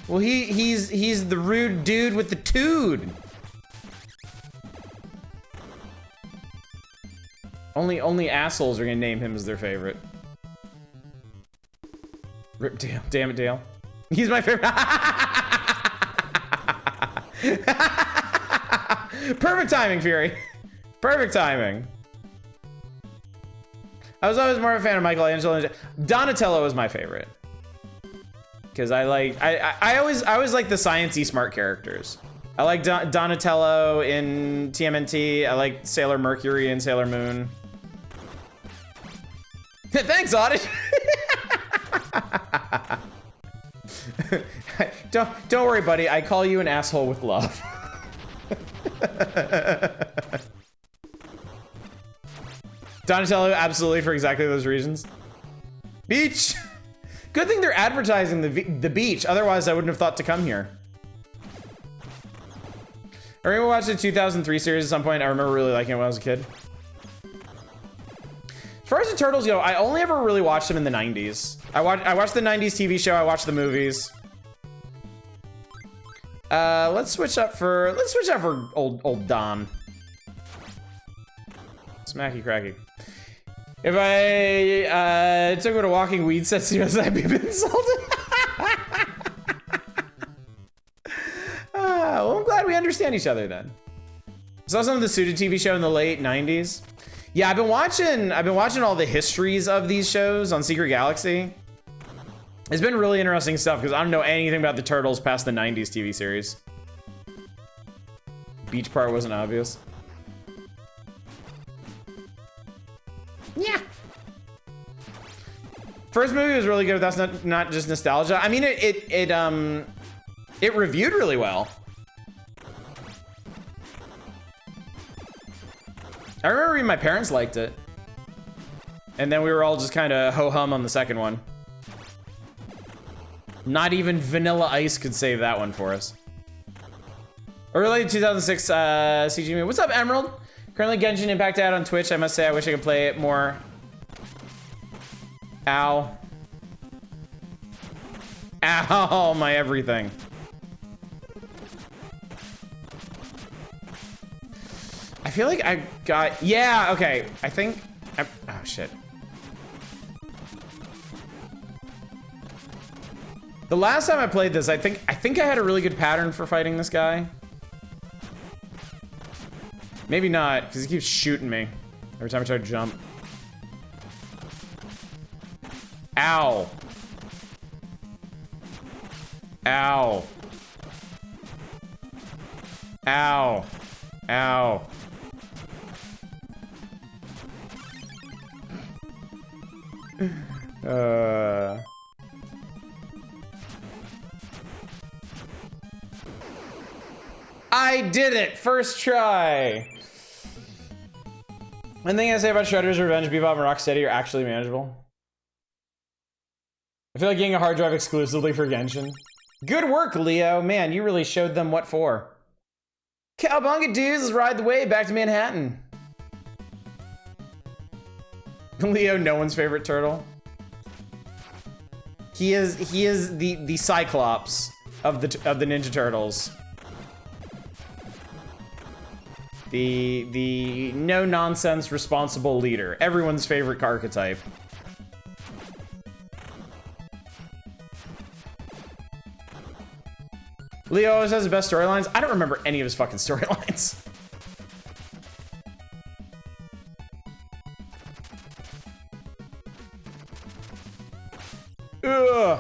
Well, he's the rude dude with the tood. Only assholes are gonna name him as their favorite. Rip Dale, damn it, Dale. He's my favorite. Perfect timing, Fury. Perfect timing. I was always more of a fan of Michelangelo. Donatello was my favorite. Because I always like the sciencey smart characters. I like Donatello in TMNT. I like Sailor Mercury and Sailor Moon. Thanks, Oddity. Don't worry, buddy. I call you an asshole with love. Donatello, absolutely, for exactly those reasons. Beach. Good thing they're advertising the beach. Otherwise, I wouldn't have thought to come here. I remember watching the 2003 series at some point. I remember really liking it when I was a kid. As far as the Turtles go, I only ever really watched them in the 90s. I watched the 90s TV show. I watched the movies. Let's switch up for old Don. Smacky cracky. If I took what a walking weed sets to us, I'd be a bit insulted. Well, I'm glad we understand each other then. Saw some of the Suited TV show in the late 90s. Yeah, I've been watching all the histories of these shows on Secret Galaxy. It's been really interesting stuff because I don't know anything about the Turtles past the 90s TV series. Beach part wasn't obvious. Yeah. First movie was really good. That's not just nostalgia. I mean, it reviewed really well. I remember my parents liked it. And then we were all just kind of ho-hum on the second one. Not even Vanilla Ice could save that one for us. Early 2006 CG movie. What's up, Emerald? Currently Genshin Impact out on Twitch. I must say I wish I could play it more. Ow. Ow, my everything. I feel like I got, yeah, okay. I think, oh shit. The last time I played this, I think I had a really good pattern for fighting this guy. Maybe not, because he keeps shooting me every time I try to jump. Ow. Ow. Ow. Ow. I did it! First try! One thing I say about Shredder's Revenge, Bebop, and Rocksteady are actually manageable. I feel like getting a hard drive exclusively for Genshin. Good work, Leo. Man, you really showed them what for. Cowabunga dudes, let's ride the wave back to Manhattan. Leo, no one's favorite turtle. He is the Cyclops of the Ninja Turtles. The no nonsense responsible leader. Everyone's favorite archetype. Leo always has the best storylines. I don't remember any of his fucking storylines. Ugh.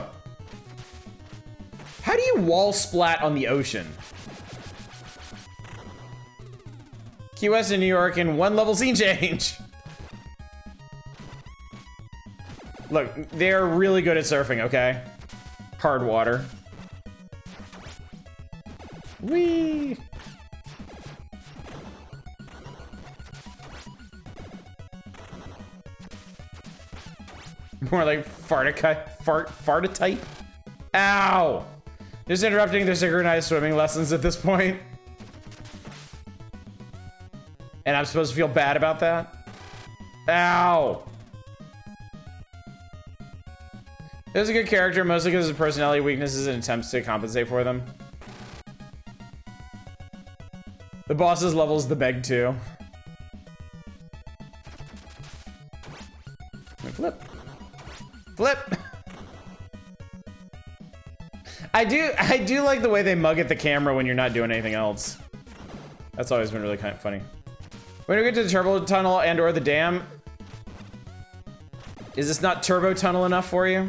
How do you wall splat on the ocean? Key West and New York in 1 level scene change. Look, they're really good at surfing, okay? Hard water. Whee! More like fartitite. Ow! Just interrupting their synchronized swimming lessons at this point. And I'm supposed to feel bad about that? Ow! This is a good character, mostly because of his personality weaknesses and attempts to compensate for them. The boss's level's the beg too. Flip. Flip! I do like the way they mug at the camera when you're not doing anything else. That's always been really kind of funny. When we get to the turbo tunnel and or the dam, is this not turbo tunnel enough for you?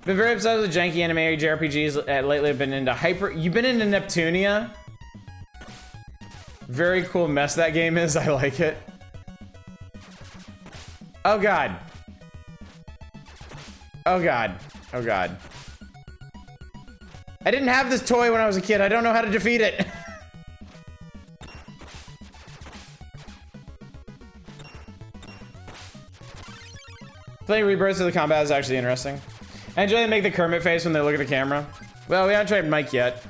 Been very obsessed with janky anime JRPGs lately. I've been into You've been into Neptunia? Very cool mess that game is. I like it. Oh god. Oh god. Oh god. I didn't have this toy when I was a kid. I don't know how to defeat it. Playing rebirths of the combat is actually interesting. I enjoy they make the Kermit face when they look at the camera. Well, we haven't tried Mike yet.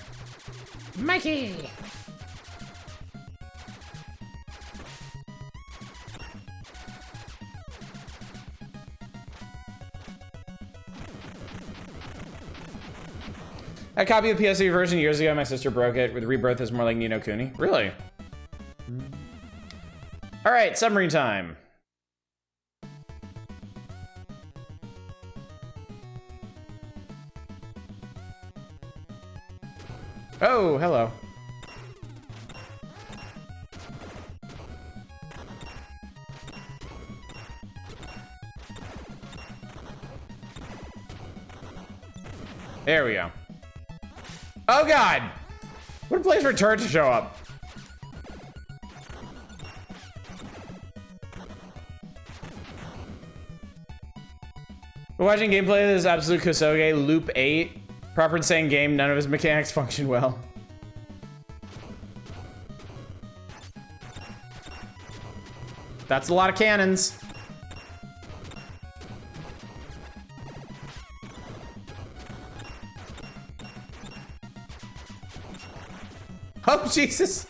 Mikey! I copied the PS3 version years ago. My sister broke it. With Rebirth is more like Ni no Kuni. Really? All right, submarine time. Oh, hello. There we go. Oh god! What a place for a turret to show up. We're watching gameplay of this absolute Kosoge Loop 8. Proper insane game, none of his mechanics function well. That's a lot of cannons. Oh, Jesus.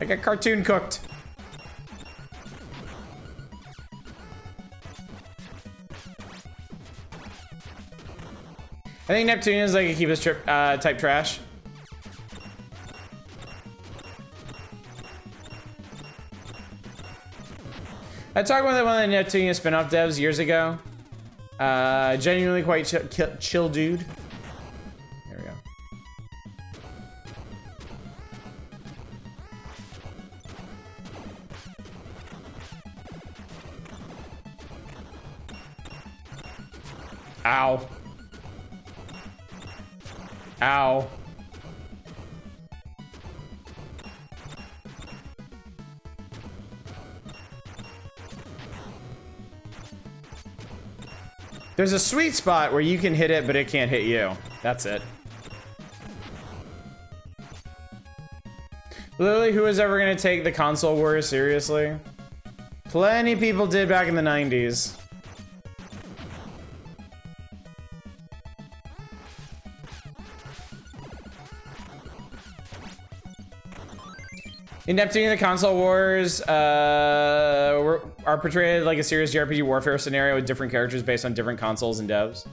I got cartoon cooked. I think Neptune is like a Keep Us Trip type trash. I talked with one of the Neptunia spin-off devs years ago. Genuinely quite chill dude. There we go. Ow. Ow. There's a sweet spot where you can hit it, but it can't hit you. That's it. Literally, who is ever gonna take the console wars seriously? Plenty of people did back in the 90s. In Neptune, the console wars are portrayed like a serious JRPG warfare scenario with different characters based on different consoles and devs.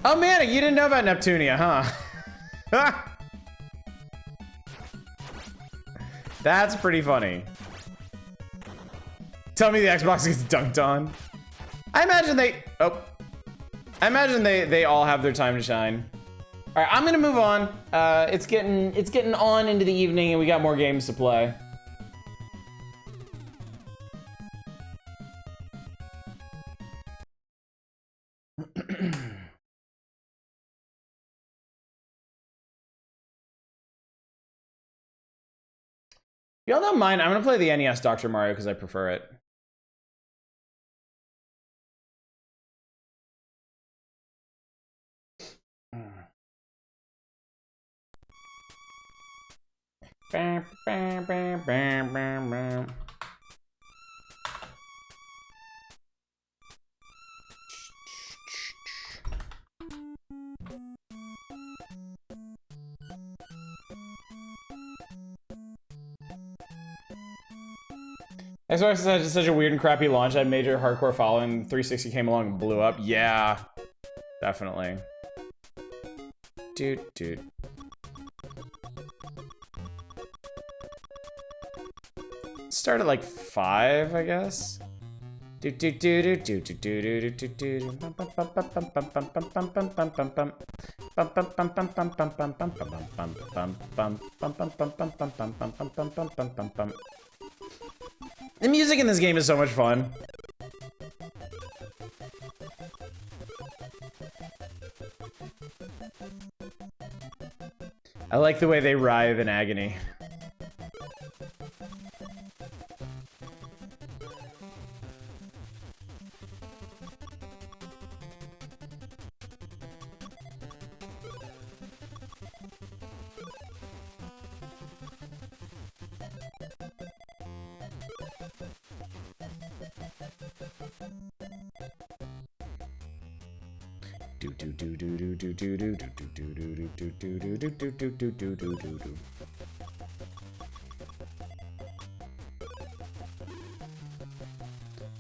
Oh man, you didn't know about Neptunia, huh? That's pretty funny. Tell me the Xbox gets dunked on. I imagine they all have their time to shine. All right, I'm gonna move on. It's getting on into the evening and we got more games to play. Y'all don't mind, I'm gonna play the NES Dr. Mario because I prefer it. Bam, bam, bam, bam, bam, bam. Xbox has such a weird and crappy launch that major hardcore following. 360 came along and blew up. Yeah, definitely. Dude. Started like 5, I guess. The music in this game is so much fun. I like the way they writhe in agony.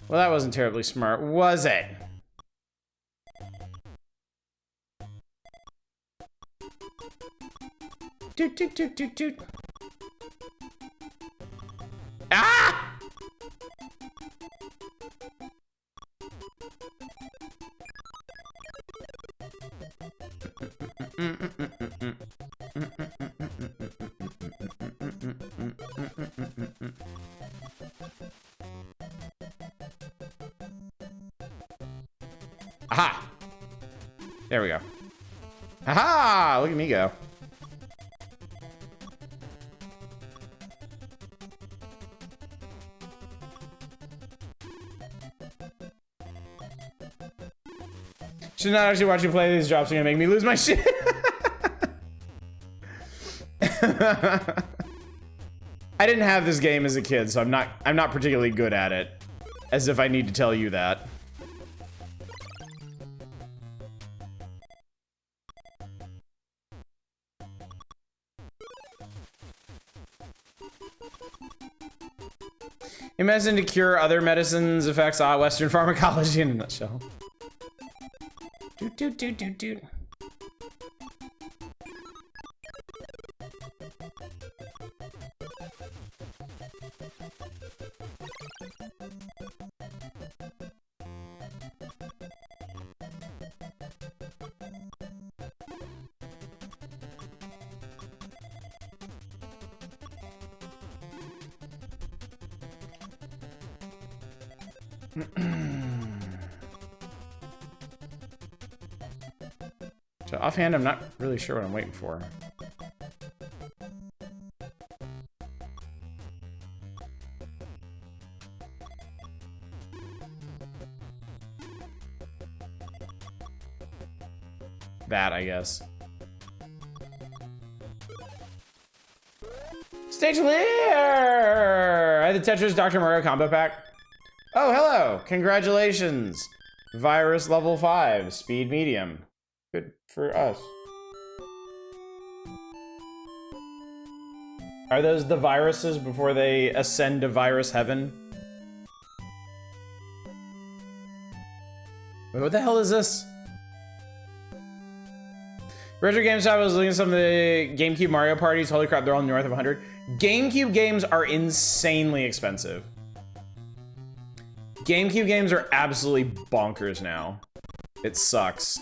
Well, that wasn't terribly smart, was it? Doot. Ah! Aha! There we go. Aha! Look at me go. Should not actually watch you play. These drops are gonna make me lose my shit. I didn't have this game as a kid, so I'm not particularly good at it. As if I need to tell you that. Medicine to cure other medicines affects Western pharmacology in a nutshell. Doot. So offhand, I'm not really sure what I'm waiting for. That, I guess. Stage clear! I had the Tetris Dr. Mario combo pack. Oh, hello! Congratulations! Virus level 5, speed medium. Good for us. Are those the viruses before they ascend to virus heaven? Wait, what the hell is this? Retro GameStop was looking at some of the GameCube Mario parties. Holy crap, they're all north of 100. GameCube games are insanely expensive. GameCube games are absolutely bonkers now. It sucks.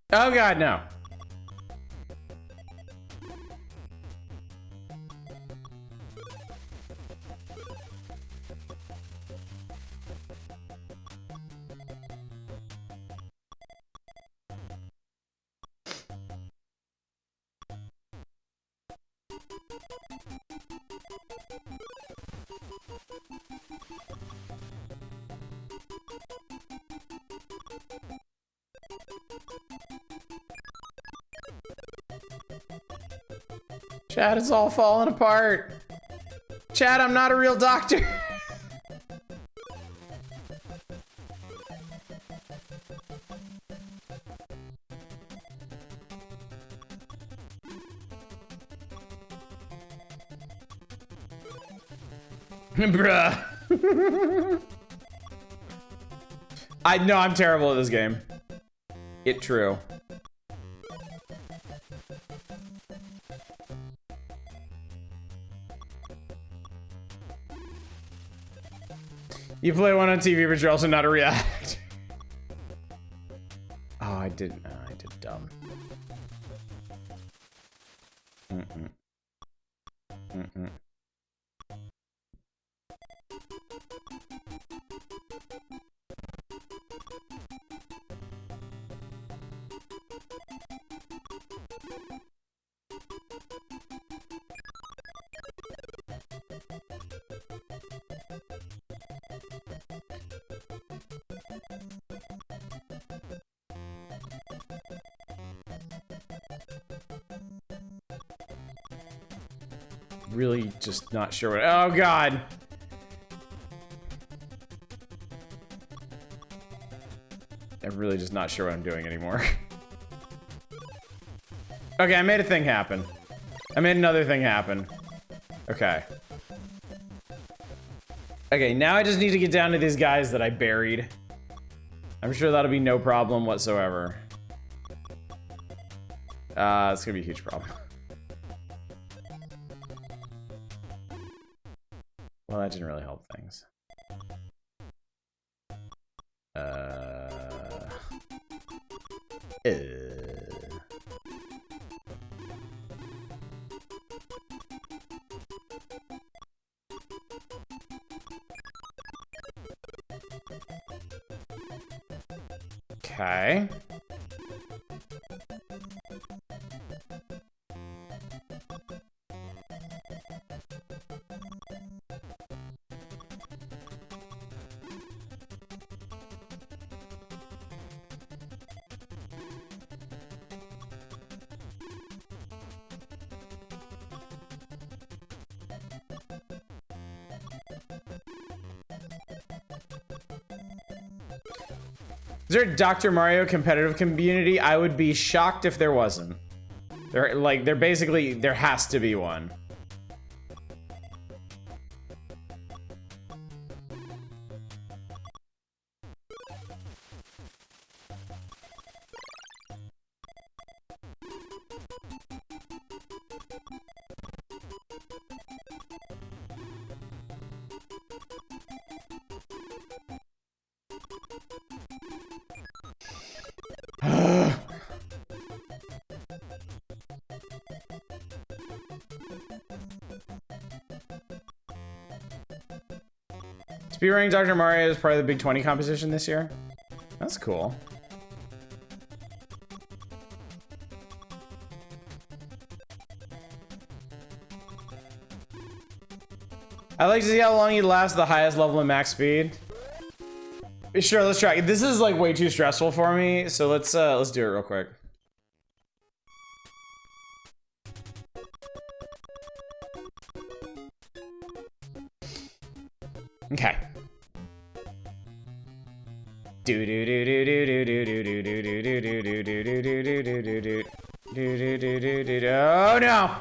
Oh god, no. Chad, it's all falling apart. Chad, I'm not a real doctor. Bruh. I know I'm terrible at this game. It true. You play one on TV, but you're also not a real actor. Oh, I did dumb. Really just not sure what. Oh god. I'm really just not sure what I'm doing anymore. Okay, I made a thing happen. I made another thing happen. Okay. Okay, now I just need to get down to these guys that I buried. I'm sure that'll be no problem whatsoever. It's gonna be a huge problem. Well, that didn't really help things. Okay. Is there a Dr. Mario competitive community? I would be shocked if there wasn't. There basically, there has to be one. Speedrunning Dr. Mario is part of the Big 20 competition this year. That's cool. I'd like to see how long you last at the highest level of max speed. Sure, let's try. This is like way too stressful for me, so let's do it real quick. Okay. Oh no!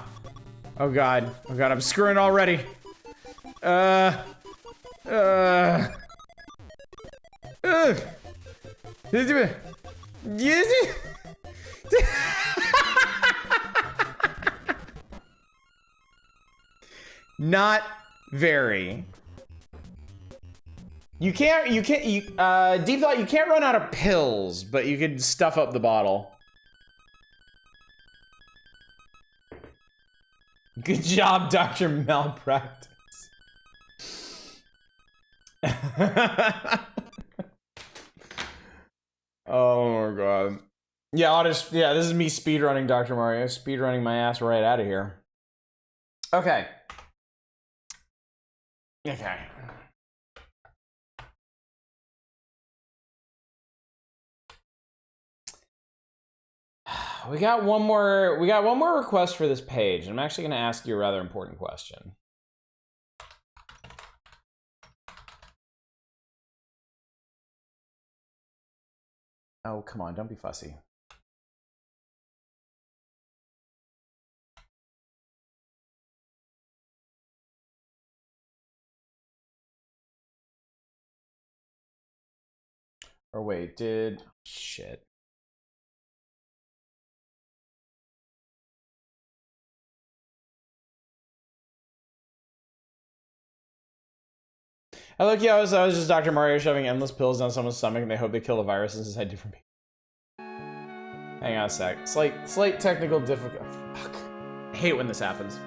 Oh god. Oh god, I'm screwing already. Not very. Deep Thought, you can't run out of pills, but you could stuff up the bottle. Good job, Dr. Malpractice. Oh my god. Yeah, this is me speedrunning Dr. Mario. Speedrunning my ass right out of here. Okay. Okay. We got one more request for this page. I'm actually gonna ask you a rather important question. Oh, come on, don't be fussy. Or wait, shit. I look, yeah, I was just Dr. Mario shoving endless pills down someone's stomach and they hope they kill the viruses inside different people. Hang on a sec. Slight technical difficulty. Fuck. I hate when this happens.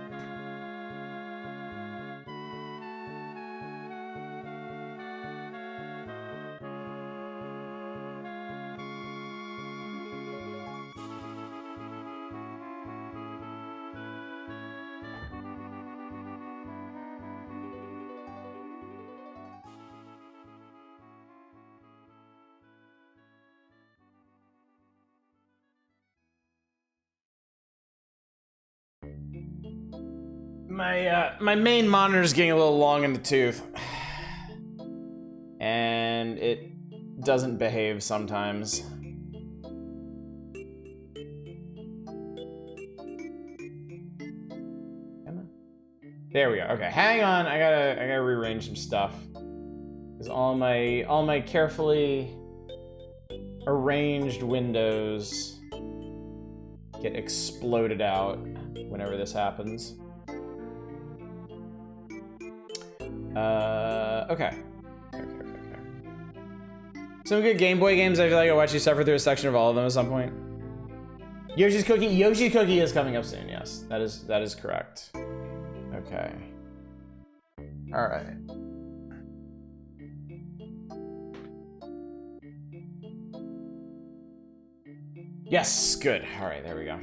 My main monitor is getting a little long in the tooth. And it doesn't behave sometimes. There we go. Okay, hang on. I gotta rearrange some stuff. Because all my carefully arranged windows get exploded out whenever this happens. Okay. Some good Game Boy games. I feel like I watched you suffer through a section of all of them at some point. Yoshi's Cookie is coming up soon. Yes, that is correct. Okay. All right. Yes, good. All right, there we go.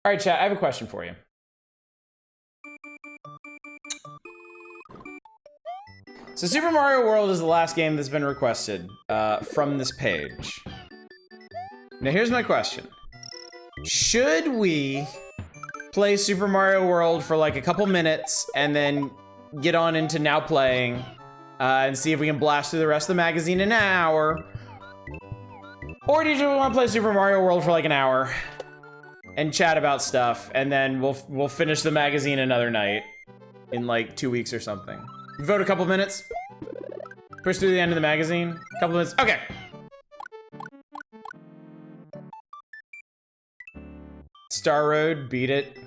All right, chat, I have a question for you. So Super Mario World is the last game that's been requested from this page. Now here's my question. Should we play Super Mario World for like a couple minutes and then get on into Now Playing and see if we can blast through the rest of the magazine in an hour? Or do you want to play Super Mario World for like an hour and chat about stuff, and then we'll finish the magazine another night in like 2 weeks or something? Vote a couple minutes. Push through the end of the magazine. Couple minutes. Okay. Star Road, beat it.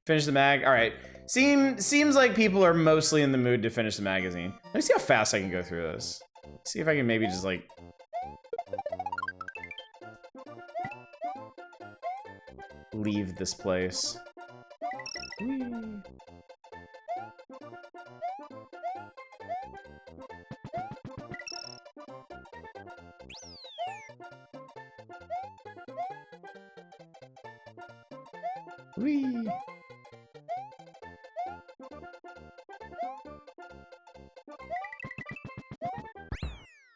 Finish the mag. All right. Seems like people are mostly in the mood to finish the magazine. Let me see how fast I can go through this. See if I can maybe just like leave this place. Whee. Whee.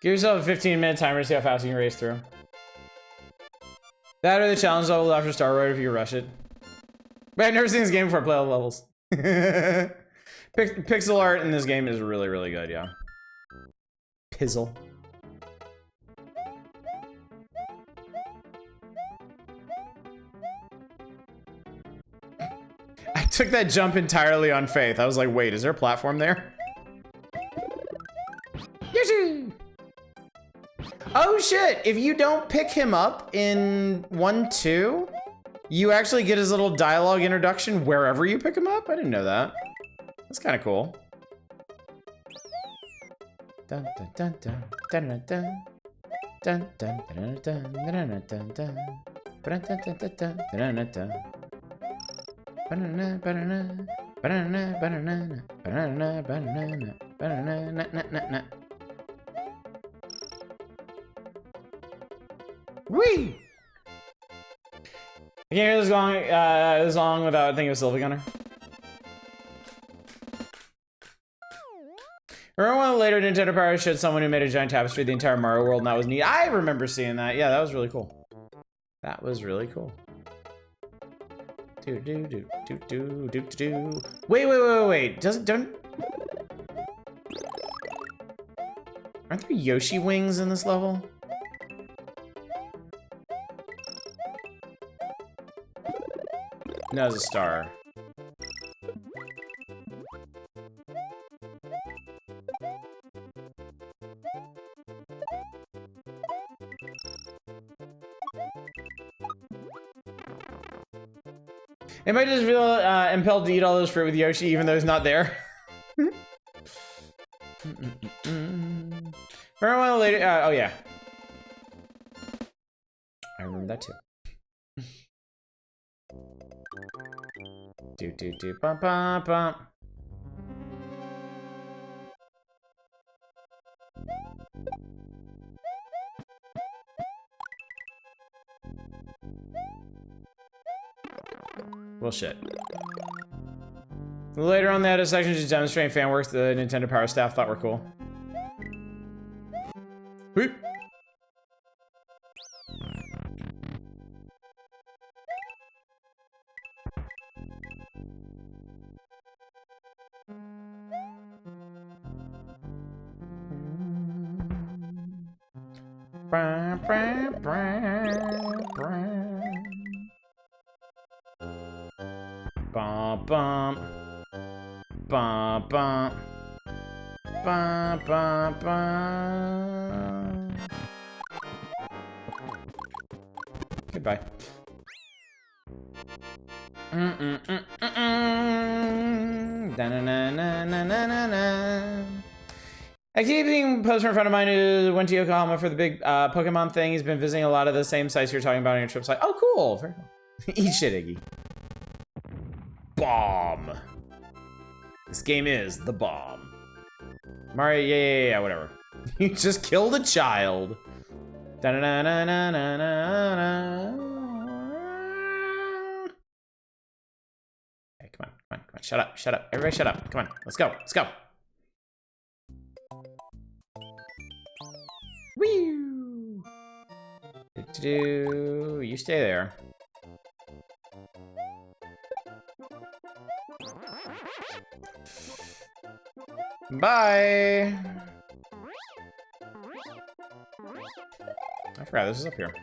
Give yourself a 15-minute timer to see how fast you can race through. That or the challenge level after Star Road if you rush it. But I've never seen this game before. Play all the levels. Pixel art in this game is really, really good, yeah. Pizzle. I took that jump entirely on faith. I was like, wait, is there a platform there? Oh shit, if you don't pick him up in 1-2, you actually get his little dialogue introduction wherever you pick him up? I didn't know that. That's kind of cool. Dun dun dun dun dun dun dun dun dun dun dun dun dun dun dun. Banana, banana, banana, banana, banana, banana, banana, na na na. Whee! I can't hear this long without thinking of Sylvie Gunner. Remember when the later Nintendo Power showed someone who made a giant tapestry of the entire Mario world, and that was neat? I remember seeing that. Yeah, that was really cool. That was really cool. Do do do do do do do. Wait. Don't. Aren't there Yoshi wings in this level? No, it's a star. It might just feel impelled to eat all those fruit with Yoshi, even though he's not there. Remember one of the later? Oh yeah, I remember that too. Do bum bum bum. Well, shit. Later on, they had a section just demonstrating fan works the Nintendo Power staff thought were cool. Whoop. Bum bum bum bum bum bum bum. Goodbye. I keep seeing posts from a friend of mine who went to Yokohama for the big Pokemon thing. He's been visiting a lot of the same sites you're talking about on your trips. Like, oh, cool. Very cool. Eat shit, Iggy. Bomb. This game is the bomb. Mario, yeah, whatever. You just killed a child. Da -da -da -da -da -da -da. Hey, come on. Shut up. Everybody shut up. Come on, let's go. Woo! You stay there. Bye! I forgot this is up here.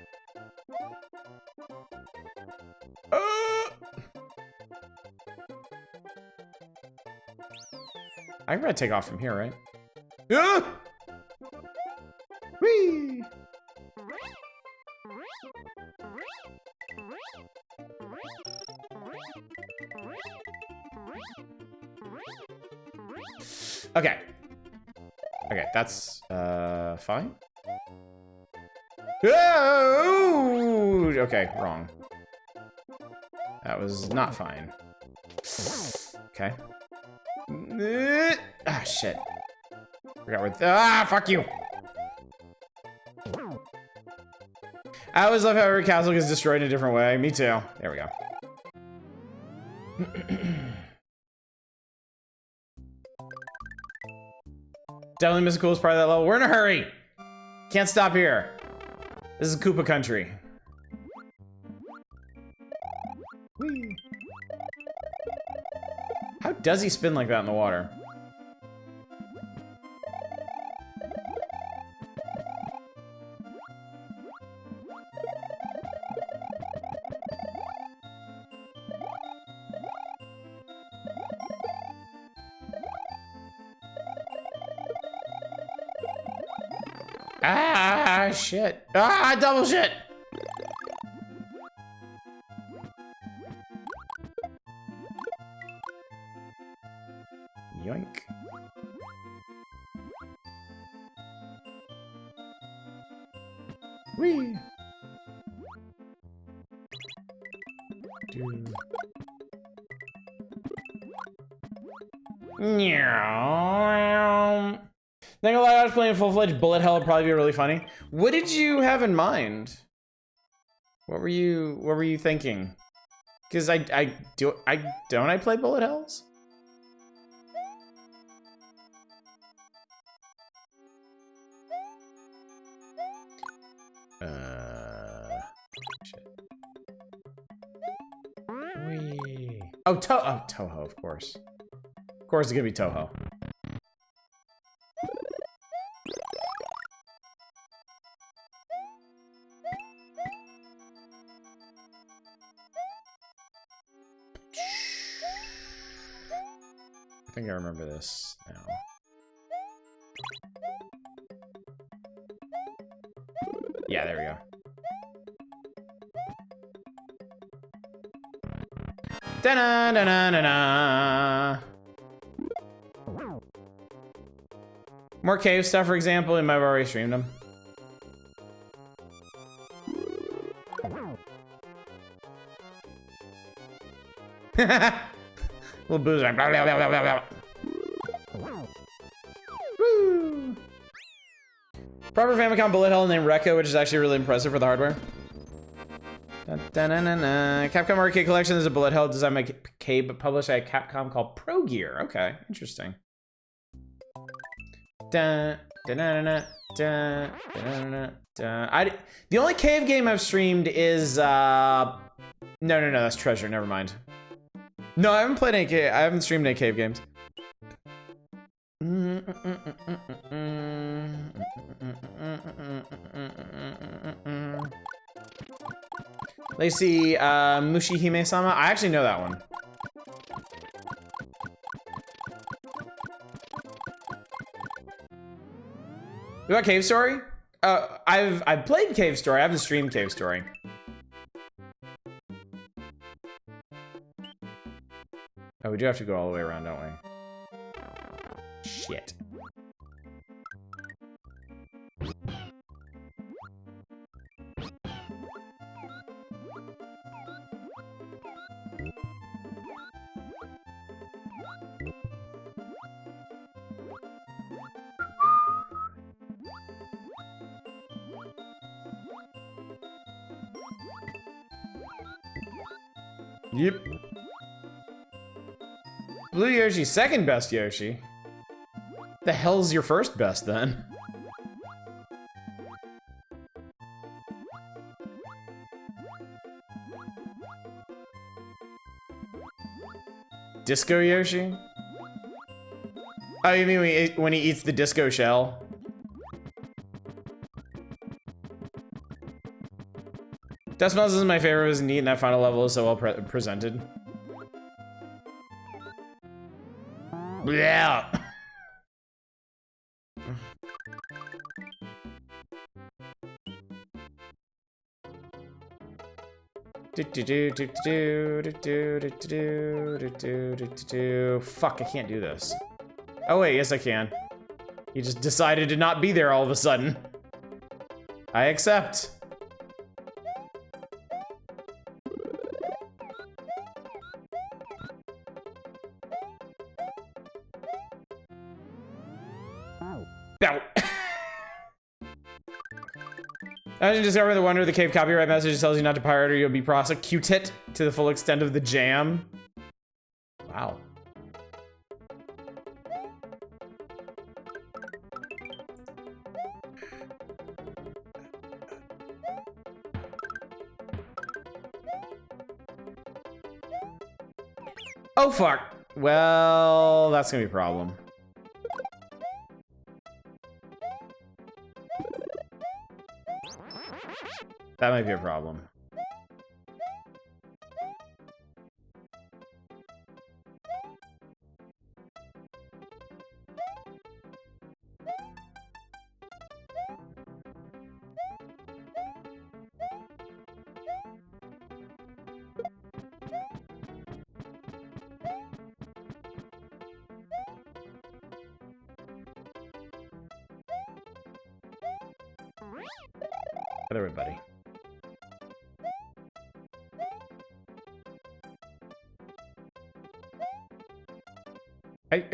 I can probably take off from here, right? Whee! Okay. Okay, that's fine. Oh! Okay, wrong. That was not fine. Okay. Ah, shit. Forgot where. Ah, fuck you. I always love how every castle gets destroyed in a different way. Me too. There we go. Definitely miss the coolest part of that level. We're in a hurry. Can't stop here. This is Koopa country. Whee. How does he spin like that in the water? Ah, shit. Ah, double shit. Yoink. Whee. Meow. Think a lot I was playing full-fledged bullet hell would probably be really funny. What did you have in mind? What were you thinking? Because don't I play bullet hells? Shit. Whee. Oh, Toho, of course. Of course it's gonna be Toho. I think I remember this now. Yeah, there we go. Da-na-na-na-na-na. More cave stuff, for example, and I've already streamed them. Little boozer. Blah, blah, blah, blah, blah. Woo! Proper Famicom bullet hell named Rekka, which is actually really impressive for the hardware. Dun, dun, dun, dun, dun. Capcom Arcade Collection is a bullet hell designed by Cabe, published by Capcom called Pro Gear. Okay, interesting. Dun, dun, dun, dun, dun, dun, dun, dun. The only cave game I've streamed is no, that's Treasure. Never mind. No, I haven't played any cave. I haven't streamed any cave games. Let's see, Mushihime-sama. I actually know that one. You got Cave Story? I've played Cave Story. I haven't streamed Cave Story. Oh, we do have to go all the way around, don't we? Shit. Yep. Blue Yoshi, second best Yoshi. The hell's your first best then? Disco Yoshi? Oh, you mean when he eats the disco shell? Death Smells isn't my favorite. It was neat, and that final level is so well presented. Yeah. Fuck, I can't do this. Oh wait, yes I can. He just decided to not be there all of a sudden. I accept. Bow. Imagine discovering the wonder of the cave copyright message tells you not to pirate or you'll be prosecuted to the full extent of the jam. Wow. Oh, fuck. Well, that's gonna be a problem. That might be a problem. Hello, everybody. Okay.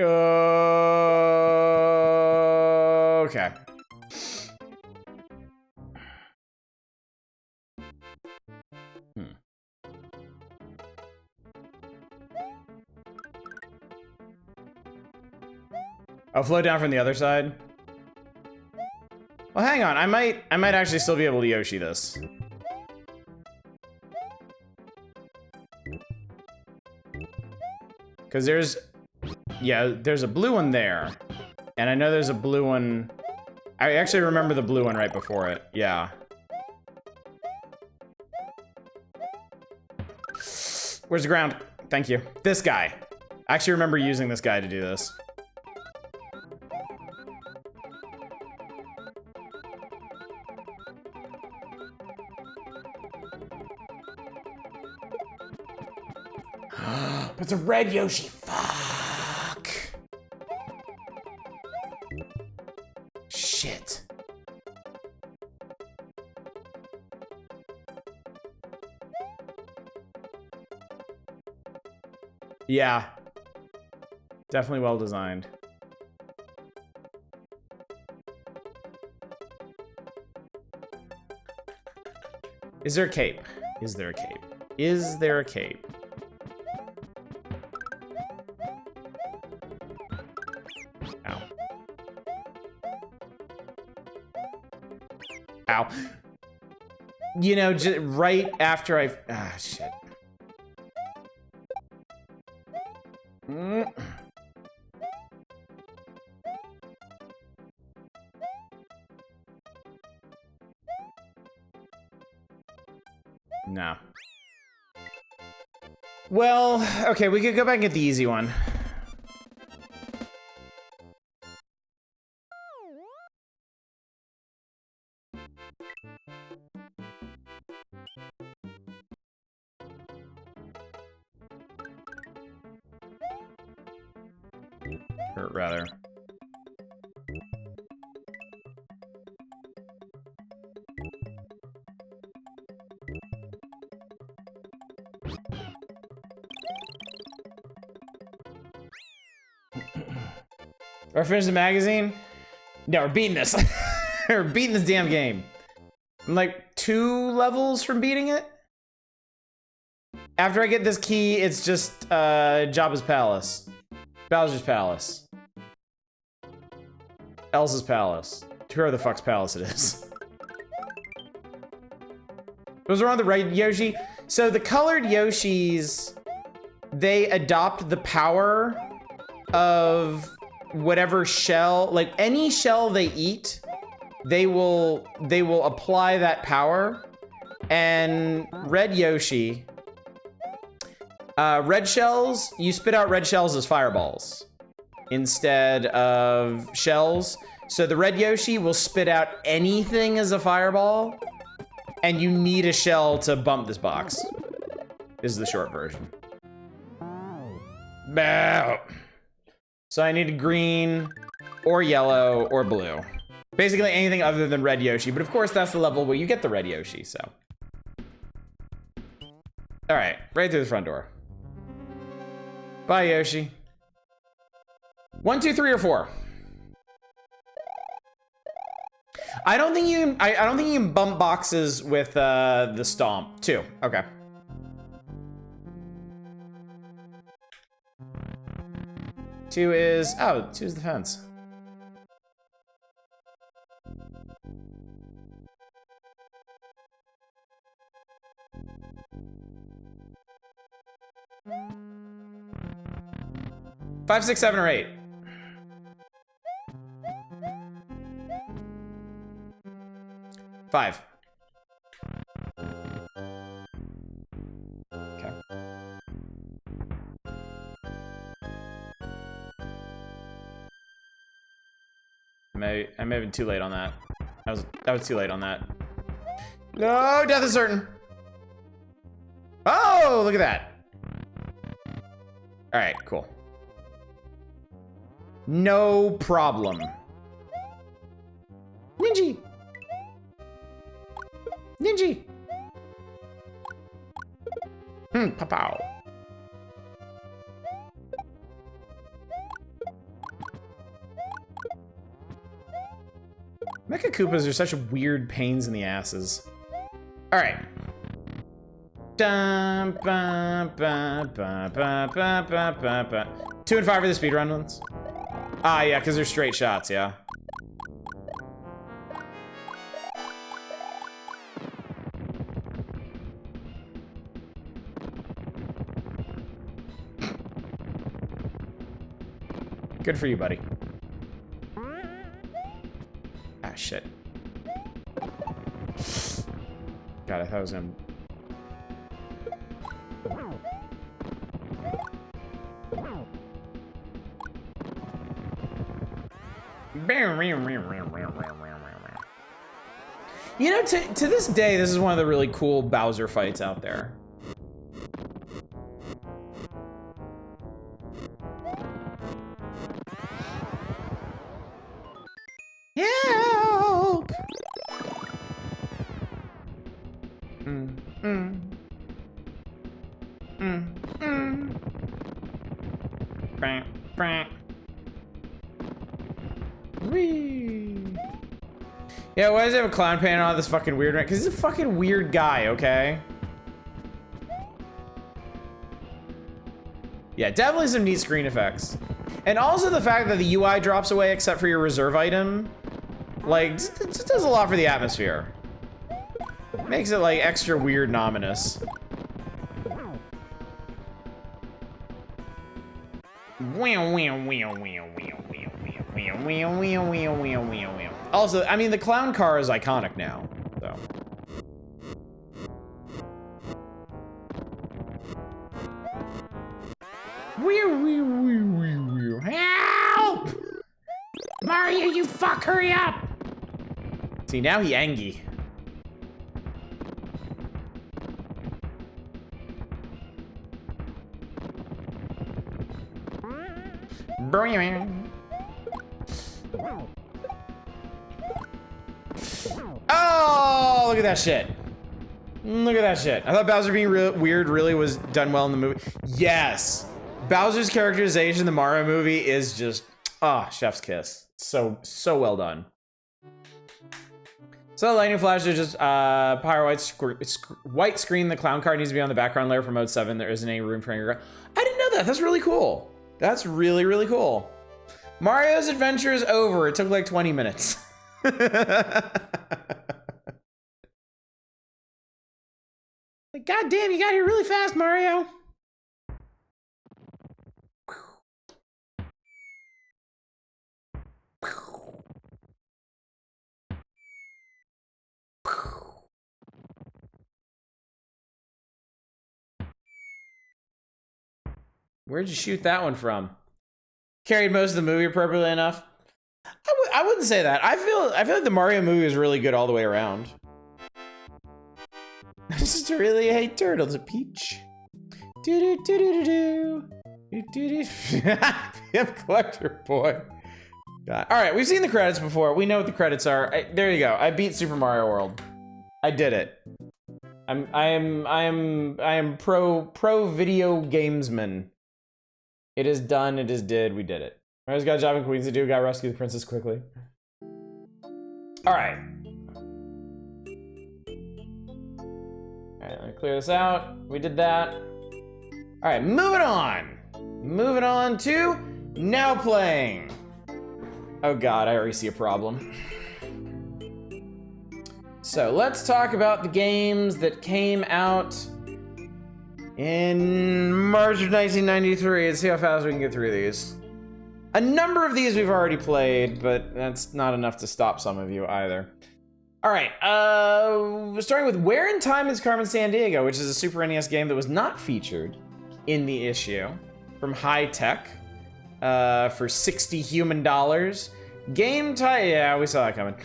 I'll float down from the other side. Well, hang on. I might actually still be able to Yoshi this. Because there's a blue one there. And I know there's a blue one. I actually remember the blue one right before it. Yeah. Where's the ground? Thank you. This guy. I actually remember using this guy to do this. It's a red Yoshi. Fuck. Shit. Yeah. Definitely well designed. Is there a cape? Is there a cape? Is there a cape? Ow. You know, just right after I... Ah, shit. No. Well, okay, we could go back and get the easy one. Or rather. Or finish the magazine? No, we're beating this. We're beating this damn game. I'm like 2 levels from beating it. After I get this key, it's just Jabba's palace. Bowser's palace. Elsa's palace. Whoever the fuck's palace it is. Was wrong with the right Yoshi? So the colored Yoshis, they adopt the power of whatever shell, like any shell they eat, they will apply that power. And red Yoshi, red shells, you spit out red shells as fireballs instead of shells. So the red Yoshi will spit out anything as a fireball, and you need a shell to bump this box. This is the short version. Bow. So I need green, or yellow, or blue. Basically anything other than red Yoshi, but of course that's the level where you get the red Yoshi, so. All right, right through the front door. Bye, Yoshi. 1, 2, 3, or 4? I don't think you can bump boxes with the stomp. 2. Okay. Two is the fence. Five, 6, 7, or 8. Five. Okay. I may have been too late on that. That was too late on that. No, death is certain. Oh, look at that. All right, cool. No problem. Ninja. Ninja. Pow. Mecha Koopas are such weird pains in the asses. All right. 2 and 5 for the speedrun ones. Ah, yeah, because they're straight shots, yeah. Good for you, buddy. Ah, shit. God, I thought I was gonna... You know, to this day, this is one of the really cool Bowser fights out there. Help! Whee! Yeah, why does he have a clown paint on this fucking weird man? Because he's a fucking weird guy, okay? Yeah, definitely some neat screen effects. And also the fact that the UI drops away except for your reserve item. Like, just does a lot for the atmosphere. Makes it, like, extra weird and ominous. Also, I mean, the clown car is iconic now, so. Help! Mario, you fuck, hurry up! See, now he angry. Oh, look at that shit. Look at that shit. I thought Bowser being weird really was done well in the movie. Yes. Bowser's characterization in the Mario movie is just, chef's kiss. So well done. So lightning flash is just power white screen. The clown car needs to be on the background layer for mode 7. There isn't any room for any. I didn't know that. That's really cool. That's really, really cool. Mario's adventure is over. It took like 20 minutes. Like, God damn, you got here really fast, Mario. Where'd you shoot that one from? Carried most of the movie appropriately enough. I wouldn't say that. I feel like the Mario movie is really good all the way around. I just really hate turtles. A peach. Do do do do do do do do. Yep, collector boy. God. All right, we've seen the credits before. We know what the credits are. There you go. I beat Super Mario World. I did it. I am pro video gamesman. It is done. It is did. We did it. Mario's got a job in Queens to do. Got to rescue the princess quickly. All right. right, let me clear this out. We did that. All right, moving on. Moving on to now playing. Oh God, I already see a problem. So let's talk about the games that came out in March of 1993 and see how fast we can get through these. A number of these we've already played, but that's not enough to stop some of you either. All right, starting with Where in Time is Carmen Sandiego, which is a Super NES game that was not featured in the issue from High Tech for $60 human. Game type, yeah, we saw that coming.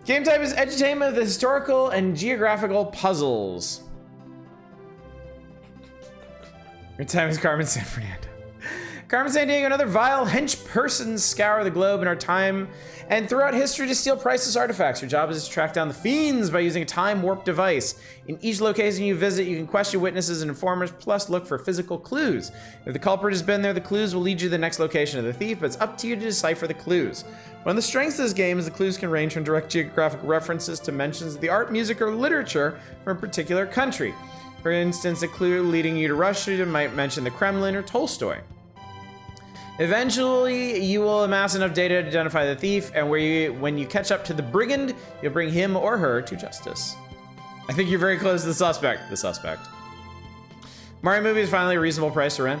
Game type is edutainment of the historical and geographical puzzles. Where in Time is Carmen San Fernando. Carmen Sandiego and other vile hench persons scour the globe in our time and throughout history to steal priceless artifacts. Your job is to track down the fiends by using a time warp device. In each location you visit, you can question witnesses and informers, plus look for physical clues. If the culprit has been there, the clues will lead you to the next location of the thief, but it's up to you to decipher the clues. One of the strengths of this game is the clues can range from direct geographic references to mentions of the art, music, or literature from a particular country. For instance, a clue leading you to Russia might mention the Kremlin or Tolstoy. Eventually, you will amass enough data to identify the thief, and when you catch up to the brigand, you'll bring him or her to justice. I think you're very close to the suspect. Mario Movie is finally a reasonable price to rent.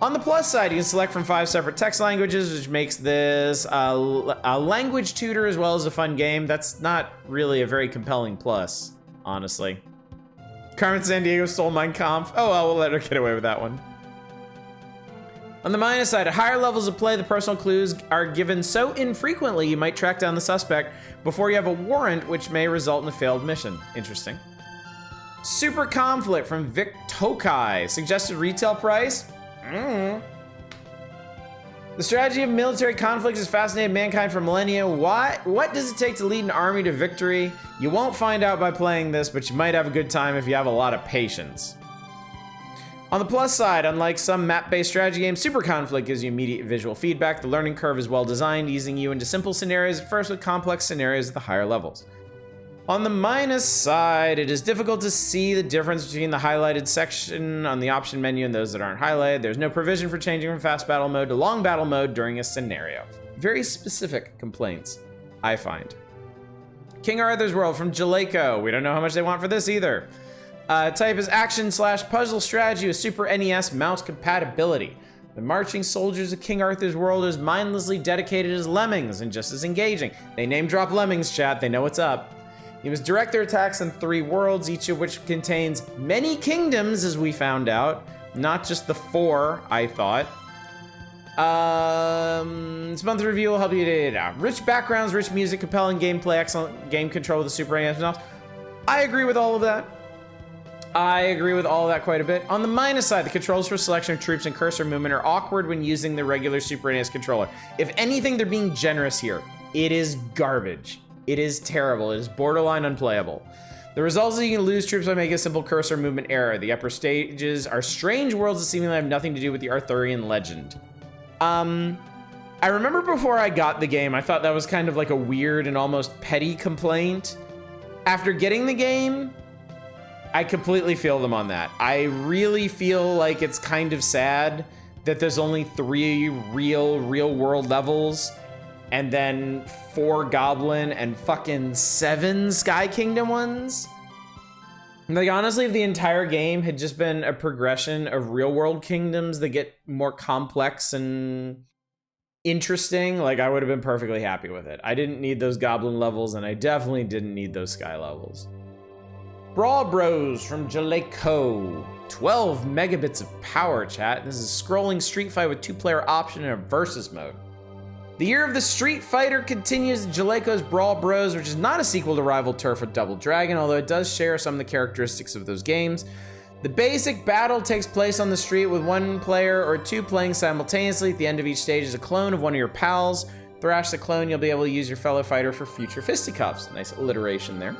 On the plus side, you can select from 5 separate text languages, which makes this a language tutor as well as a fun game. That's not really a very compelling plus, honestly. Carmen Sandiego stole Mein Kampf. Oh well, we'll let her get away with that one. On the minus side, at higher levels of play, the personal clues are given so infrequently you might track down the suspect before you have a warrant, which may result in a failed mission. Interesting. Super Conflict from Vic Tokai. Suggested retail price? The strategy of military conflict has fascinated mankind for millennia. What does it take to lead an army to victory? You won't find out by playing this, but you might have a good time if you have a lot of patience. On the plus side, unlike some map-based strategy games, Super Conflict gives you immediate visual feedback. The learning curve is well designed, easing you into simple scenarios at first with complex scenarios at the higher levels. On the minus side, it is difficult to see the difference between the highlighted section on the option menu and those that aren't highlighted. There's no provision for changing from fast battle mode to long battle mode during a scenario. Very specific complaints, I find. King Arthur's World from Jaleco. We don't know how much they want for this either. Type is action/puzzle strategy with Super NES mouse compatibility. The marching soldiers of King Arthur's World are as mindlessly dedicated as lemmings and just as engaging. They name drop lemmings, chat. They know what's up. You must direct their attacks in 3 worlds, each of which contains many kingdoms, as we found out. Not just the 4, I thought. This month's review will help you to rich backgrounds, rich music, compelling gameplay, excellent game control with the Super NES mouse. I agree with all of that. I agree with all of that quite a bit. On the minus side, the controls for selection of troops and cursor movement are awkward when using the regular Super NES controller. If anything, they're being generous here. It is garbage. It is terrible. It is borderline unplayable. The result is you can lose troops by making a simple cursor movement error. The upper stages are strange worlds that seemingly have nothing to do with the Arthurian legend. I remember before I got the game, I thought that was kind of like a weird and almost petty complaint. After getting the game, I completely feel them on that. I really feel like it's kind of sad that there's only 3 real world levels and then 4 Goblin and fucking 7 Sky Kingdom ones. Like, honestly, if the entire game had just been a progression of real world kingdoms that get more complex and interesting, like, I would have been perfectly happy with it. I didn't need those Goblin levels, and I definitely didn't need those Sky levels. Brawl Bros from Jaleco. 12 megabits of power, chat. This is a scrolling street fight with 2-player option in a versus mode. The year of the Street Fighter continues Jaleco's Brawl Bros, which is not a sequel to Rival Turf or Double Dragon, although it does share some of the characteristics of those games. The basic battle takes place on the street with 1 player or 2 playing simultaneously. At the end of each stage is a clone of one of your pals. Thrash the clone, you'll be able to use your fellow fighter for future fisticuffs. Nice alliteration there.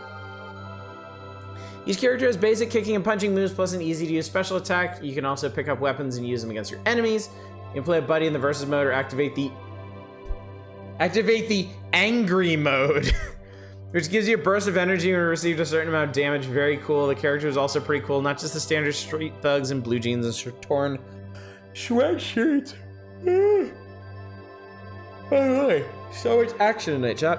Each character has basic kicking and punching moves plus an easy-to-use special attack. You can also pick up weapons and use them against your enemies. You can play a buddy in the versus mode or activate the angry mode. which gives you a burst of energy when received a certain amount of damage. Very cool. The character is also pretty cool. Not just the standard street thugs in blue jeans and torn sweatshirts. Oh, so much action tonight, chat.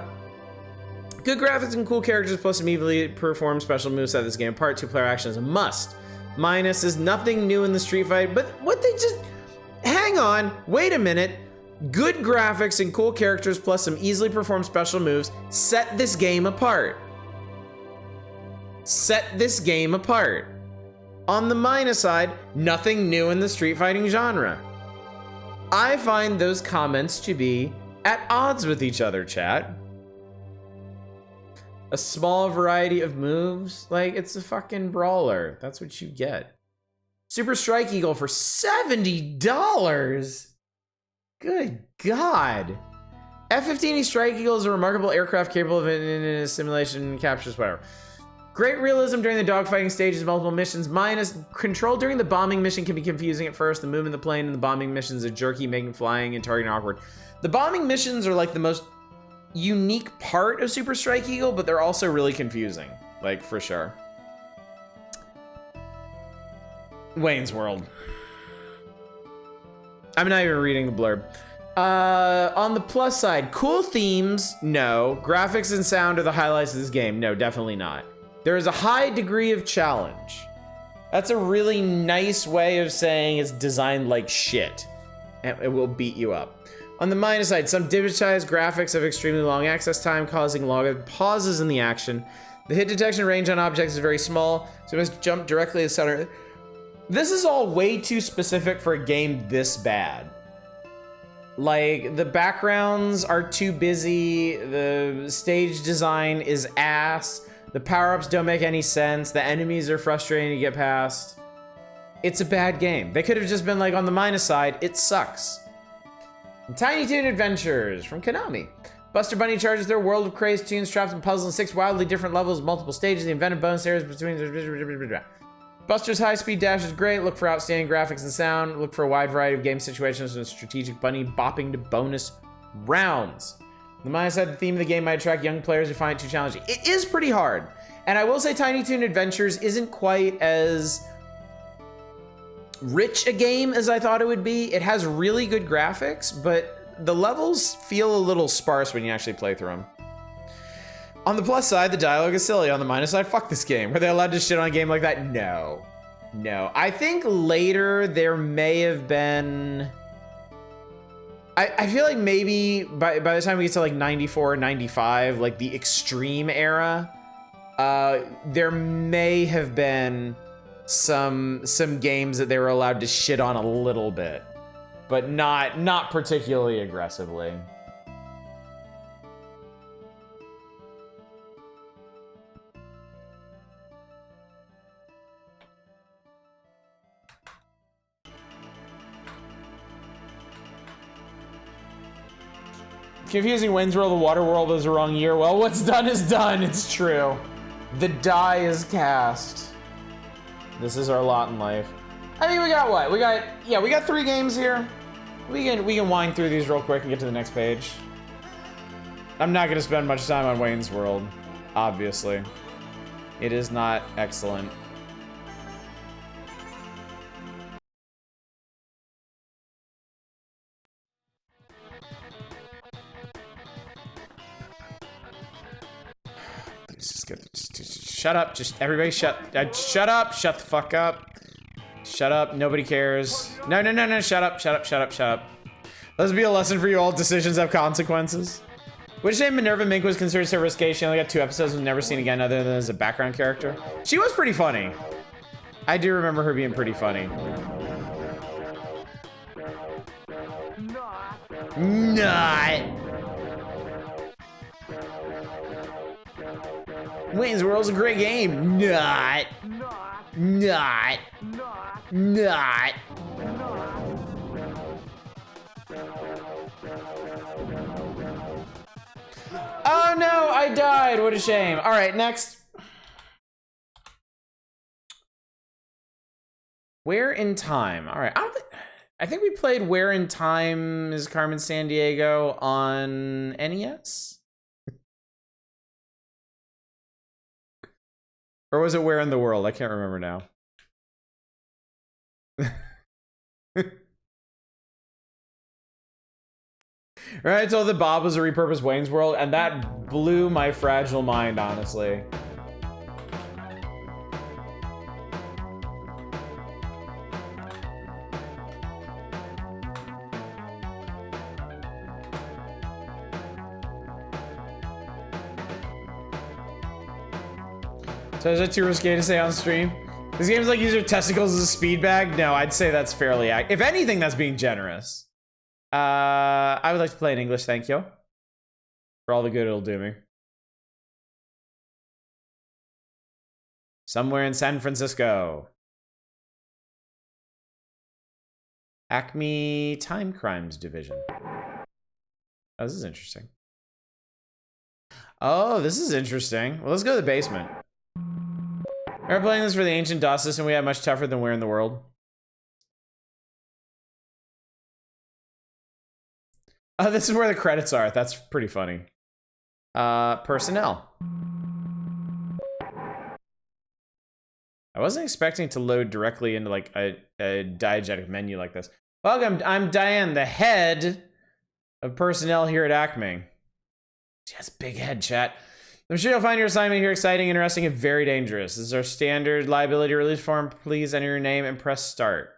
Good graphics and cool characters plus immediately perform special moves set this game apart. Two-player action is a must. Minus is nothing new in the street fight, but what they just... Hang on, wait a minute. Good graphics and cool characters plus some easily performed special moves set this game apart. Set this game apart. On the minus side, nothing new in the street fighting genre. I find those comments to be at odds with each other, chat. A small variety of moves, like it's a fucking brawler. That's what you get. Super Strike Eagle for $70. Good God. F-15E Strike Eagle is a remarkable aircraft capable of in simulation captures, whatever. Great realism during the dogfighting stages, multiple missions. Minus control during the bombing mission can be confusing at first. The movement of the plane in the bombing missions are jerky, making flying and targeting awkward. The bombing missions are like the most unique part of Super Strike Eagle, but they're also really confusing, like for sure. Wayne's World. I'm not even reading the blurb. On the plus side, cool themes, no. Graphics and sound are the highlights of this game, no, definitely not. There is a high degree of challenge. That's a really nice way of saying it's designed like shit. And it will beat you up. On the minus side, some digitized graphics have extremely long access time, causing long pauses in the action. The hit detection range on objects is very small, so you must jump directly to the center. This is all way too specific for a game this bad. Like, the backgrounds are too busy, the stage design is ass, the power-ups don't make any sense, the enemies are frustrating to get past. It's a bad game. They could have just been like, on the minus side, it sucks. Tiny Toon Adventures from Konami. Buster Bunny charges their world of crazed tunes, traps, and puzzles in 6 wildly different levels, multiple stages, the inventive bonus areas between... Buster's high-speed dash is great. Look for outstanding graphics and sound. Look for a wide variety of game situations with strategic bunny bopping to bonus rounds. The minus side, the theme of the game might attract young players who find it too challenging. It is pretty hard. And I will say Tiny Toon Adventures isn't quite as rich a game as I thought it would be. It has really good graphics, but the levels feel a little sparse when you actually play through them. On the plus side, the dialogue is silly. On the minus side, fuck this game. Were they allowed to shit on a game like that? No. No. I think later there may have been... I feel like maybe by the time we get to like 94 or 95, like the extreme era, there may have been some games that they were allowed to shit on a little bit, but not particularly aggressively. Confusing Wayne's World, the Water World was the wrong year. Well, what's done is done, it's true. The die is cast. This is our lot in life. I mean, we got what? We got 3 games here. We can wind through these real quick and get to the next page. I'm not gonna spend much time on Wayne's World, obviously. It is not excellent. Shut up, just everybody shut up, shut the fuck up. Shut up, nobody cares. No, shut up. Let's be a lesson for you all, decisions have consequences. Which name Minerva Mink was considered so risque, she only got 2 episodes and never seen again other than as a background character. She was pretty funny. I do remember her being pretty funny. Not. Wayne's World's a great game. Not. Oh no, I died. What a shame. All right, next. Where in Time? All right, I think we played Where in Time is Carmen Sandiego on NES. Or was it Where in the World? I can't remember now. Right, I told that Bob was a repurposed Wayne's World, and that blew my fragile mind, honestly. So is that too risque to say on stream? This game's like use your testicles as a speed bag? No, I'd say that's fairly if anything, that's being generous. I would like to play in English, thank you. For all the good it'll do me. Somewhere in San Francisco. Acme Time Crimes Division. Oh, this is interesting. Oh, this is interesting. Well, let's go to the basement. We're playing this for the ancient DOS system. We have much tougher than Where in the World. Oh, this is where the credits are. That's pretty funny. Personnel. I wasn't expecting to load directly into like a diegetic menu like this. Welcome, I'm Diane, the head of personnel here at Acme. She has a big head, chat. I'm sure you'll find your assignment here exciting, interesting, and very dangerous. This is our standard liability release form. Please enter your name and press start.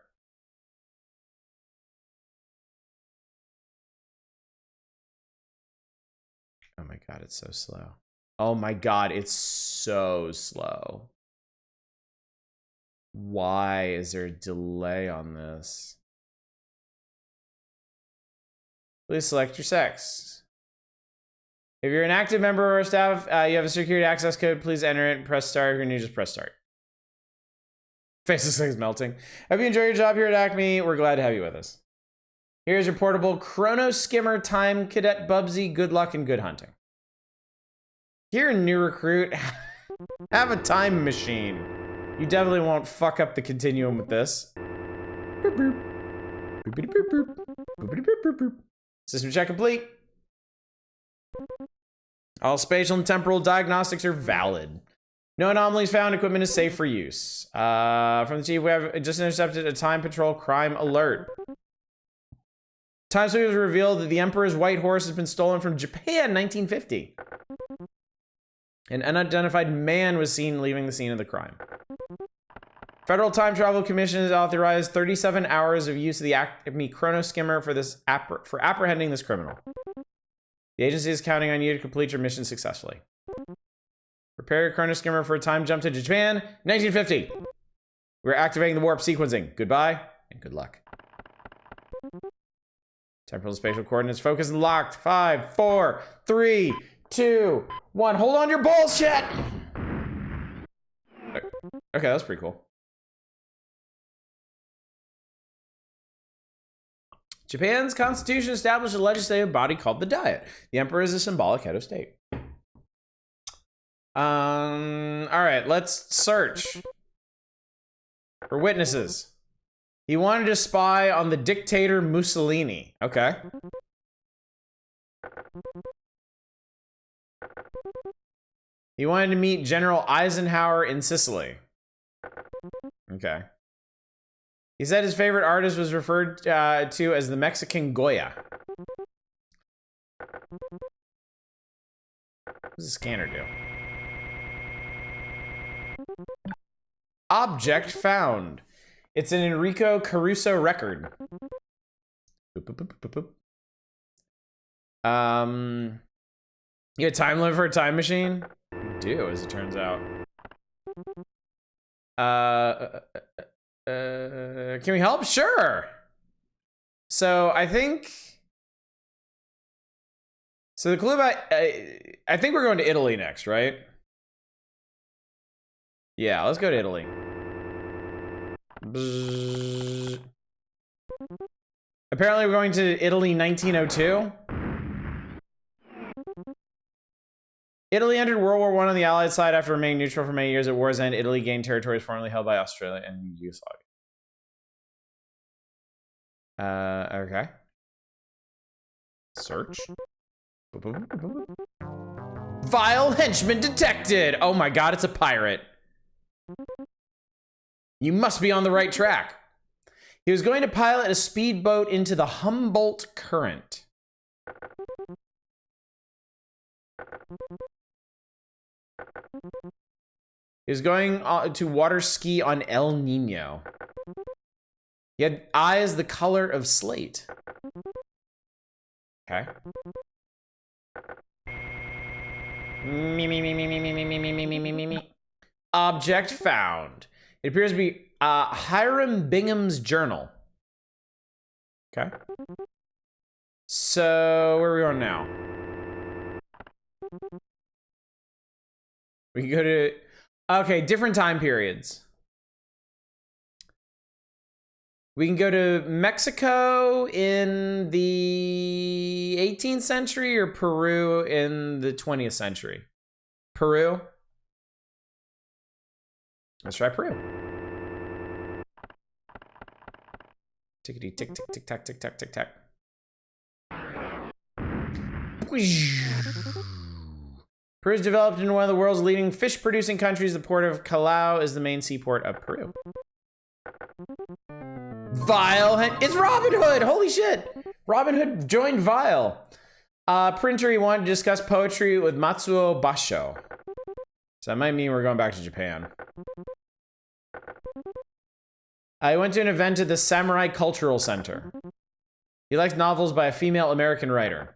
Oh my god, it's so slow. Oh my god, it's so slow. Why is there a delay on this? Please select your sex. If you're an active member of our staff, you have a security access code, please enter it and press start. If you're new, just press start. Face looks like it's melting. Hope you enjoy your job here at Acme. We're glad to have you with us. Here's your portable Chrono Skimmer Time Cadet Bubsy. Good luck and good hunting. Here, new recruit, have a time machine. You definitely won't fuck up the continuum with this. Boop, boop. Boopity boop boop. Boopity boop boop boop. System check complete. All spatial and temporal diagnostics are valid. No anomalies found. Equipment is safe for use. From the chief, we have just intercepted a time patrol crime alert. Time sweepers revealed that the Emperor's white horse has been stolen from Japan in 1950. An unidentified man was seen leaving the scene of the crime. Federal Time Travel Commission has authorized 37 hours of use of the Acme Chrono Skimmer for apprehending this criminal. The agency is counting on you to complete your mission successfully. Prepare your Chrono Skimmer for a time jump to Japan, 1950. We're activating the warp sequencing. Goodbye and good luck. Temporal and spatial coordinates focused and locked. 5, 4, 3, 2, 1. Hold on to your balls, chat. Okay, that's pretty cool. Japan's constitution established a legislative body called the Diet. The emperor is a symbolic head of state. All right, let's search for witnesses. He wanted to spy on the dictator Mussolini. Okay. He wanted to meet General Eisenhower in Sicily. Okay. He said his favorite artist was referred to as the Mexican Goya. What does the scanner do? Object found. It's an Enrico Caruso record. Boop, boop, boop, boop, boop. You have a time limit for a time machine? You do, as it turns out. Can we help? Sure. So I think. So the clue about I think we're going to Italy next, right? Yeah, let's go to Italy. Bzzz. Apparently we're going to Italy 1902. Italy entered World War I on the Allied side after remaining neutral for many years. At war's end, Italy gained territories formerly held by Australia and Yugoslavia. Okay. Search. Vile henchman detected! Oh my god, it's a pirate. You must be on the right track. He was going to pilot a speedboat into the Humboldt Current. He was going to water ski on El Nino. He had eyes the color of slate. Okay. Me. Object found. It appears to be Hiram Bingham's journal. Okay. So, where are we going now? We can go to... Okay, different time periods. We can go to Mexico in the 18th century or Peru in the 20th century. Peru? Let's try Peru. Tickety tick tick tick tack tick tack tick tack. Peru is developed into one of the world's leading fish-producing countries. The port of Callao is the main seaport of Peru. Vile, it's Robin Hood. Holy shit! Robin Hood joined Vile. Printer, he wanted to discuss poetry with Matsuo Basho. So that might mean we're going back to Japan. I went to an event at the Samurai Cultural Center. He likes novels by a female American writer.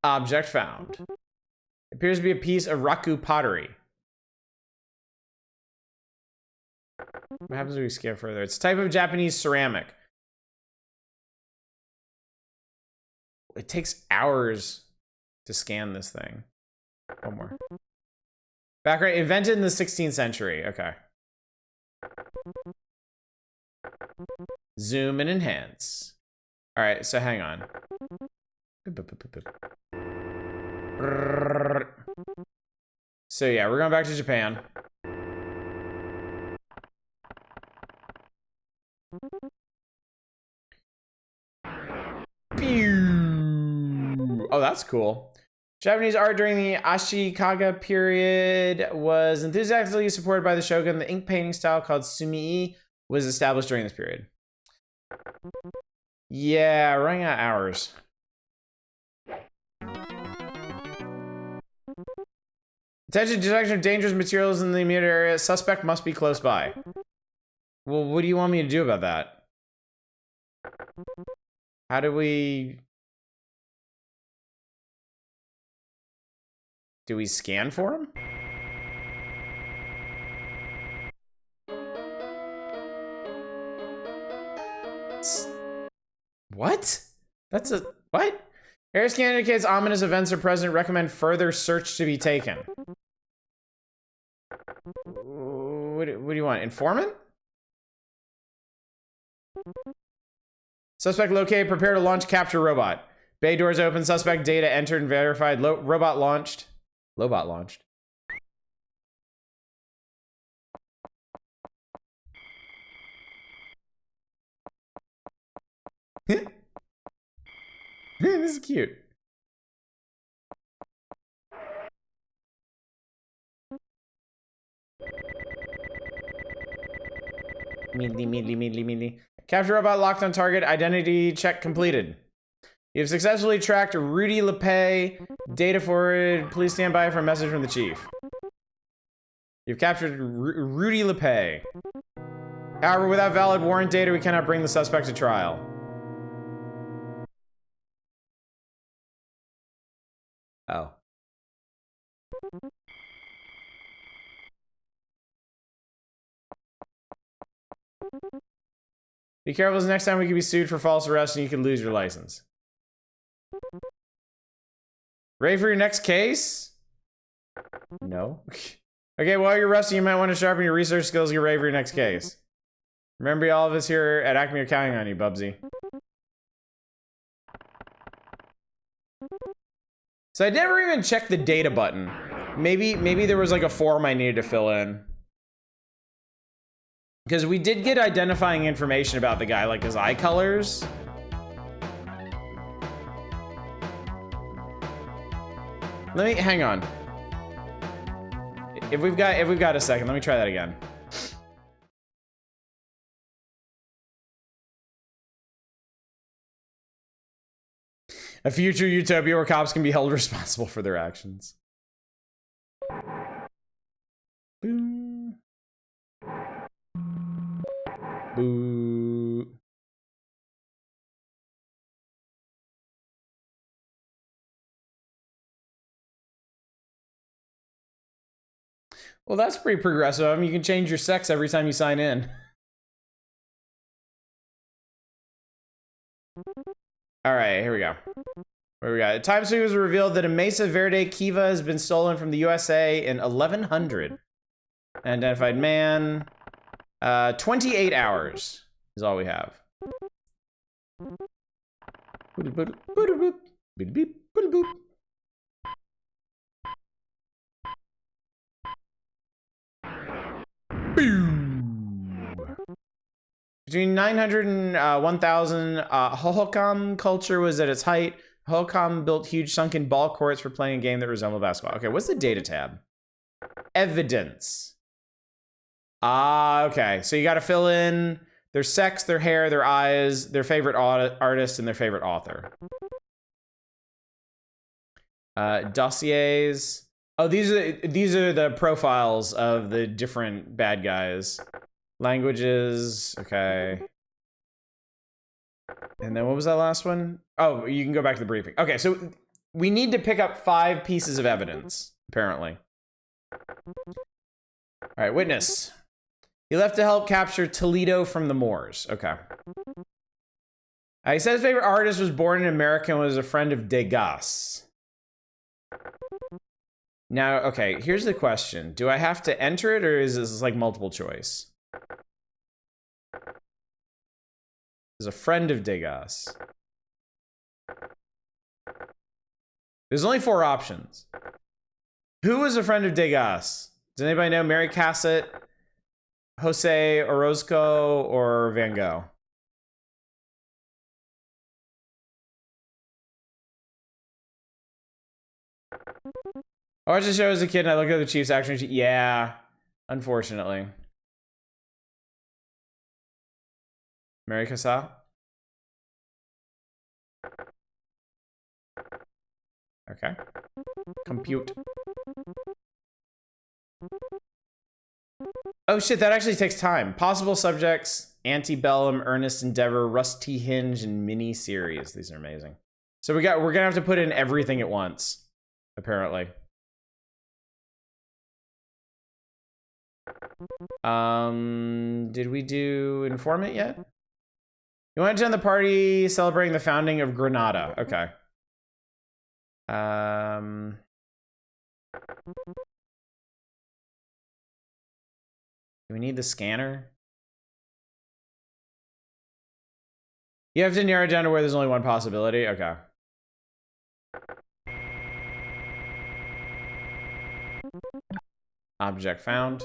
Object found. Appears to be a piece of Raku pottery. What happens if we scan further? It's a type of Japanese ceramic. It takes hours to scan this thing. One more. Background, invented in the 16th century. Okay. Zoom and enhance. All right, so hang on. So yeah, we're going back to Japan. Oh, that's cool. Japanese art during the Ashikaga period was enthusiastically supported by the shogun. The ink painting style called sumi was established during this period. Yeah, running out of hours. Attention, detection of dangerous materials in the immediate area. Suspect must be close by. Well, what do you want me to do about that? How do we... Do we scan for him? What? That's a... What? Air scan indicates ominous events are present. Recommend further search to be taken. What do you want? Informant? Suspect located. Prepare to launch capture robot. Bay doors open. Suspect data entered and verified. Robot launched. Lobot launched. This is cute. Meedly. Capture robot locked on target. Identity check completed. You have successfully tracked Rudy LePay. Data forward. Please stand by for a message from the chief. You've captured Rudy LePay. However, without valid warrant data, we cannot bring the suspect to trial. Oh. Be careful, as next time we could be sued for false arrest and you could lose your license. Ready for your next case? No. Okay, while you're resting, you might want to sharpen your research skills. Get ready for your next case. Remember, all of us here at Acme are counting on you, Bubsy. So I never even checked the data button. Maybe there was like a form I needed to fill in. Because we did get identifying information about the guy, like his eye colors. Let me hang on. If we've got a second, let me try that again. A future utopia where cops can be held responsible for their actions. Boo. Boo. Well, that's pretty progressive. I mean, you can change your sex every time you sign in. All right, here we go. Where we got? A time sweep was revealed that a Mesa Verde Kiva has been stolen from the USA in 1100. Unidentified man. 28 hours is all we have. Between 900 and 1000, Hohokam culture was at its height. Hohokam built huge sunken ball courts for playing a game that resembled basketball. Okay, what's the data tab? Evidence. Ah, okay. So you got to fill in their sex, their hair, their eyes, their favorite artist, and their favorite author. Dossiers. Oh, these are the profiles of the different bad guys. Languages. Okay. And then what was that last one? Oh, you can go back to the briefing. Okay, so we need to pick up 5 pieces of evidence, apparently. All right, witness. He left to help capture Toledo from the Moors. Okay. He said his favorite artist was born in America and was a friend of Degas. Now, okay, here's the question. Do I have to enter it, or is this like multiple choice? Is a friend of Degas. There's only 4 options. Who was a friend of Degas? Does anybody know? Mary Cassatt, Jose Orozco, or Van Gogh? I watched the show as a kid and I looked at the Chiefs action. Yeah, unfortunately. Mary Cassatt? Okay. Compute. Oh shit, that actually takes time. Possible subjects, Antebellum, Earnest Endeavor, Rusty Hinge, and mini series. These are amazing. So we're gonna have to put in everything at once, apparently. Did we do informant yet? You want to join the party celebrating the founding of Granada. Okay. Do we need the scanner? You have to narrow it down to where there's only one possibility. Okay. Object found.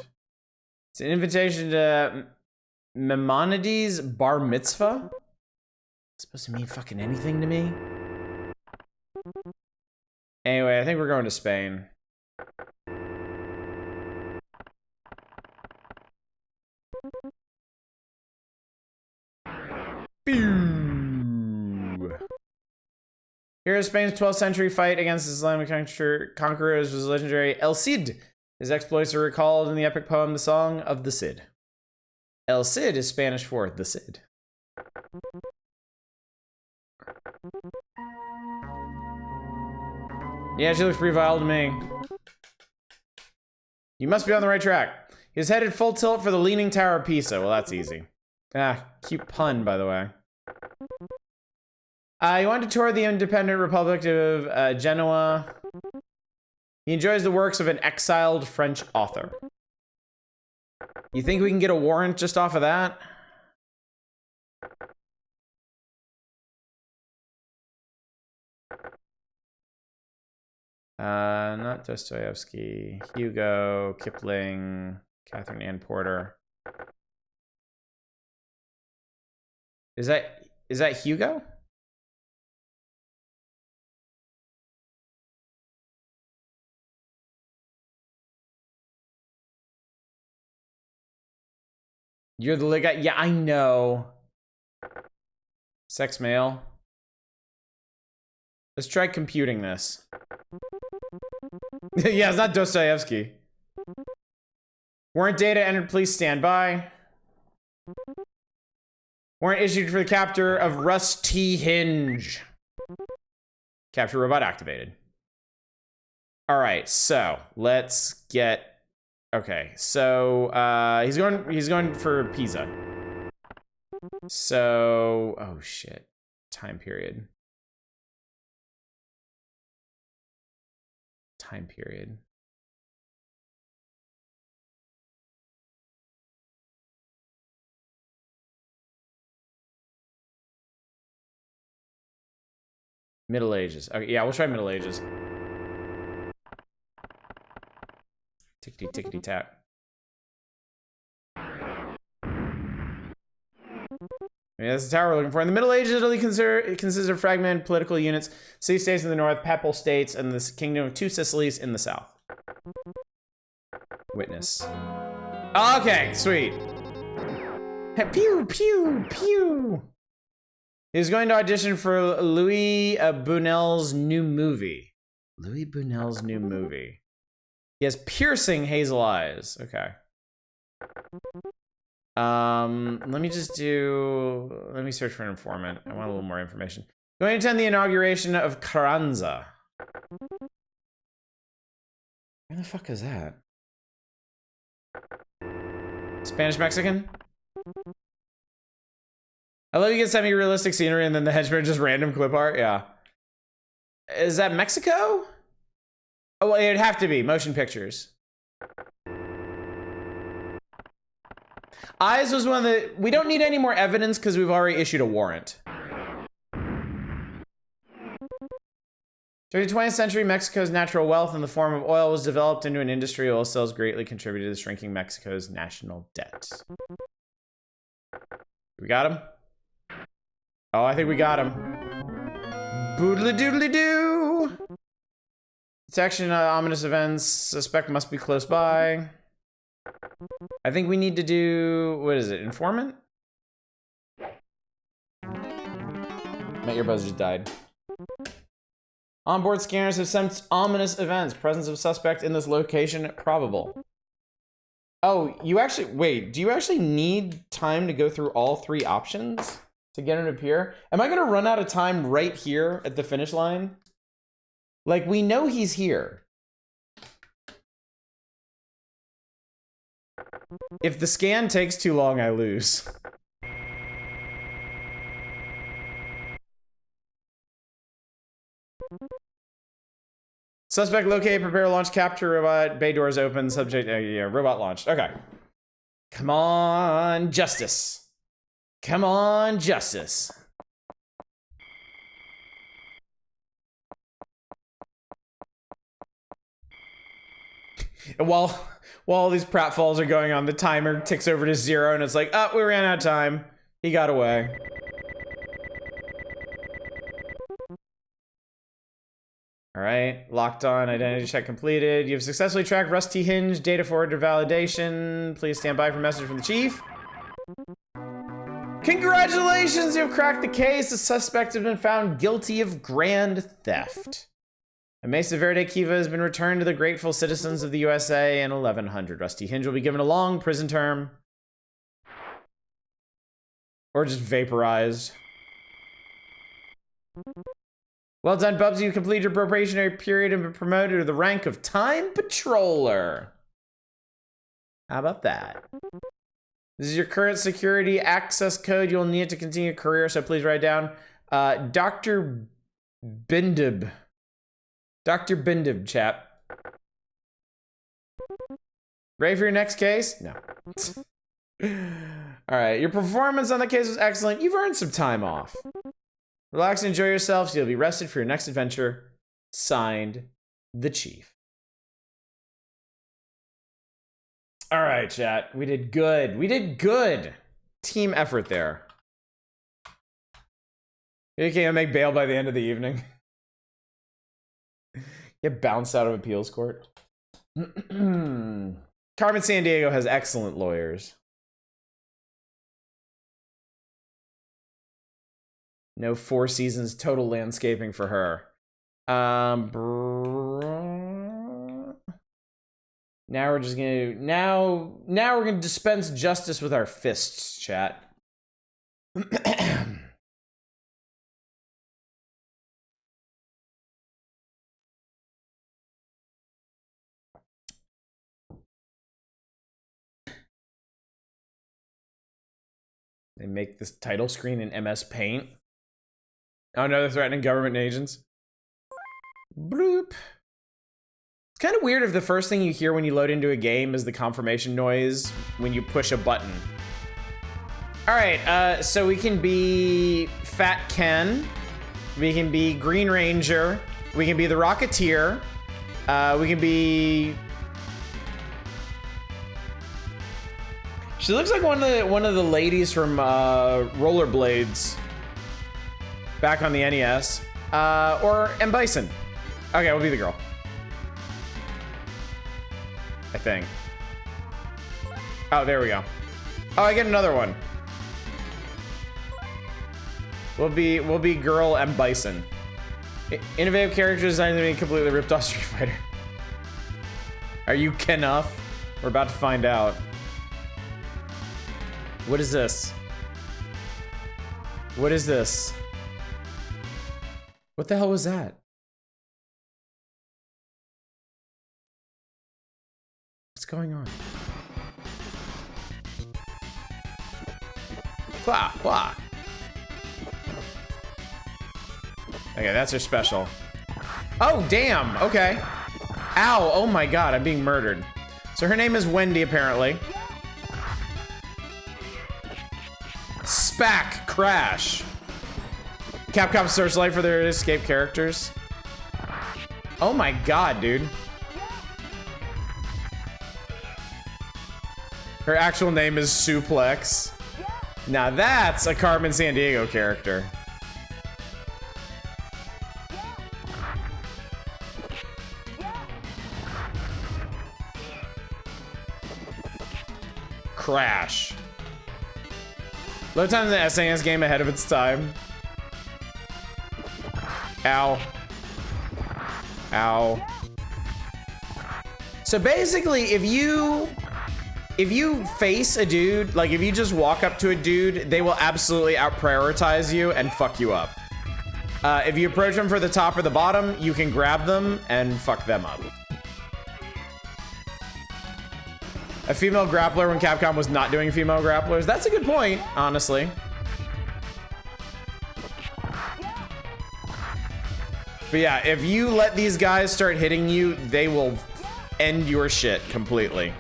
It's an invitation to Maimonides' bar mitzvah? It's supposed to mean fucking anything to me? Anyway, I think we're going to Spain. Here is Spain's 12th century fight against Islamic conquerors was legendary El Cid. His exploits are recalled in the epic poem The Song of the Cid. El Cid is Spanish for the Cid. Yeah, she looks pretty vile to me. You must be on the right track. He was headed full tilt for the Leaning Tower of Pisa. Well, that's easy. Ah, cute pun, by the way. He wanted to tour the independent Republic of Genoa. He enjoys the works of an exiled French author. You think we can get a warrant just off of that? Not Dostoevsky. Hugo, Kipling, Catherine Ann Porter. Is that Hugo? You're the guy. Yeah, I know. Sex male. Let's try computing this. Yeah, it's not Dostoevsky. Warrant data entered, please stand by. Warrant issued for the capture of Rusty Hinge. Capture robot activated. All right, so let's get. Okay, so he's going for Pisa. So, oh shit, time period. Time period. Middle Ages. Okay, yeah, we'll try Middle Ages. Tickety tickety tack. Yeah, that's the tower we're looking for. In the Middle Ages, Italy consists of fragmented political units, city-states in the north, papal states, and the kingdom of two Sicilies in the south. Witness. Okay, sweet. Pew, pew, pew. He's going to audition for Louis Bunel's new movie. Louis Bunel's new movie. He has piercing hazel eyes. Okay. Let me search for an informant. I want a little more information. Going to attend the inauguration of Carranza. Where the fuck is that? Spanish Mexican? I love you get semi-realistic scenery and then the henchman just random clip art. Yeah. Is that Mexico? Oh, well, it'd have to be motion pictures. Eyes was one of the. We don't need any more evidence because we've already issued a warrant. During the 20th century, Mexico's natural wealth in the form of oil was developed into an industry. Oil sales greatly contributed to shrinking Mexico's national debt. We got him? Oh, I think we got him. Boodly doodly doo. Detection of ominous events. Suspect must be close by. I think we need to do, what is it, informant? My earbuds just died. Onboard scanners have sensed ominous events. Presence of suspect in this location probable. Oh, you actually, wait, do you actually need time to go through all three options to get him to appear? Am I gonna run out of time right here at the finish line? Like, we know he's here. If the scan takes too long, I lose. Suspect located, prepare launch, capture robot, bay doors open, subject, yeah, robot launched. Okay. Come on, justice. Come on, justice. And while all these pratfalls are going on, the timer ticks over to 0 and it's like, oh, we ran out of time. He got away. All right, locked on, identity check completed. You've successfully tracked Rusty Hinge, data forward to validation. Please stand by for a message from the chief. Congratulations, you've cracked the case. The suspect has been found guilty of grand theft. A Mesa Verde Kiva has been returned to the grateful citizens of the USA in 1100. Rusty Hinge will be given a long prison term. Or just vaporized. Well done, Bubsy. You completed your probationary period and been promoted to the rank of Time Patroller. How about that? This is your current security access code. You'll need it to continue your career, so please write down. Dr. Bindib. Dr. Bindib, chap. Ready for your next case? No. All right, your performance on the case was excellent. You've earned some time off. Relax and enjoy yourself so you'll be rested for your next adventure. Signed, the Chief. All right, chat. We did good. We did good. Team effort there. You can't make bail by the end of the evening. Get bounced out of appeals court. Carmen Sandiego has excellent lawyers. No Four Seasons total landscaping for her. Now we're just gonna now we're gonna dispense justice with our fists, chat. They make this title screen in MS Paint. Oh no, they're threatening government agents. Bloop. It's kind of weird if the first thing you hear when you load into a game is the confirmation noise when you push a button. All right, so we can be Fat Ken. We can be Green Ranger. We can be the Rocketeer. We can be... She looks like one of the ladies from Rollerblades back on the NES. Or M. Bison. Okay, we'll be the girl. I think. Oh, there we go. Oh, I get another one. We'll be girl M. Bison. Innovative character design to be completely ripped off Street Fighter. Are you Kenuff? We're about to find out. What is this? What is this? What the hell was that? What's going on? Wah, wah. Okay, that's her special. Oh, damn. Okay. Ow. Oh my god, I'm being murdered. So her name is Wendy, apparently. Spack Crash. Capcom Searchlight for their escape characters. Oh my god, dude. Her actual name is Suplex. Now that's a Carmen Sandiego character. Crash. Load time in the SNES game ahead of its time. Ow. Ow. So basically, if you face a dude, like if you just walk up to a dude, they will absolutely out-prioritize you and fuck you up. If you approach them for the top or the bottom, you can grab them and fuck them up. A female grappler when Capcom was not doing female grapplers. That's a good point, honestly. But yeah, if you let these guys start hitting you, they will end your shit completely.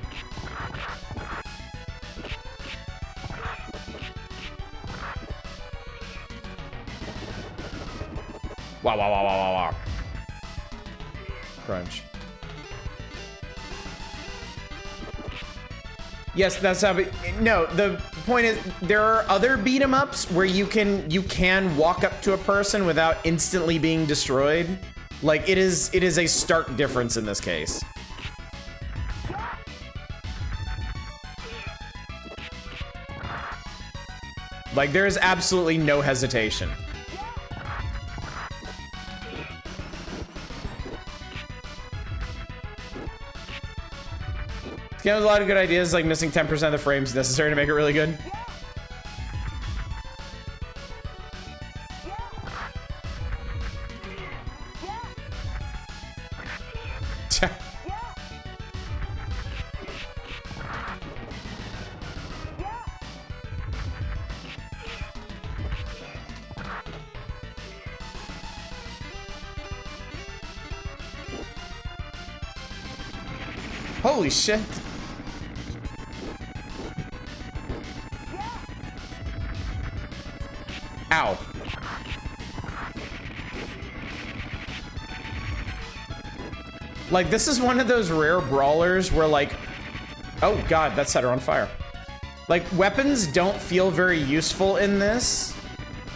Wow, wow, wow, wow, wow, wow. Crunch. Yes, that's how. No, the point is there are other beat 'em ups where you can walk up to a person without instantly being destroyed. Like it is a stark difference in this case. Like there is absolutely no hesitation. This game has a lot of good ideas, like missing 10% of the frames necessary to make it really good. Holy shit. Ow. Like, this is one of those rare brawlers where, like, oh god, that set her on fire. Like, weapons don't feel very useful in this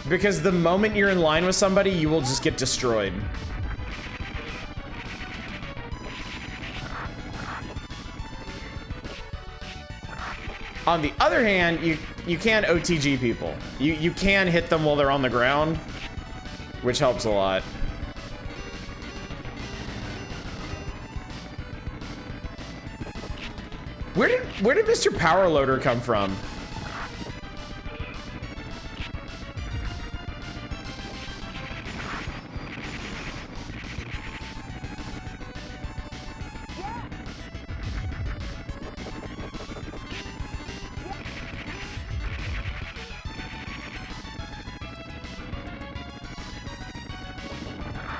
because the moment you're in line with somebody, you will just get destroyed. On the other hand, you can OTG people. You can hit them while they're on the ground, which helps a lot. Where did Mr. Power Loader come from?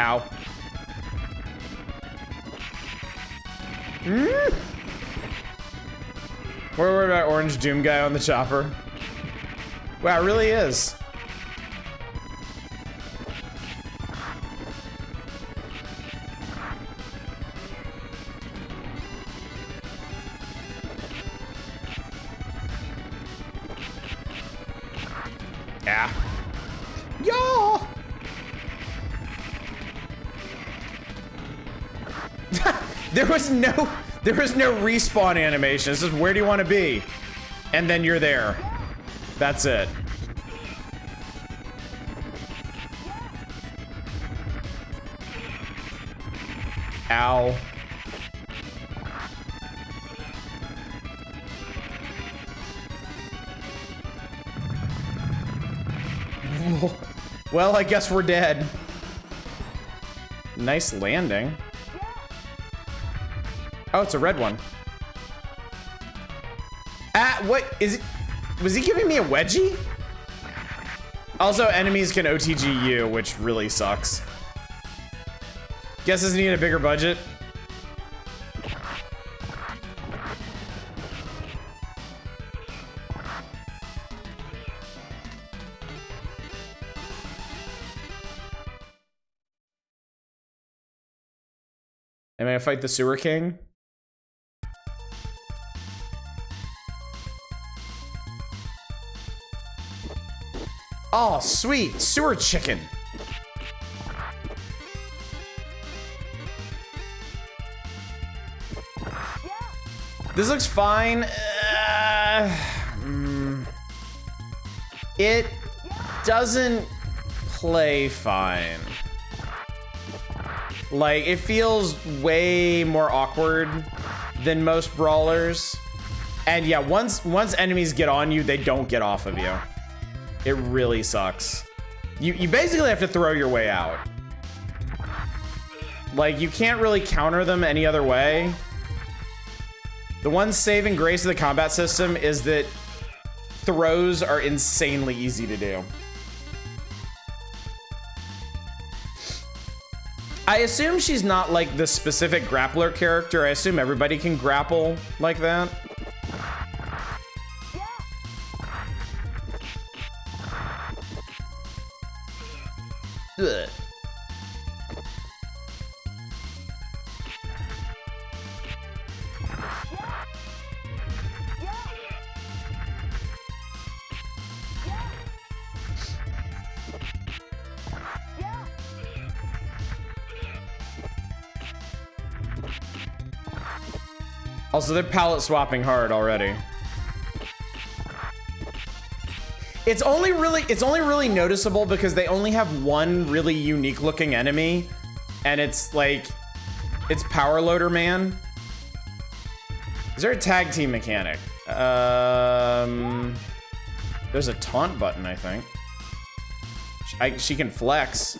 Ow. We're worried about Orange Doom guy on the chopper. Wow, it really is. Yeah. Yo! There was no respawn animation. It's just, where do you want to be? And then you're there. That's it. Ow. Well, I guess we're dead. Nice landing. Oh, it's a red one. Ah, what is it? Was he giving me a wedgie? Also, enemies can OTG you, which really sucks. Guesses need a bigger budget. Am I gonna fight the Sewer King? Oh, sweet. Sewer chicken. This looks fine. It doesn't play fine. Like, it feels way more awkward than most brawlers. And yeah, once enemies get on you, they don't get off of you. It really sucks. You basically have to throw your way out. Like, you can't really counter them any other way. The one saving grace of the combat system is that throws are insanely easy to do. I assume she's not like the specific grappler character. I assume everybody can grapple like that. Ugh. Also, they're palette swapping hard already. It's only really noticeable because they only have one really unique looking enemy, and it's like, it's Power Loader Man. Is there a tag team mechanic? There's a taunt button, I think. She can flex.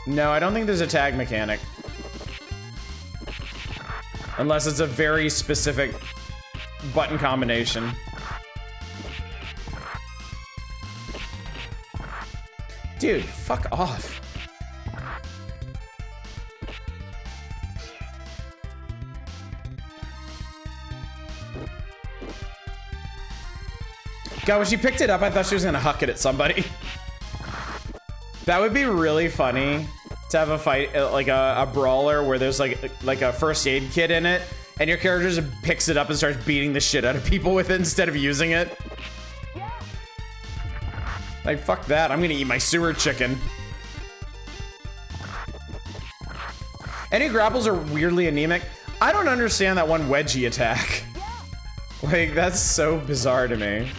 No, I don't think there's a tag mechanic. Unless it's a very specific button combination. Dude, fuck off. God, when she picked it up, I thought she was gonna huck it at somebody. That would be really funny to have a fight, like a brawler where there's like a first aid kit in it, and your character just picks it up and starts beating the shit out of people with it instead of using it. Like, fuck that, I'm gonna eat my sewer chicken. Any grapples are weirdly anemic. I don't understand that one wedgie attack. Like, that's so bizarre to me.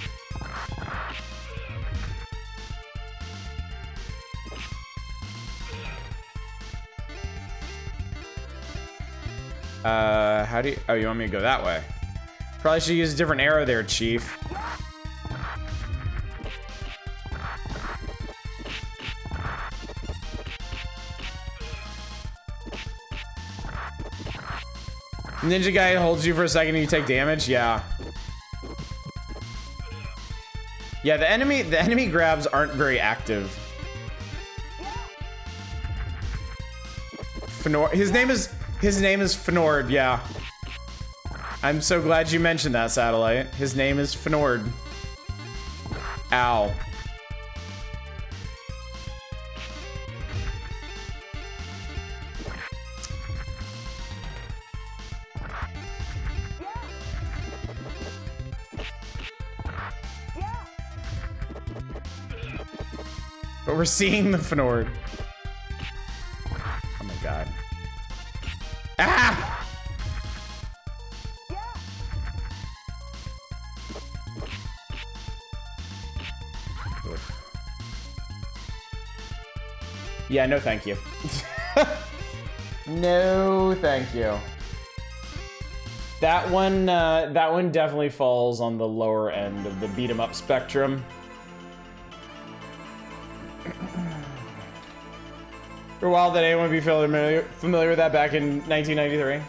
How do you... Oh, you want me to go that way? Probably should use a different arrow there, Chief. Ninja guy holds you for a second and you take damage? Yeah. Yeah, the enemy grabs aren't very active. Fnord, his name is Fnord, yeah. I'm so glad you mentioned that, Satellite. His name is Fnord. Ow. But we're seeing the Fnord. Oh my god. Ah! Yeah, no thank you. No thank you. That one definitely falls on the lower end of the beat 'em up spectrum. For a while, did anyone be familiar with that back in 1993?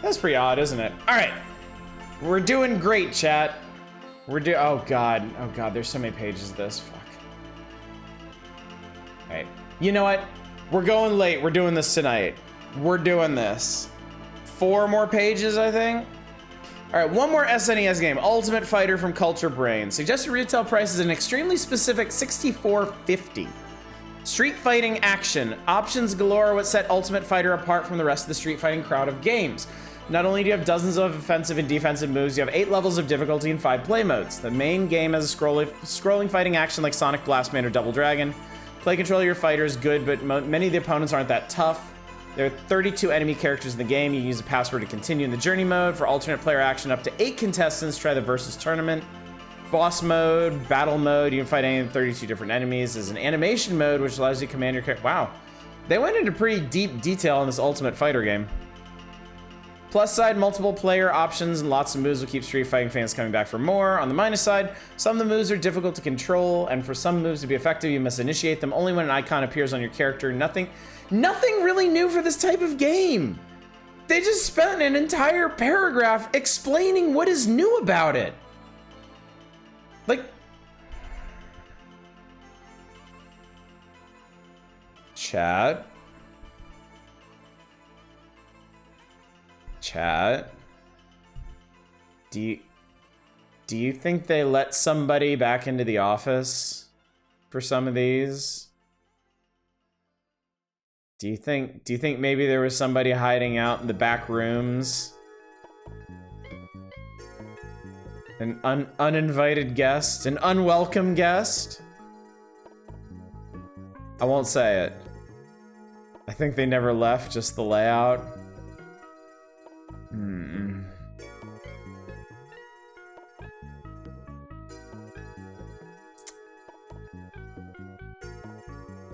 That's pretty odd, isn't it? All right, we're doing great, chat. Oh god, there's so many pages of this. Fuck. All right, you know what? We're going late. We're doing this tonight. We're doing this. 4 more pages, I think. All right, one more SNES game, Ultimate Fighter from Culture Brain. Suggested retail price is an extremely specific $64.50. Street fighting action. Options galore what set Ultimate Fighter apart from the rest of the street fighting crowd of games. Not only do you have dozens of offensive and defensive moves, you have 8 levels of difficulty and 5 play modes. The main game has a scrolling fighting action like Sonic Blastman or Double Dragon. Play control of your fighter is good, but many of the opponents aren't that tough. There are 32 enemy characters in the game. You use a password to continue in the journey mode. For alternate player action, up to 8 contestants. Try the versus tournament. Boss mode, battle mode. You can fight any of the 32 different enemies. There's an animation mode, which allows you to command your character. Wow. They went into pretty deep detail in this Ultimate Fighter game. Plus side, multiple player options and lots of moves will keep Street Fighting fans coming back for more. On the minus side, some of the moves are difficult to control, and for some moves to be effective, you must initiate them only when an icon appears on your character. Nothing really new for this type of game. They just spent an entire paragraph explaining what is new about it. Like, chat. Do you think they let somebody back into the office for some of these? Do you think maybe there was somebody hiding out in the back rooms? An uninvited guest, an unwelcome guest? I won't say it. I think they never left, just the layout.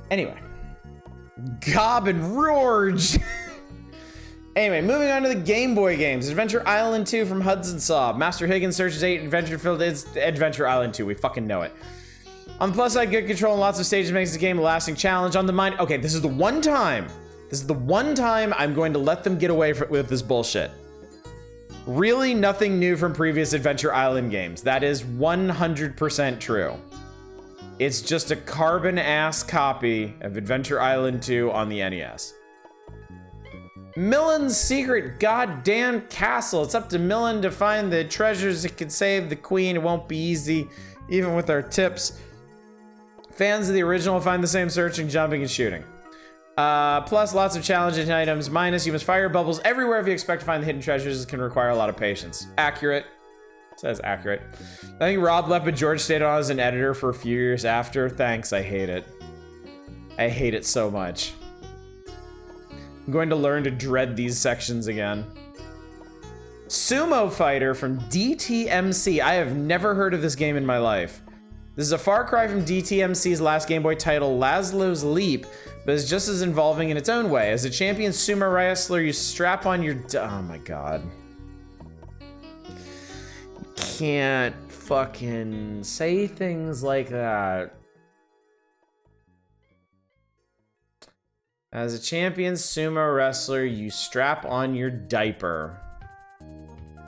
Anyway. Gob and Roarge! Anyway, moving on to the Game Boy games. Adventure Island 2 from Hudson Soft. Master Higgins searches 8 adventure filled. It's Adventure Island 2. We fucking know it. On the plus side, good control and lots of stages makes the game a lasting challenge. On the mind, okay, this is the one time I'm going to let them get away with this bullshit. Really nothing new from previous Adventure Island games. That is 100% true. It's just a carbon-ass copy of Adventure Island 2 on the NES. Millen's secret goddamn castle. It's up to Millen to find the treasures that can save the queen. It won't be easy, even with our tips. Fans of the original will find the same searching, jumping, and shooting. Plus, lots of challenging items. Minus, you must fire bubbles everywhere if you expect to find the hidden treasures. It can require a lot of patience. Accurate. It says accurate. I think Rob left, but George stayed on as an editor for a few years after. Thanks, I hate it. I hate it so much. I'm going to learn to dread these sections again. Sumo Fighter from DTMC. I have never heard of this game in my life. This is a far cry from DTMC's last Game Boy title, Laszlo's Leap, but is just as involving in its own way. As a champion sumo wrestler, you strap on your... Oh my god. You can't fucking say things like that. As a champion sumo wrestler, you strap on your diaper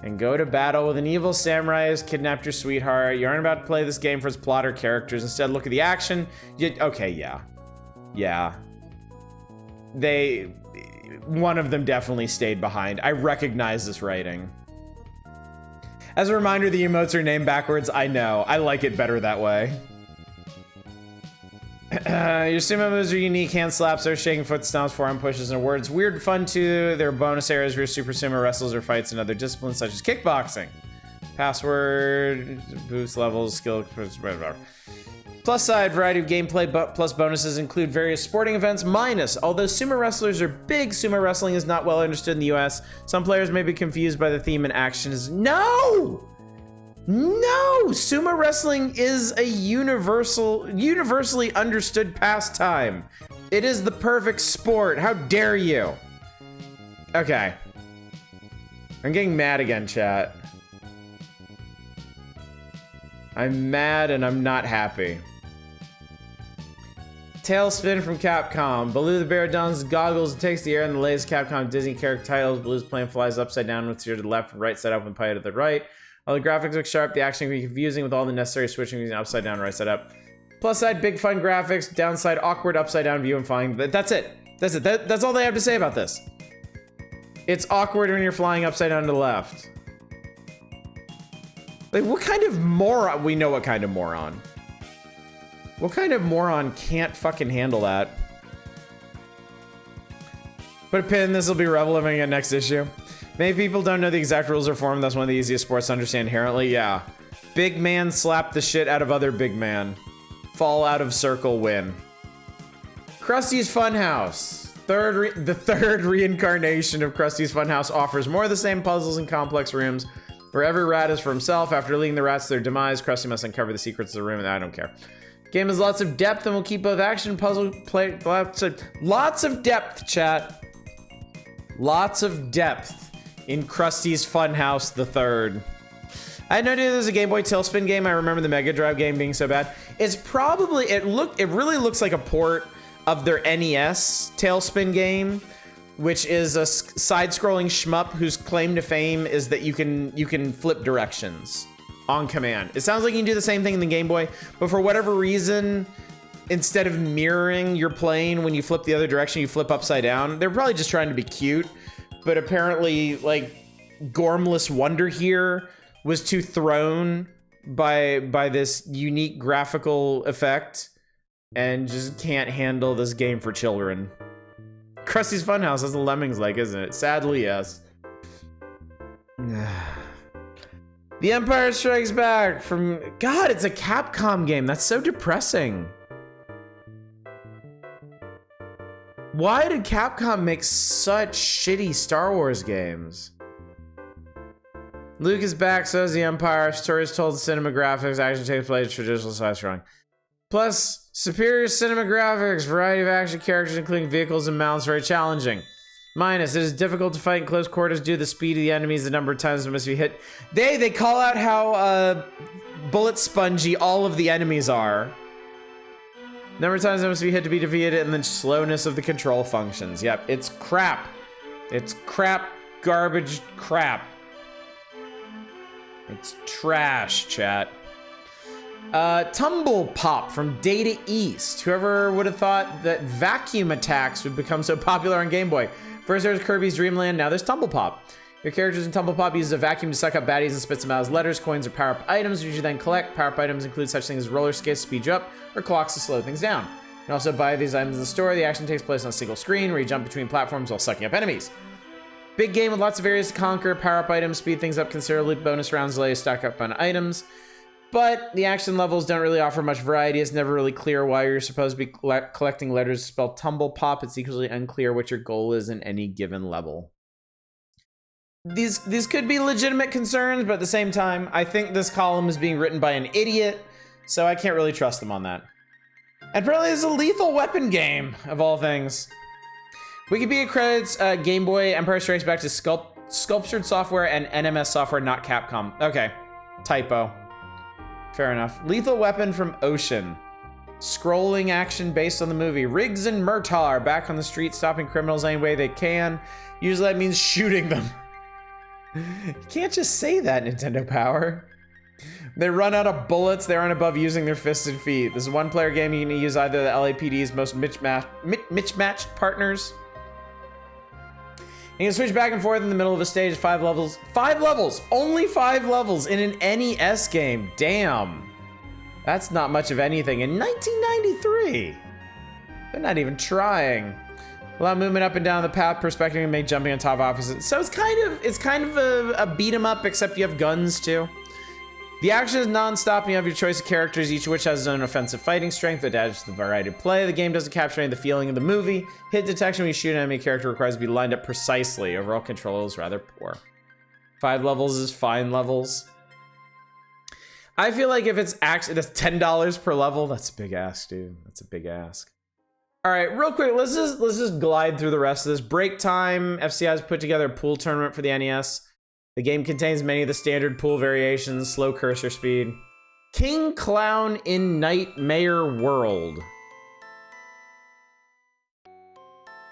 and go to battle with an evil samurai who's kidnapped your sweetheart. You aren't about to play this game for its plot or characters. Instead, look at the action. Okay, yeah. Yeah. One of them definitely stayed behind. I recognize this writing. As a reminder, the emotes are named backwards. I know. I like it better that way. Your sumo moves are unique. Hand slaps, are shaking foot stomps, forearm pushes, and words. Weird fun too. There are bonus areas where super sumo wrestles or fights in other disciplines such as kickboxing. Password, boost levels, skill, whatever. Plus side, variety of gameplay plus bonuses include various sporting events. Minus, although sumo wrestlers are big, sumo wrestling is not well understood in the US. Some players may be confused by the theme and actions. No! No! Sumo wrestling is a universally understood pastime. It is the perfect sport. How dare you? Okay. I'm getting mad again, chat. I'm mad and I'm not happy. Tailspin from Capcom. Baloo the Bear dons goggles and takes the air in the latest Capcom Disney character titles. Baloo's plane flies upside down with steer to the left and right side up and pie to the right. All the graphics look sharp, the action can be confusing with all the necessary switching using upside down, right side up. Plus side, big fun graphics, downside, awkward upside down view and flying. That's it. That's it. That's all they have to say about this. It's awkward when you're flying upside down to the left. Like, what kind of moron? We know what kind of moron. What kind of moron can't fucking handle that? Put a pin, this will be relevant at next issue. Many people don't know the exact rules or form, that's one of the easiest sports to understand inherently, yeah. Big man slap the shit out of other big man. Fall out of circle, win. Krusty's Funhouse. The third reincarnation of Krusty's Funhouse offers more of the same puzzles and complex rooms, where every rat is for himself. After leading the rats to their demise, Krusty must uncover the secrets of the room, and I don't care. Game has lots of depth and will keep both action and puzzle play. Lots of depth, chat. Lots of depth in Krusty's Funhouse the Third. I had no idea there was a Game Boy Tailspin game. I remember the Mega Drive game being so bad. It's probably it really looks like a port of their NES Tailspin game, which is a side-scrolling shmup whose claim to fame is that you can flip directions on command. It sounds like you can do the same thing in the Game Boy, but for whatever reason, instead of mirroring your plane when you flip the other direction, you flip upside down. They're probably just trying to be cute, but apparently, like, Gormless Wonder here was too thrown by this unique graphical effect and just can't handle this game for children. Krusty's Funhouse has the Lemmings like, isn't it? Sadly, yes. The Empire Strikes Back from... God, it's a Capcom game. That's so depressing. Why did Capcom make such shitty Star Wars games? Luke is back, so is the Empire. Story is told in cinema graphics. Action takes place traditional side-scrolling. Plus, superior cinema graphics, variety of action characters, including vehicles and mounts, very challenging. Minus, it is difficult to fight in close quarters due to the speed of the enemies, the number of times they must be hit. They call out how bullet spongy all of the enemies are. Number of times they must be hit to be defeated, and then slowness of the control functions. Yep, it's crap. It's crap, garbage, crap. It's trash, chat. Tumble Pop from Data East. Whoever would have thought that vacuum attacks would become so popular on Game Boy. First there was Kirby's Dream Land, now there's Tumble Pop. Your characters in Tumble Pop uses a vacuum to suck up baddies and spits them out as letters, coins, or power-up items, which you then collect. Power-up items include such things as roller skates to speed you up, or clocks to slow things down. You can also buy these items in the store. The action takes place on a single screen, where you jump between platforms while sucking up enemies. Big game with lots of areas to conquer, power-up items, speed things up considerably, bonus rounds let you stock up on items. But the action levels don't really offer much variety. It's never really clear why you're supposed to be collecting letters to spell tumble pop. It's equally unclear what your goal is in any given level. These could be legitimate concerns, but at the same time, I think this column is being written by an idiot, so I can't really trust them on that. And apparently it's a Lethal Weapon game, of all things. Wikipedia credits Game Boy, Empire Strikes Back to Sculptured Software and NMS Software, not Capcom. Okay, typo. Fair enough. Lethal Weapon from Ocean. Scrolling action based on the movie. Riggs and Murtaugh are back on the street stopping criminals any way they can. Usually that means shooting them. You can't just say that, Nintendo Power. They run out of bullets, they aren't above using their fisted feet. This is a one-player game. You can use either the LAPD's most mismatched partners. You can switch back and forth in the middle of a stage, 5 levels. 5 levels! Only 5 levels in an NES game. Damn. That's not much of anything in 1993. They're not even trying. Allow movement up and down the path, perspective, and make jumping on top opposite. So it's kind of a beat 'em up, except you have guns too. The action is non-stop, and you have your choice of characters, each of which has its own offensive fighting strength that adds to the variety of play. The game doesn't capture any of the feeling of the movie. Hit detection when you shoot an enemy character requires to be lined up precisely. Overall control is rather poor. 5 levels is fine levels. I feel like if it's $10 per level, that's a big ask, dude. That's a big ask. All right, real quick, let's just glide through the rest of this. Break time. FCI has put together a pool tournament for the NES. The game contains many of the standard pool variations, slow cursor speed. King Clown in Nightmare World.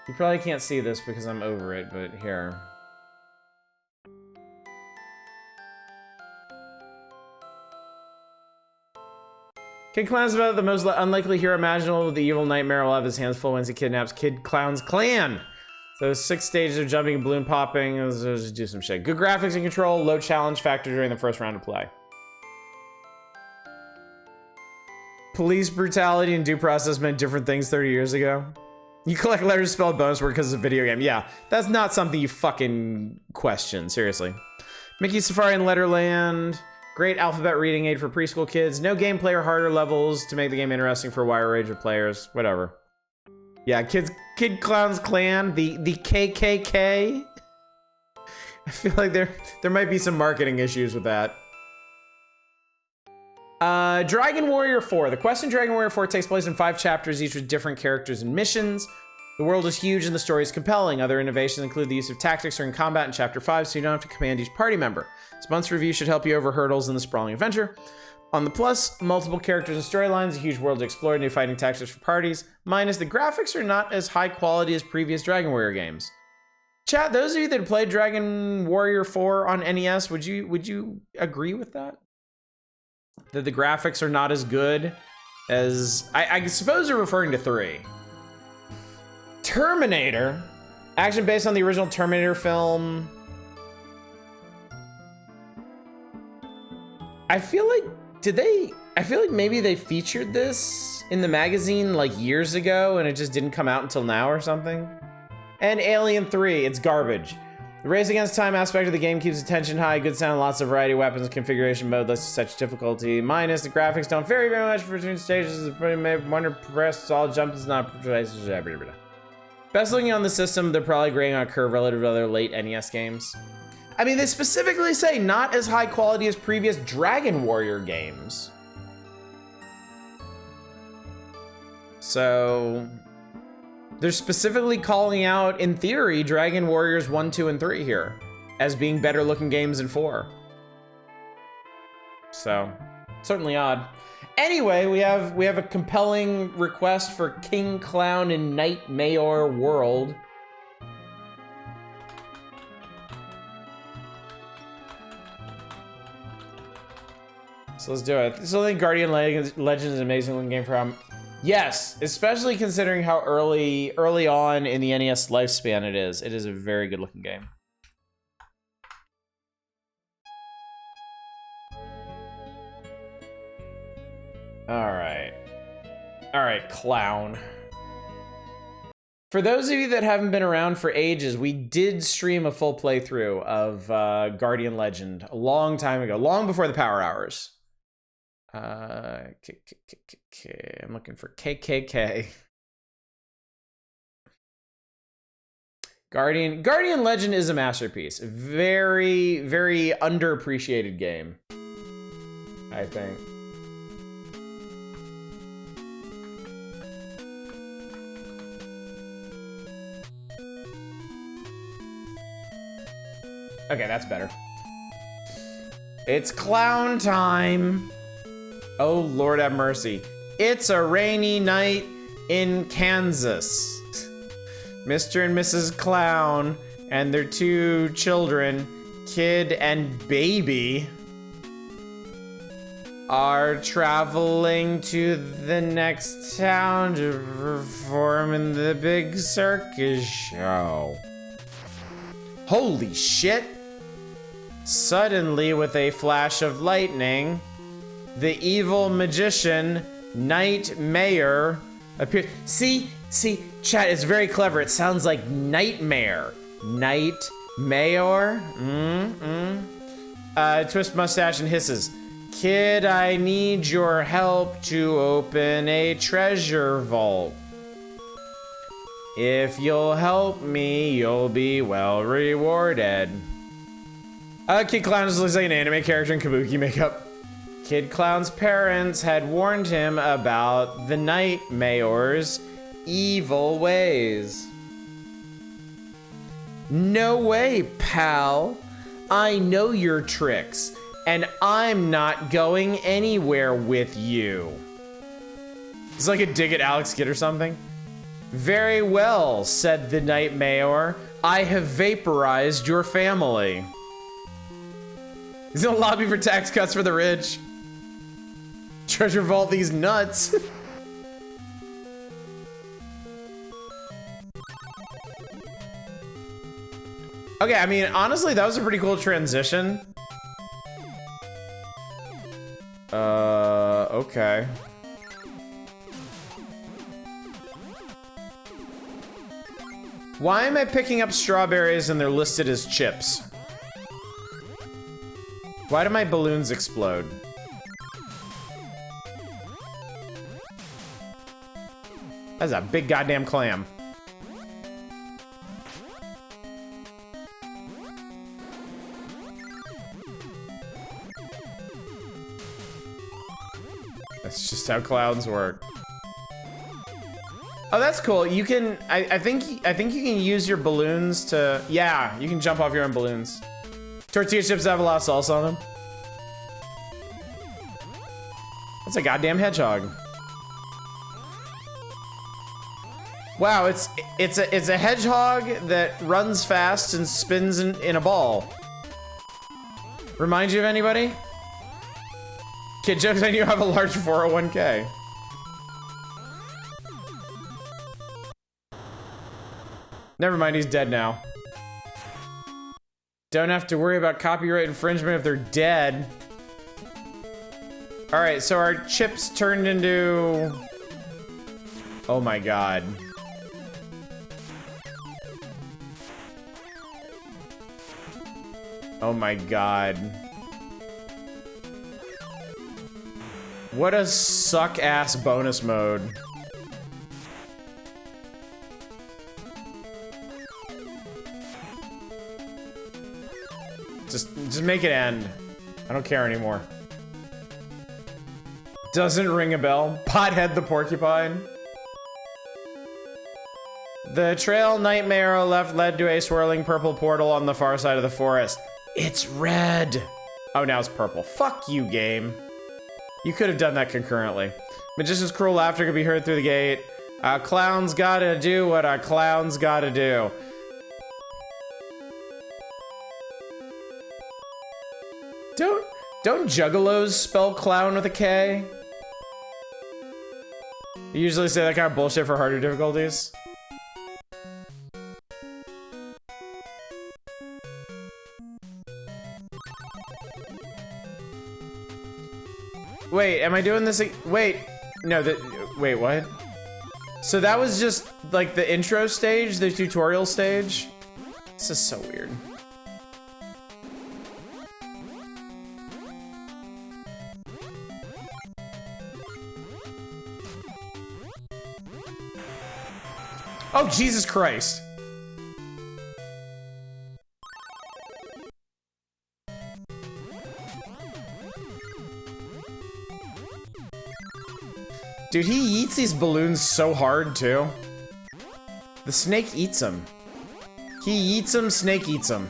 You probably can't see this because I'm over it, but here. Kid Clown's about the most unlikely hero imaginable. The evil nightmare will have his hands full once he kidnaps Kid Clown's clan. So 6 stages of jumping and balloon popping. Let's just do some shit. Good graphics and control, low challenge factor during the first round of play. Police brutality and due process meant different things 30 years ago. You collect letters spelled bonus word because it's a video game. Yeah, that's not something you fucking question, seriously. Mickey Safari in Letterland. Great alphabet reading aid for preschool kids. No gameplay or harder levels to make the game interesting for a wider range of players. Whatever. Yeah, Kid Clown's Clan, the KKK. I feel like there might be some marketing issues with that. Dragon Warrior 4. The quest in Dragon Warrior 4 takes place in 5 chapters, each with different characters and missions. The world is huge and the story is compelling. Other innovations include the use of tactics during combat in Chapter 5, so you don't have to command each party member. This month's review should help you over hurdles in the sprawling adventure. On the plus, multiple characters and storylines, a huge world to explore, new fighting tactics for parties. Minus, the graphics are not as high quality as previous Dragon Warrior games. Chat, those of you that played Dragon Warrior 4 on NES, would you agree with that? That the graphics are not as good as... I suppose you're referring to 3. Terminator. Action based on the original Terminator film. I feel like maybe they featured this in the magazine like years ago and it just didn't come out until now or something. And Alien 3, it's garbage. The race against time aspect of the game keeps attention high, good sound, lots of variety of weapons, configuration mode, less such difficulty. Minus, the graphics don't vary very much between stages. Wonder press, all jump is not precise. Best looking on the system, they're probably grading on a curve relative to other late NES games. I mean, they specifically say not as high quality as previous Dragon Warrior games. So they're specifically calling out, in theory, Dragon Warriors 1, 2, and 3 here as being better looking games than 4. So, certainly odd. Anyway, we have a compelling request for King Clown in Nightmare World. So let's do it. So I think Guardian Legend is an amazing looking game for him. Yes, especially considering how early on in the NES lifespan it is. It is a very good looking game. All right, Clown. For those of you that haven't been around for ages, we did stream a full playthrough of Guardian Legend a long time ago, long before the Power Hours. I'm looking for KKK. Guardian Legend is a masterpiece. Very, very underappreciated game, I think. Okay, that's better. It's clown time. Oh, Lord have mercy. It's a rainy night in Kansas. Mr. and Mrs. Clown and their 2 children, Kid and Baby, are traveling to the next town to perform in the big circus show. Holy shit! Suddenly, with a flash of lightning, the evil magician, Nightmare, appears. See, chat, it's very clever. It sounds like nightmare. Nightmare? Twist mustache and hisses. Kid, I need your help to open a treasure vault. If you'll help me, you'll be well rewarded. Kid Clown just looks like an anime character in kabuki makeup. Kid Clown's parents had warned him about the Nightmare's evil ways. No way, pal. I know your tricks, and I'm not going anywhere with you. It's like a dig at Alex Kidd or something. Very well, said the Nightmare. I have vaporized your family. He's gonna lobby for tax cuts for the rich. Treasure vault these nuts. Okay, I mean, honestly, that was a pretty cool transition. Okay. Why am I picking up strawberries and they're listed as chips? Why do my balloons explode? That's a big goddamn clam. That's just how clouds work. Oh, that's cool. You can, I think you can use your balloons to, yeah, you can jump off your own balloons. Tortilla chips have a lot of salsa on them. That's a goddamn hedgehog. Wow, it's a hedgehog that runs fast and spins in a ball. Remind you of anybody? Kid jokes on you have a large 401k. Never mind, he's dead now. Don't have to worry about copyright infringement if they're dead. All right, so our chips turned into... Oh my god. Oh my god. What a suck-ass bonus mode. Just make it end. I don't care anymore. Doesn't ring a bell. Pothead the porcupine. The trail Nightmare left led to a swirling purple portal on the far side of the forest. It's red. Oh, now it's purple. Fuck you, game. You could have done that concurrently. Magician's cruel laughter could be heard through the gate. A clown's gotta do what a clown's gotta do. Don't juggalos spell clown with a K? You usually say that kind of bullshit for harder difficulties. Wait, am I doing this? Wait, no, wait, what? So that was just like the intro stage, the tutorial stage? This is so weird. Oh, Jesus Christ. Dude, he eats these balloons so hard, too. The snake eats them. He eats them, snake eats them.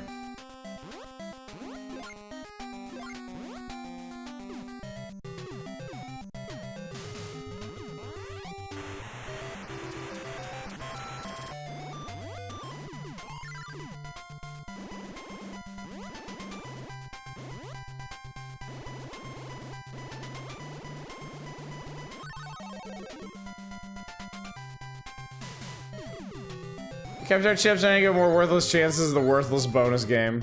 Capture chips and I get more worthless chances of the worthless bonus game.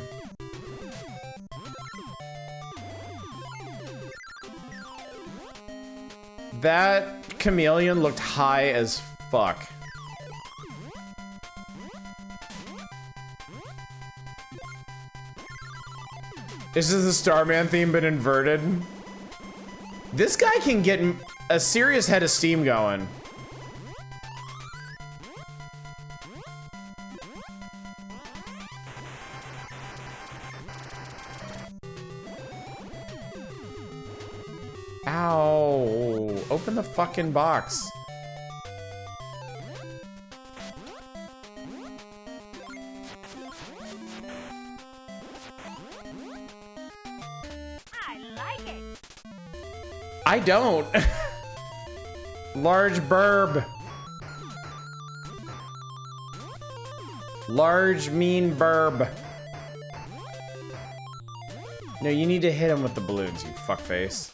That chameleon looked high as fuck. This is the Starman theme but inverted. This guy can get a serious head of steam going. Ow! Open the fucking box. I like it. I don't. Large burb. Large mean burb. No, you need to hit him with the balloons, you fuckface.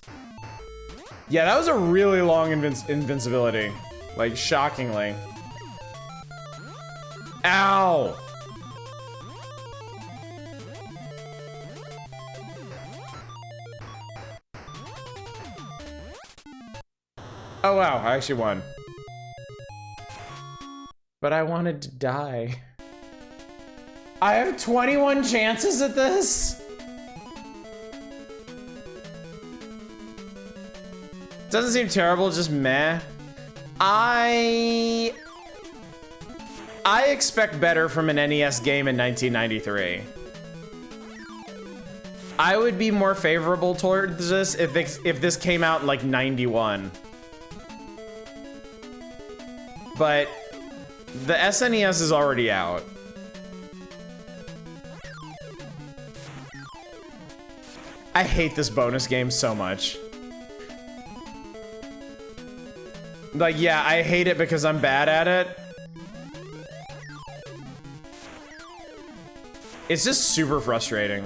Yeah, that was a really long invincibility. Like, shockingly. Ow! Oh wow, I actually won. But I wanted to die. I have 21 chances at this? Doesn't seem terrible, just meh. I expect better from an NES game in 1993. I would be more favorable towards this if this came out in like 91. But the SNES is already out. I hate this bonus game so much. Like, yeah, I hate it because I'm bad at it. It's just super frustrating.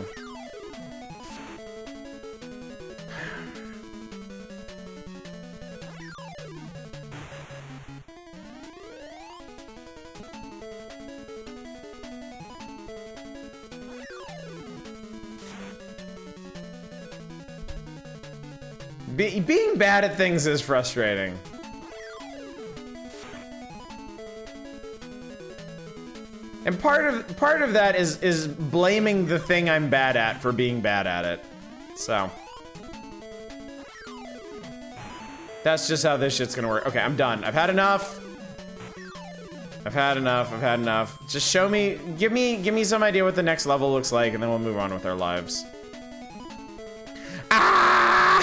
Being bad at things is frustrating. And part of that is blaming the thing I'm bad at for being bad at it. So that's just how this shit's gonna work. Okay, I'm done. I've had enough. I've had enough. Just show me, give me some idea what the next level looks like, and then we'll move on with our lives. Ah!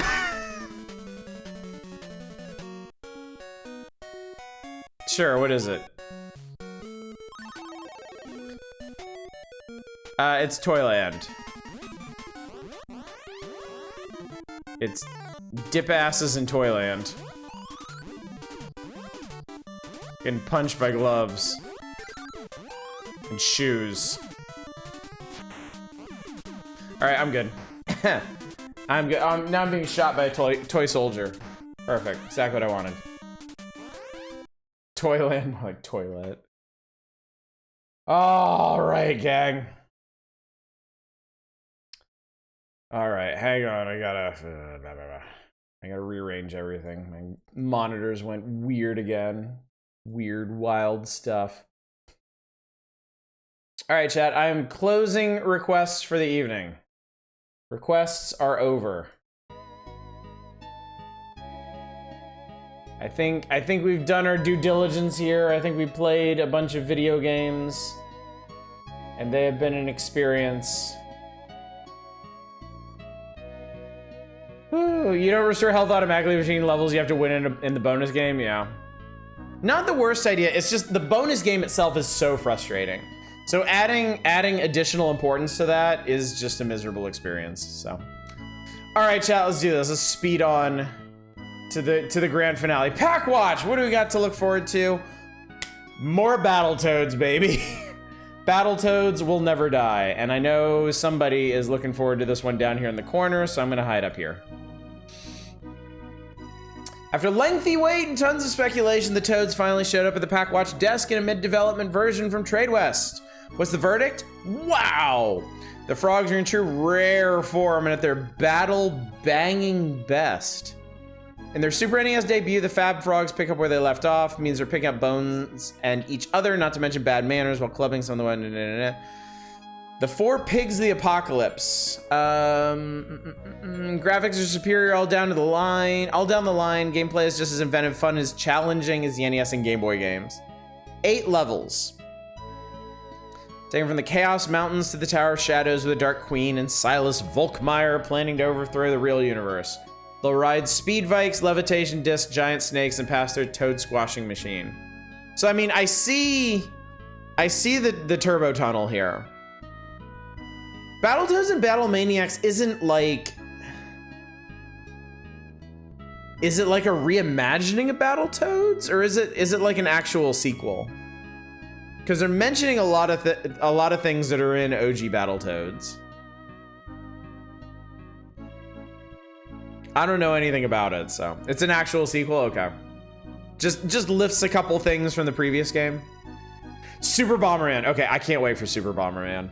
Sure, what is it? It's Toyland. It's dip asses in Toyland. Getting punched by gloves. And shoes. Alright, I'm good. I'm good. Now I'm being shot by a toy soldier. Perfect. Exactly what I wanted. Toyland, more like toilet. Alright, gang. Alright, hang on. I gotta rearrange everything. My monitors went weird again. Weird, wild stuff. Alright, chat. I am closing requests for the evening. Requests are over. I think we've done our due diligence here. I think we played a bunch of video games, and they have been an experience. Ooh, you don't restore health automatically between levels. You have to win in the bonus game. Yeah, not the worst idea. It's just the bonus game itself is so frustrating. So adding additional importance to that is just a miserable experience. So, all right, chat, let's do this. Let's speed on to the grand finale. Pack Watch. What do we got to look forward to? More Battletoads, baby. Battletoads will never die, and I know somebody is looking forward to this one down here in the corner, so I'm gonna hide up here. After lengthy wait and tons of speculation, the Toads finally showed up at the Pack Watch desk in a mid-development version from TradeWest. What's the verdict? Wow! The frogs are in true rare form and at their battle-banging best. In their Super NES debut, the Fab Frogs pick up where they left off, means they're picking up bones and each other, not to mention bad manners, while clubbing some of the one. The Four Pigs of the Apocalypse. Graphics are superior all down the line. Gameplay is just as inventive, fun, as challenging as the NES and Game Boy games. 8 levels. Taken from the Chaos Mountains to the Tower of Shadows with the Dark Queen and Silas Volkmeyer planning to overthrow the real universe. They'll ride speed bikes, levitation discs, giant snakes, and pass their toad squashing machine. So, I mean, I see the turbo tunnel here. Battletoads and Battlemaniacs isn't like... Is it like a reimagining of Battletoads? Or is it like an actual sequel? Because they're mentioning a lot of things that are in OG Battletoads. I don't know anything about it, so it's an actual sequel. Okay, just lifts a couple things from the previous game. Super Bomberman. Okay, I can't wait for Super Bomberman.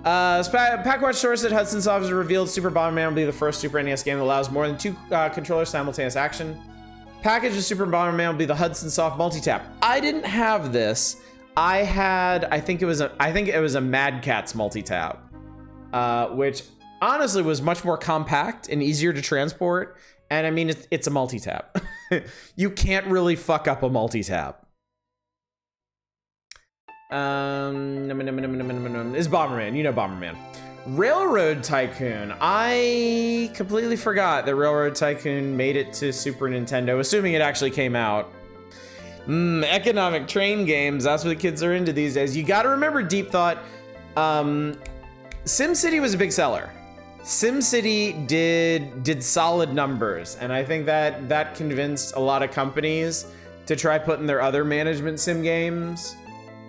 Packwatch source at Hudson Soft has revealed Super Bomberman will be the first Super NES game that allows more than 2 controllers simultaneous action. Package of Super Bomberman will be the Hudson Soft multi-tap. I didn't have this. I think it was a Mad Catz multi-tap, which honestly was much more compact and easier to transport. And I mean, it's a multi-tap. You can't really fuck up a multi-tap. Is Bomberman, you know Bomberman. Railroad Tycoon. I completely forgot that Railroad Tycoon made it to Super Nintendo, assuming it actually came out. Economic train games, that's what the kids are into these days. You gotta remember, Deep Thought, SimCity was a big seller. SimCity did solid numbers, and I think that convinced a lot of companies to try putting their other management sim games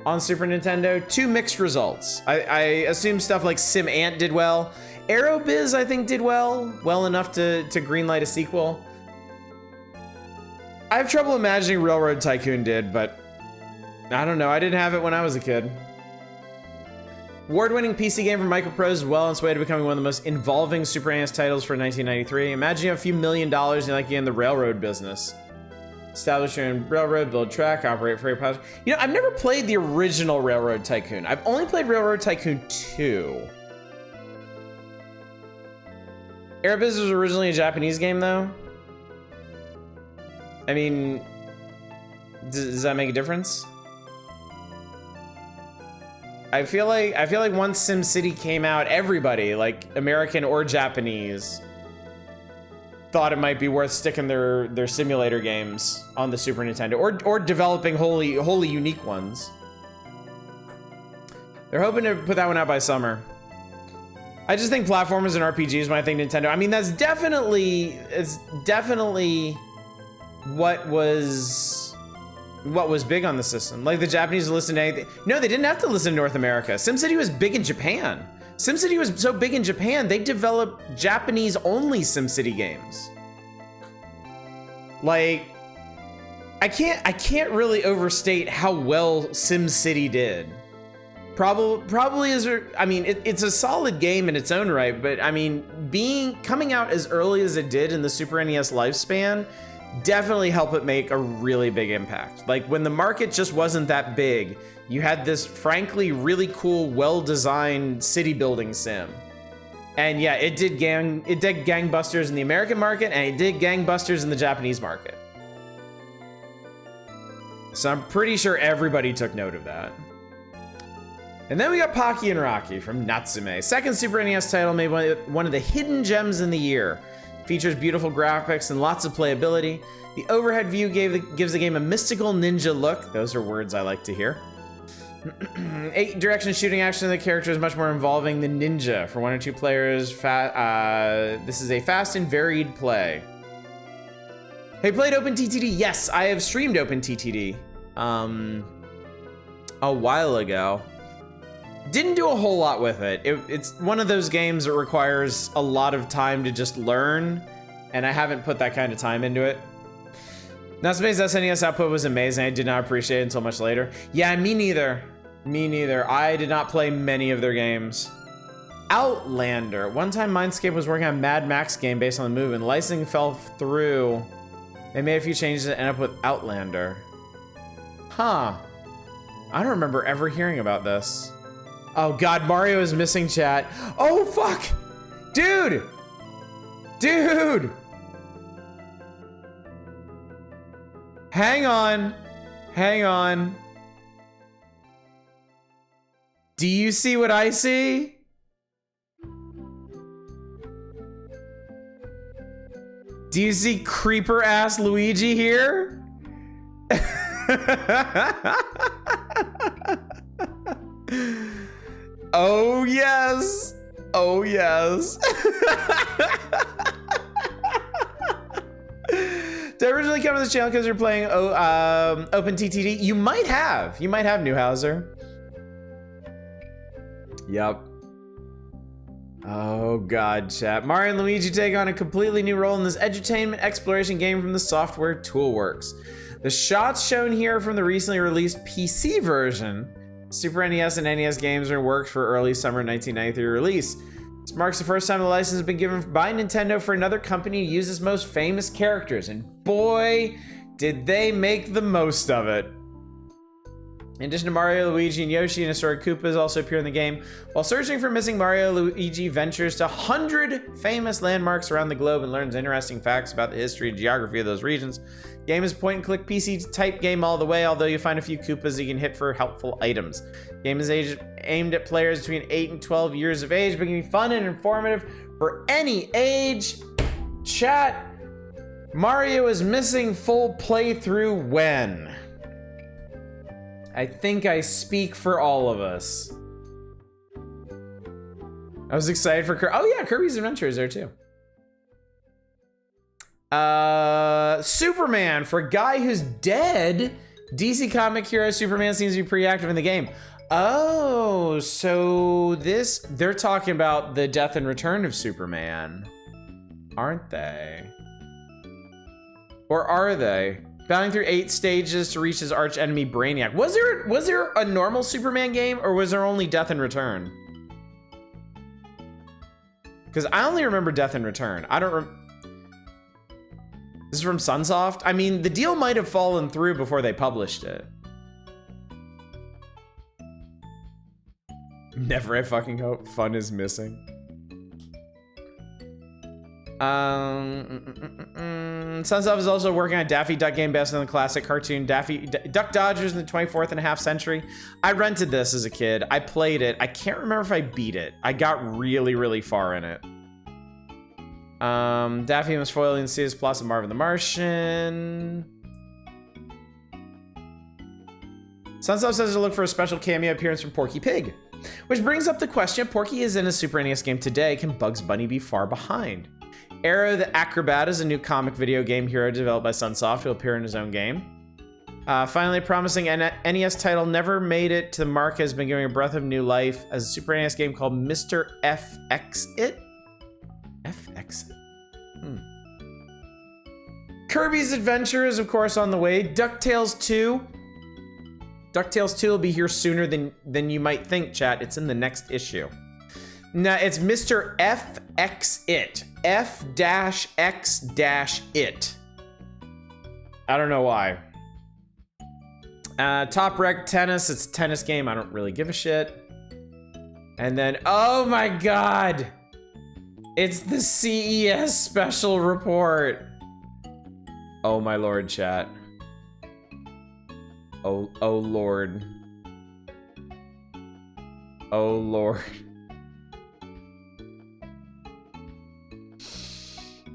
on Super Nintendo. 2 mixed results. I assume stuff like Sim Ant did well. Aerobiz, I think, did well enough to greenlight a sequel. I have trouble imagining Railroad Tycoon did, but I don't know. I didn't have it when I was a kid. Award-winning PC game from Microprose is well on its way to becoming one of the most involving Super NES titles for 1993. Imagine you have a few $1 million and you're like in the railroad business. Establish your own railroad, build track, operate freight passengers. You know, I've never played the original Railroad Tycoon. I've only played Railroad Tycoon 2. Aerobiz was originally a Japanese game, though. I mean, does that make a difference? I feel like once SimCity came out, everybody, like American or Japanese, thought it might be worth sticking their simulator games on the Super Nintendo or developing wholly unique ones. They're hoping to put that one out by summer. I just think platformers and RPGs when I think Nintendo. I mean, it's definitely what was big on the system. Like the Japanese listened to anything. No, they didn't have to listen to North America. SimCity was big in Japan. SimCity was so big in Japan, they developed Japanese-only SimCity games. Like, I can't really overstate how well SimCity did. Probably is. I mean, it's a solid game in its own right, but I mean, coming out as early as it did in the Super NES lifespan definitely helped it make a really big impact. Like when the market just wasn't that big, you had this frankly really cool, well-designed city building sim. And yeah, it did gangbusters in the American market and it did gangbusters in the Japanese market. So I'm pretty sure everybody took note of that. And then we got Pocky and Rocky from Natsume. Second Super NES title made one of the hidden gems in the year. Features beautiful graphics and lots of playability. The overhead view gives the game a mystical ninja look. Those are words I like to hear. 8-direction shooting action of the character is much more involving than ninja. For 1 or 2 players, this is a fast and varied play. Hey, played OpenTTD? Yes, I have streamed OpenTTD a while ago. Didn't do a whole lot with it. It's one of those games that requires a lot of time to just learn, and I haven't put that kind of time into it. Natsume's SNES output was amazing. I did not appreciate it until much later. Yeah, me neither. Me neither. I did not play many of their games. Outlander. One time Mindscape was working on a Mad Max game based on the movie, and licensing fell through. They made a few changes and ended up with Outlander. Huh. I don't remember ever hearing about this. Oh God, Mario is missing, chat. Oh fuck! Dude! Dude! Hang on. Hang on. Do you see what I see? Do you see creeper ass Luigi here? Oh yes. Oh yes. Did I originally come to this channel because you're playing OpenTTD? You might have. You might have, Newhouser. Yep. Oh God, chat. Mario and Luigi take on a completely new role in this edutainment exploration game from the software Toolworks. The shots shown here from the recently released PC version. Super NES and NES games are in works for early summer 1993 release. This marks the first time the license has been given by Nintendo for another company to use its most famous characters, and boy, did they make the most of it. In addition to Mario, Luigi, and Yoshi, and assorted Koopas also appear in the game. While searching for missing Mario, Luigi ventures to 100 famous landmarks around the globe and learns interesting facts about the history and geography of those regions. Game is point-and-click PC type game all the way, although you find a few Koopas you can hit for helpful items. Game is aimed at players between 8 and 12 years of age, but can be fun and informative for any age. Chat, Mario is missing full playthrough when? I think I speak for all of us. I was excited for oh yeah, Kirby's Adventure is there too. Superman, for a guy who's dead. DC comic hero Superman seems to be pretty active in the game. Oh, so they're talking about the death and return of Superman, aren't they? Or are they? Battling through 8 stages to reach his arch enemy Brainiac. Was there a normal Superman game, or was there only Death and Return? Because I only remember Death and Return. I don't This is from Sunsoft? I mean, the deal might have fallen through before they published it. Never I fucking hope fun is missing. Sunsoft is also working on a Daffy Duck game based on the classic cartoon Duck Dodgers in the 24th and a half century. I rented this as a kid. I played it. I can't remember if I beat it. I got really, really far in it. Daffy must foil the insidious plots of Marvin the Martian. Sunsoft says to look for a special cameo appearance from Porky Pig. Which brings up the question, Porky is in a Super NES game today. Can Bugs Bunny be far behind? Arrow the Acrobat is a new comic video game hero developed by Sunsoft who will appear in his own game. Finally, a promising NES title never made it to the market has been giving a breath of new life as a Super NES game called Mr. FX-It? FX-It? Kirby's Adventure is, of course, on the way. DuckTales 2. DuckTales 2 will be here sooner than you might think, chat. It's in the next issue. Now, it's Mr. FX-It. F-X-It. I don't know why. Top Rec Tennis. It's a tennis game. I don't really give a shit. And then, oh my God. It's the CES special report. Oh my Lord, chat. Oh Lord. Oh Lord.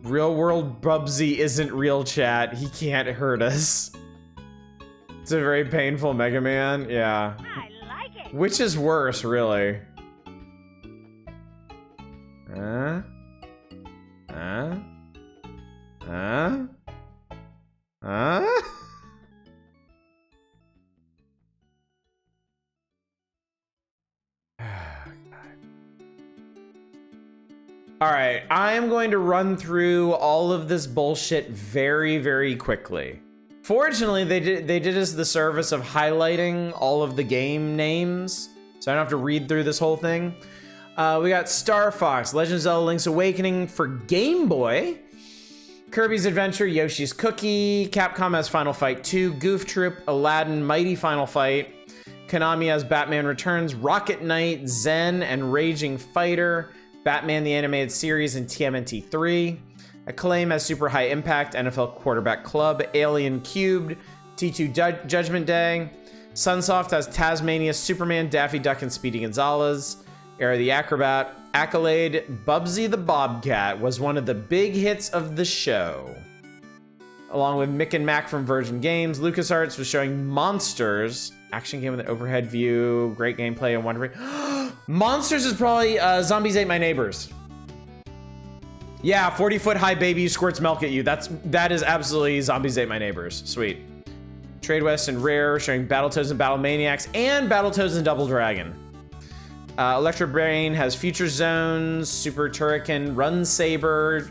Real world Bubsy isn't real, chat. He can't hurt us. It's a very painful Mega Man. Yeah. I like it. Which is worse, really? Huh? Huh? Huh? Huh? All right, I am going to run through all of this bullshit very, very quickly. Fortunately, they did us the service of highlighting all of the game names, so I don't have to read through this whole thing. We got Star Fox, Legend of Zelda: Link's Awakening for Game Boy, Kirby's Adventure, Yoshi's Cookie, Capcom has Final Fight 2, Goof Troop, Aladdin, Mighty Final Fight, Konami has Batman Returns, Rocket Knight, Zen, and Raging Fighter, Batman the Animated Series, and TMNT 3. Acclaim has Super High Impact, NFL Quarterback Club, Alien Cubed, T2 Judgment Day. Sunsoft has Tasmania, Superman, Daffy Duck, and Speedy Gonzales. Era the Acrobat. Accolade, Bubsy the Bobcat was one of the big hits of the show. Along with Mick and Mac from Virgin Games, LucasArts was showing Monsters, action game with an overhead view, great gameplay, and wonderful. Monsters is probably Zombies Ate My Neighbors. Yeah, 40-foot high baby squirts milk at you. That is absolutely Zombies Ate My Neighbors. Sweet. Trade West and Rare showing Battletoads and Battle Maniacs and Battletoads and Double Dragon. Electro Brain has Future Zones, Super Turrican, Run Saber,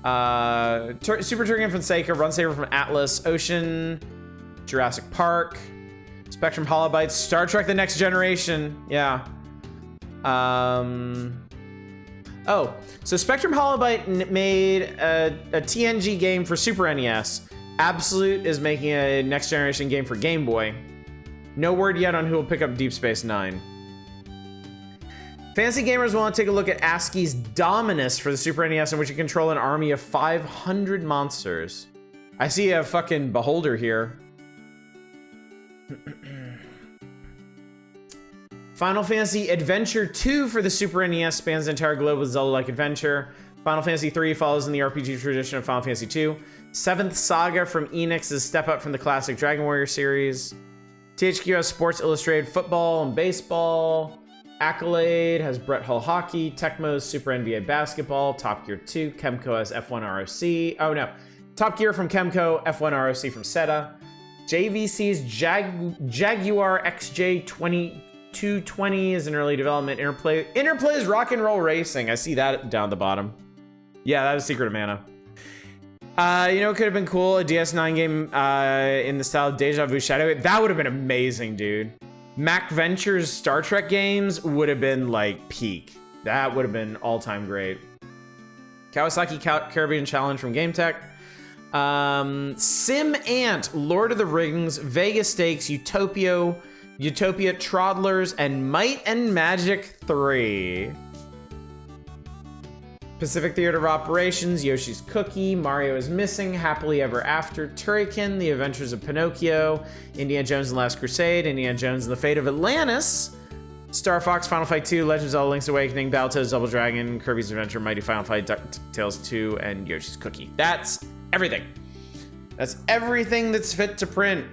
Super Turrican from Seika, Run Saber from Atlas, Ocean, Jurassic Park, Spectrum Holobytes, Star Trek: The Next Generation. Yeah. Oh, so Spectrum Holobyte made a TNG game for Super NES. Absolute is making a Next Generation game for Game Boy. No word yet on who will pick up Deep Space Nine. Fancy gamers want to take a look at ASCII's Dominus for the Super NES, in which you control an army of 500 monsters. I see a fucking beholder here. Final Fantasy Adventure 2 for the Super NES spans the entire globe with Zelda-like adventure. Final Fantasy 3 follows in the RPG tradition of Final Fantasy 2. Seventh Saga from Enix is step up from the classic Dragon Warrior series. THQ has Sports Illustrated football and baseball. Accolade has Brett Hull hockey. Tecmo's Super NBA basketball. Top Gear 2. Kemco has F1 ROC. Oh no. Top Gear from Kemco. F1 ROC from Seta. JVC's Jaguar XJ220 is in early development. Interplay is Rock and Roll Racing. I see that down the bottom. Yeah, that was Secret of Mana. You know, it could have been cool. A DS9 game in the style of Deja Vu Shadow. That would have been amazing, dude. Mac Venture's Star Trek games would have been like peak. That would have been all-time great. Kawasaki Caribbean Challenge from GameTech. Sim Ant, Lord of the Rings, Vegas Stakes, Utopia, Troddlers, and Might and Magic 3. Pacific Theater of Operations, Yoshi's Cookie, Mario is Missing, Happily Ever After, Turrican, The Adventures of Pinocchio, Indiana Jones and the Last Crusade, Indiana Jones and the Fate of Atlantis, Star Fox, Final Fight 2, Legend of Zelda: Link's Awakening, Battletoads, Double Dragon, Kirby's Adventure, Mighty Final Fight, DuckTales 2, and Yoshi's Cookie. That's everything. That's everything that's fit to print.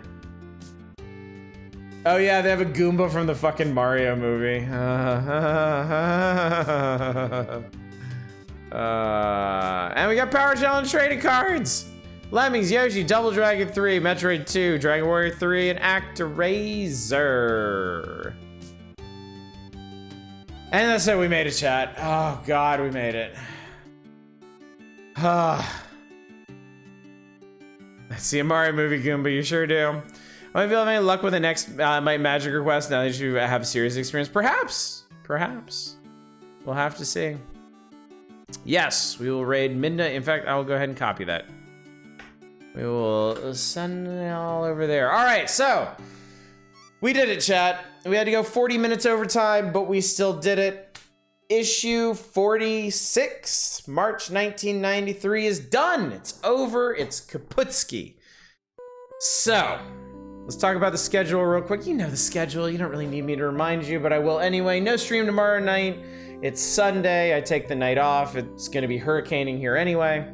Oh yeah, they have a Goomba from the fucking Mario movie. And we got Power Challenge trading cards. Lemmings, Yoshi, Double Dragon 3, Metroid 2, Dragon Warrior 3, and ActRaiser. And that's it, we made it, chat. Oh god, we made it. I see a Mario movie Goomba, you sure do. I might be having any luck with the next Might Magic request now that you have a serious experience. Perhaps. We'll have to see. Yes, we will raid Midnight. In fact, I will go ahead and copy that. We will send it all over there. All right, so we did it, chat. We had to go 40 minutes overtime, but we still did it. Issue 46, March 1993 is done. It's over. It's kaputski. So, Let's talk about the schedule real quick. You know the schedule. You don't really need me to remind you, but I will anyway. No stream tomorrow night. It's Sunday. I take the night off. It's going to be hurricaning here anyway.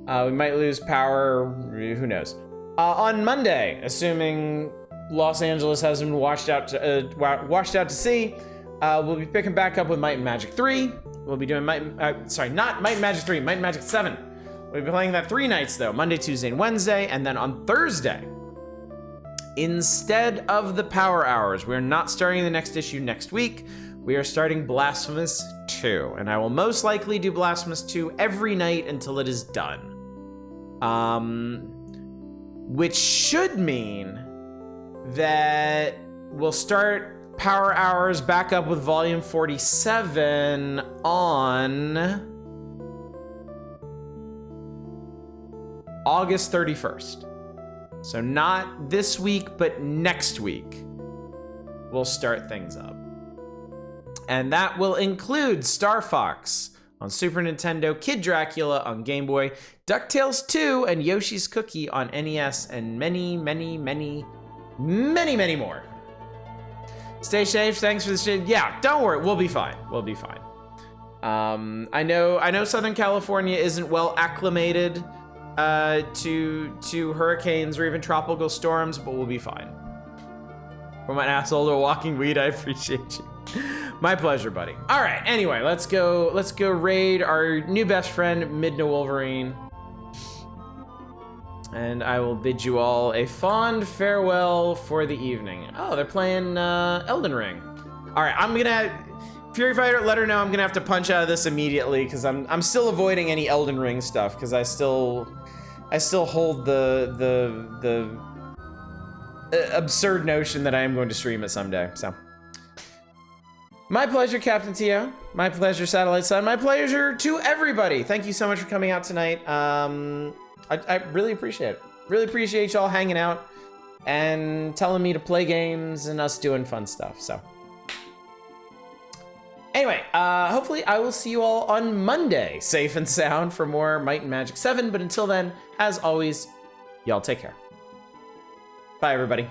We might lose power. Who knows? On Monday, assuming Los Angeles has been washed out to sea, we'll be picking back up with Might and Magic 3. We'll be doing not Might and Magic 3, Might and Magic 7. We'll be playing that 3 nights though, Monday, Tuesday, and Wednesday, and then on Thursday, instead of the Power Hours, we're not starting the next issue next week. We are starting Blasphemous 2, and I will most likely do Blasphemous 2 every night until it is done. Which should mean that we'll start Power Hours back up with Volume 47 on August 31st. So not this week, but next week, we'll start things up. And that will include Star Fox on Super Nintendo, Kid Dracula on Game Boy, DuckTales 2, and Yoshi's Cookie on NES, and many, many, many, many, many more. Stay safe. Thanks for the shit. Yeah, don't worry. We'll be fine. We'll be fine. I know Southern California isn't well acclimated to hurricanes or even tropical storms, but we'll be fine. From an asshole to a walking weed, I appreciate you. My pleasure, buddy. All right, anyway, let's go raid our new best friend, Midna Wolverine. And I will bid you all a fond farewell for the evening. Oh, they're playing Elden Ring. All right, I'm gonna Fury Fighter. Let her know I'm gonna have to punch out of this immediately because I'm still avoiding any Elden Ring stuff because I still hold the absurd notion that I am going to stream it someday. So, my pleasure, Captain Tio. My pleasure, Satellite Sun. My pleasure to everybody. Thank you so much for coming out tonight. I really appreciate it. Really appreciate y'all hanging out and telling me to play games and us doing fun stuff. So, anyway, hopefully I will see you all on Monday, safe and sound, for more Might and Magic 7. But until then, as always, y'all take care. Bye, everybody.